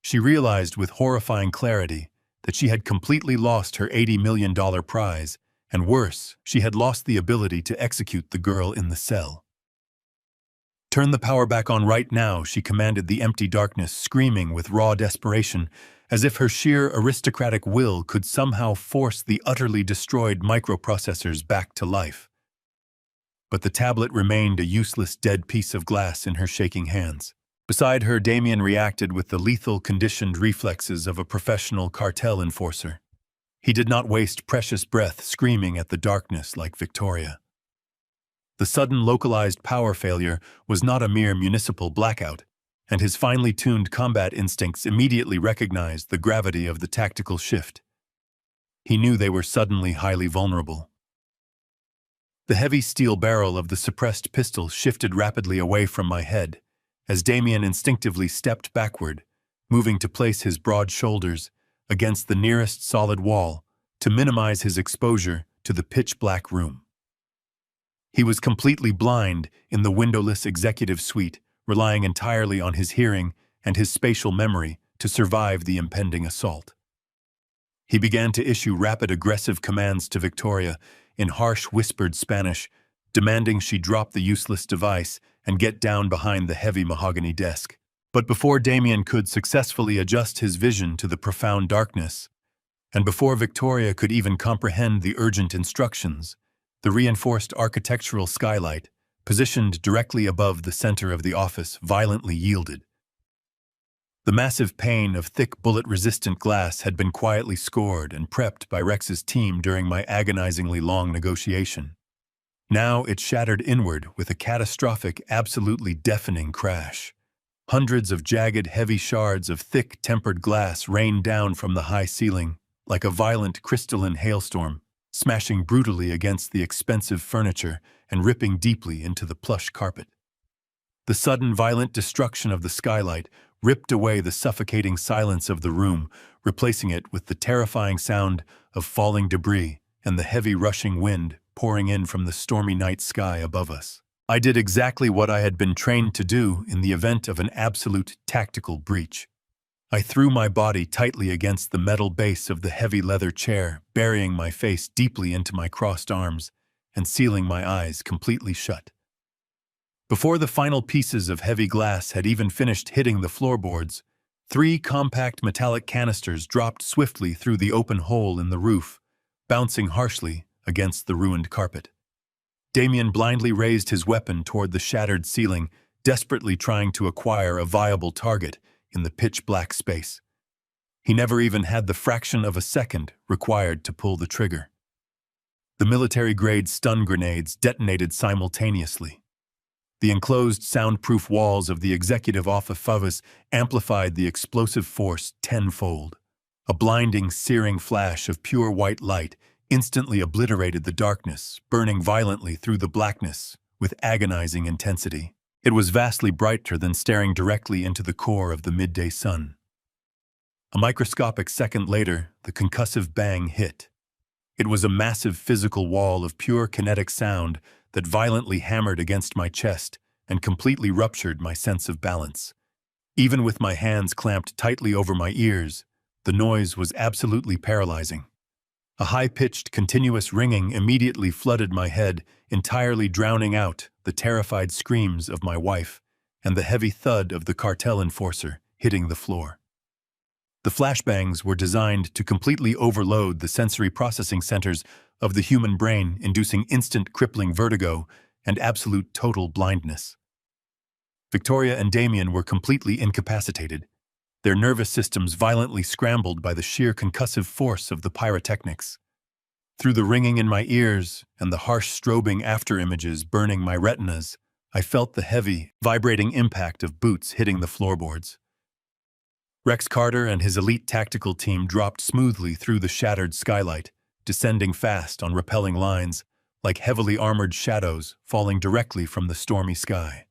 She realized with horrifying clarity that she had completely lost her $80 million prize, and worse, she had lost the ability to execute the girl in the cell. "Turn the power back on right now," she commanded the empty darkness, screaming with raw desperation, as if her sheer aristocratic will could somehow force the utterly destroyed microprocessors back to life. But the tablet remained a useless dead piece of glass in her shaking hands. Beside her, Damien reacted with the lethal, conditioned reflexes of a professional cartel enforcer. He did not waste precious breath screaming at the darkness like Victoria. The sudden localized power failure was not a mere municipal blackout, and his finely tuned combat instincts immediately recognized the gravity of the tactical shift. He knew they were suddenly highly vulnerable. The heavy steel barrel of the suppressed pistol shifted rapidly away from my head, as Damien instinctively stepped backward, moving to place his broad shoulders against the nearest solid wall to minimize his exposure to the pitch-black room. He was completely blind in the windowless executive suite, relying entirely on his hearing and his spatial memory to survive the impending assault. He began to issue rapid aggressive commands to Victoria in harsh whispered Spanish, demanding she drop the useless device and get down behind the heavy mahogany desk. But before Damien could successfully adjust his vision to the profound darkness, and before Victoria could even comprehend the urgent instructions, the reinforced architectural skylight, positioned directly above the center of the office, violently yielded. The massive pane of thick bullet-resistant glass had been quietly scored and prepped by Rex's team during my agonizingly long negotiation. Now it shattered inward with a catastrophic, absolutely deafening crash. Hundreds of jagged, heavy shards of thick, tempered glass rained down from the high ceiling like a violent crystalline hailstorm, smashing brutally against the expensive furniture and ripping deeply into the plush carpet. The sudden, violent destruction of the skylight ripped away the suffocating silence of the room, replacing it with the terrifying sound of falling debris and the heavy rushing wind pouring in from the stormy night sky above us. I did exactly what I had been trained to do in the event of an absolute tactical breach. I threw my body tightly against the metal base of the heavy leather chair, burying my face deeply into my crossed arms and sealing my eyes completely shut. Before the final pieces of heavy glass had even finished hitting the floorboards, 3 compact metallic canisters dropped swiftly through the open hole in the roof, bouncing harshly against the ruined carpet. Damien blindly raised his weapon toward the shattered ceiling, desperately trying to acquire a viable target in the pitch-black space. He never even had the fraction of a second required to pull the trigger. The military-grade stun grenades detonated simultaneously. The enclosed soundproof walls of the executive office amplified the explosive force tenfold. A blinding, searing flash of pure white light instantly obliterated the darkness, burning violently through the blackness with agonizing intensity. It was vastly brighter than staring directly into the core of the midday sun. A microscopic second later, the concussive bang hit. It was a massive physical wall of pure kinetic sound that violently hammered against my chest and completely ruptured my sense of balance. Even with my hands clamped tightly over my ears, the noise was absolutely paralyzing. A high-pitched, continuous ringing immediately flooded my head, entirely drowning out the terrified screams of my wife and the heavy thud of the cartel enforcer hitting the floor. The flashbangs were designed to completely overload the sensory processing centers of the human brain, inducing instant crippling vertigo and absolute total blindness. Victoria and Damien were completely incapacitated, their nervous systems violently scrambled by the sheer concussive force of the pyrotechnics. Through the ringing in my ears and the harsh strobing after-images burning my retinas, I felt the heavy, vibrating impact of boots hitting the floorboards. Rex Carter and his elite tactical team dropped smoothly through the shattered skylight, descending fast on rappelling lines, like heavily armored shadows falling directly from the stormy sky.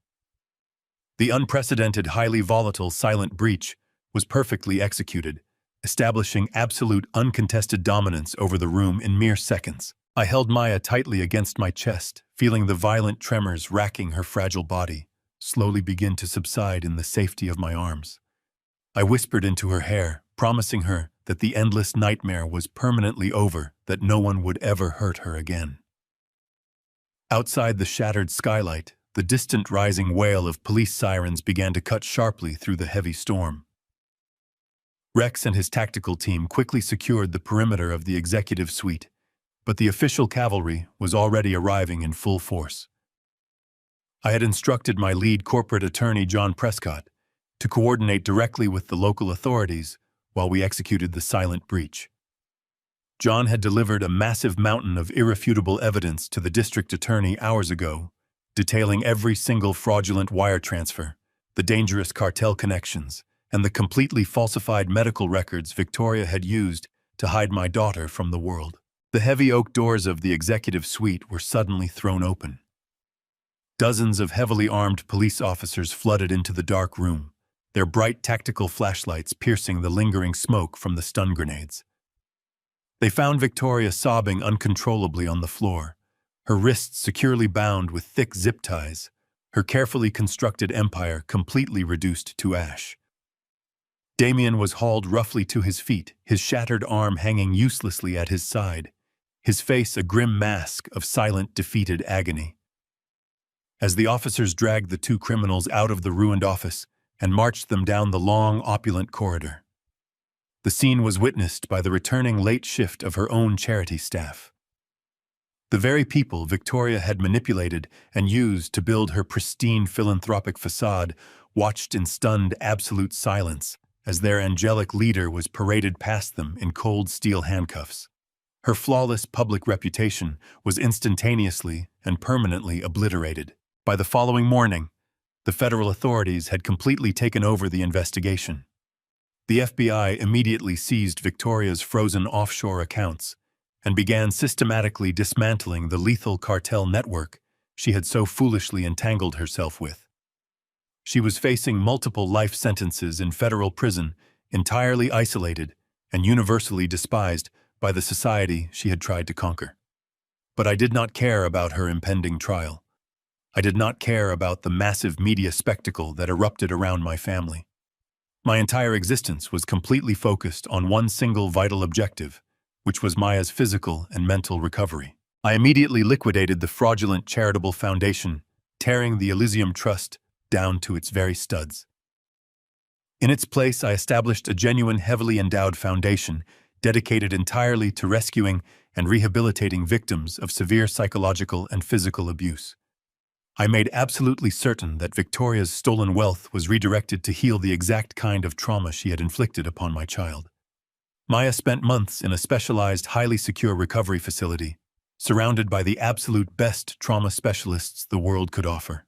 The unprecedented, highly volatile, silent breach was perfectly executed, establishing absolute uncontested dominance over the room in mere seconds. I held Maya tightly against my chest, feeling the violent tremors racking her fragile body slowly begin to subside in the safety of my arms. I whispered into her hair, promising her that the endless nightmare was permanently over, that no one would ever hurt her again. Outside the shattered skylight, the distant rising wail of police sirens began to cut sharply through the heavy storm. Rex and his tactical team quickly secured the perimeter of the executive suite, but the official cavalry was already arriving in full force. I had instructed my lead corporate attorney, John Prescott, to coordinate directly with the local authorities while we executed the silent breach. John had delivered a massive mountain of irrefutable evidence to the district attorney hours ago, detailing every single fraudulent wire transfer, the dangerous cartel connections, and the completely falsified medical records Victoria had used to hide my daughter from the world. The heavy oak doors of the executive suite were suddenly thrown open. Dozens of heavily armed police officers flooded into the dark room, their bright tactical flashlights piercing the lingering smoke from the stun grenades. They found Victoria sobbing uncontrollably on the floor, her wrists securely bound with thick zip ties, her carefully constructed empire completely reduced to ash. Damien was hauled roughly to his feet, his shattered arm hanging uselessly at his side, his face a grim mask of silent, defeated agony. As the officers dragged the two criminals out of the ruined office and marched them down the long, opulent corridor, the scene was witnessed by the returning late shift of her own charity staff. The very people Victoria had manipulated and used to build her pristine philanthropic facade watched in stunned absolute silence as their angelic leader was paraded past them in cold steel handcuffs. Her flawless public reputation was instantaneously and permanently obliterated. By the following morning, the federal authorities had completely taken over the investigation. The FBI immediately seized Victoria's frozen offshore accounts and began systematically dismantling the lethal cartel network she had so foolishly entangled herself with. She was facing multiple life sentences in federal prison, entirely isolated and universally despised by the society she had tried to conquer. But I did not care about her impending trial. I did not care about the massive media spectacle that erupted around my family. My entire existence was completely focused on one single vital objective, which was Maya's physical and mental recovery. I immediately liquidated the fraudulent charitable foundation, tearing the Elysium Trust down to its very studs. In its place, I established a genuine, heavily endowed foundation dedicated entirely to rescuing and rehabilitating victims of severe psychological and physical abuse. I made absolutely certain that Victoria's stolen wealth was redirected to heal the exact kind of trauma she had inflicted upon my child. Maya spent months in a specialized, highly secure recovery facility, surrounded by the absolute best trauma specialists the world could offer.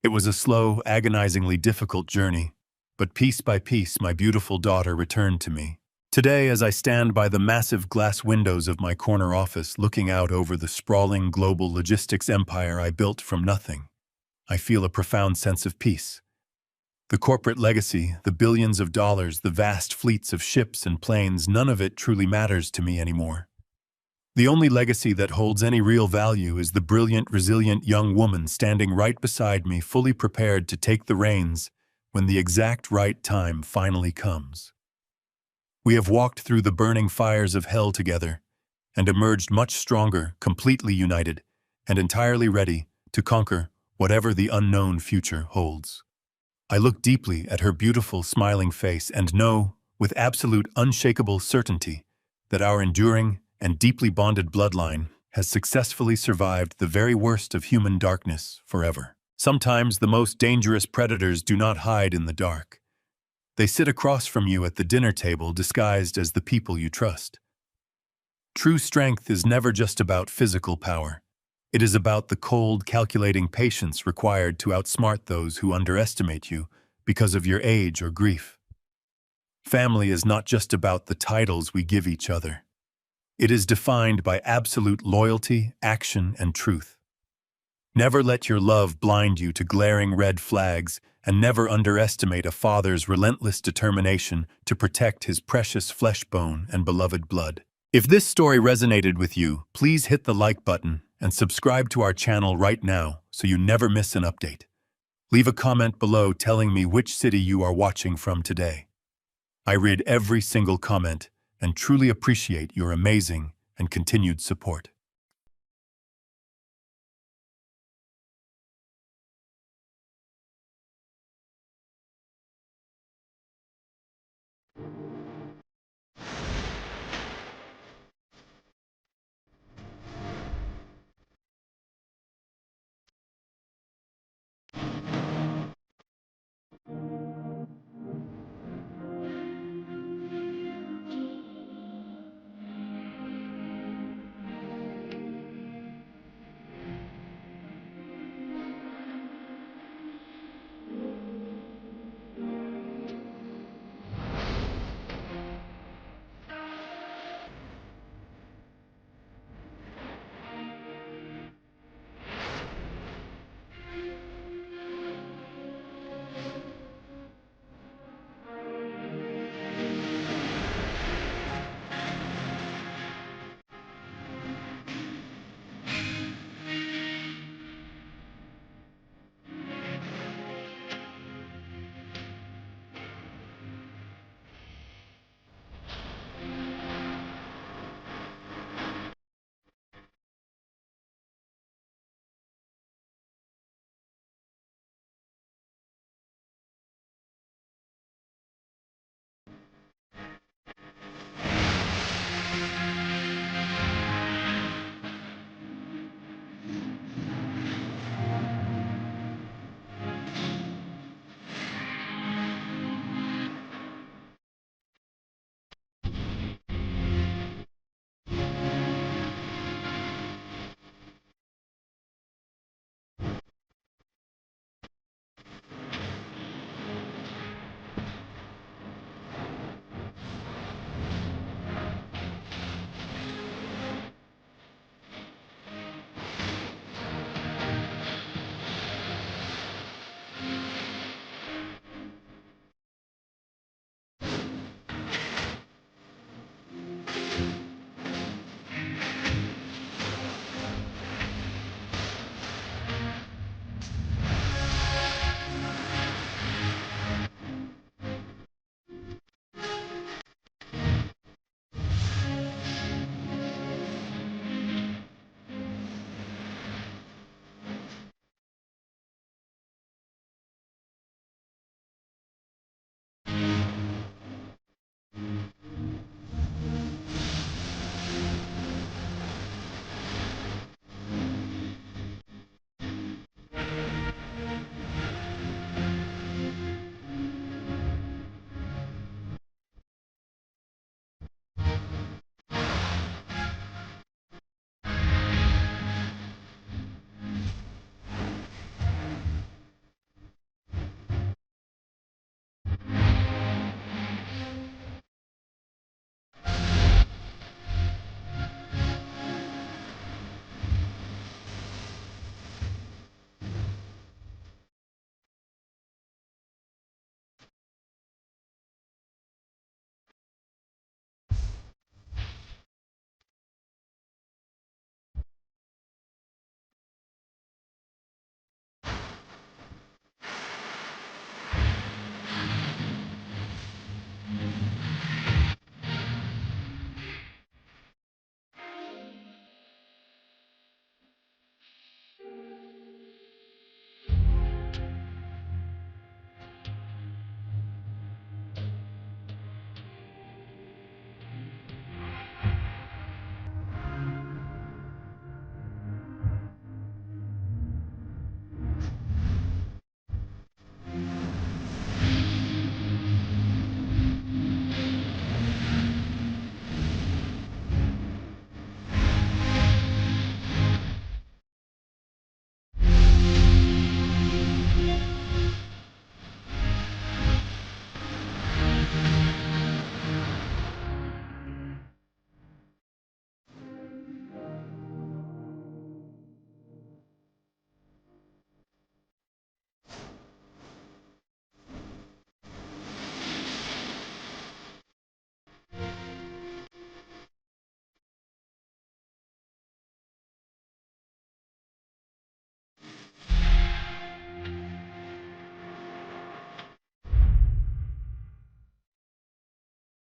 It was a slow, agonizingly difficult journey, but piece by piece my beautiful daughter returned to me. Today, as I stand by the massive glass windows of my corner office looking out over the sprawling global logistics empire I built from nothing, I feel a profound sense of peace. The corporate legacy, the billions of dollars, the vast fleets of ships and planes, none of it truly matters to me anymore. The only legacy that holds any real value is the brilliant, resilient young woman standing right beside me, fully prepared to take the reins when the exact right time finally comes. We have walked through the burning fires of hell together and emerged much stronger, completely united, and entirely ready to conquer whatever the unknown future holds. I look deeply at her beautiful, smiling face and know, with absolute, unshakable certainty, that our enduring and deeply bonded bloodline has successfully survived the very worst of human darkness forever. Sometimes the most dangerous predators do not hide in the dark. They sit across from you at the dinner table disguised as the people you trust. True strength is never just about physical power. It is about the cold, calculating patience required to outsmart those who underestimate you because of your age or grief. Family is not just about the titles we give each other. It is defined by absolute loyalty, action, and truth. Never let your love blind you to glaring red flags, and never underestimate a father's relentless determination to protect his precious flesh bone and beloved blood. If this story resonated with you, please hit the like button and subscribe to our channel right now so you never miss an update. Leave a comment below telling me which city you are watching from today. I read every single comment and truly appreciate your amazing and continued support.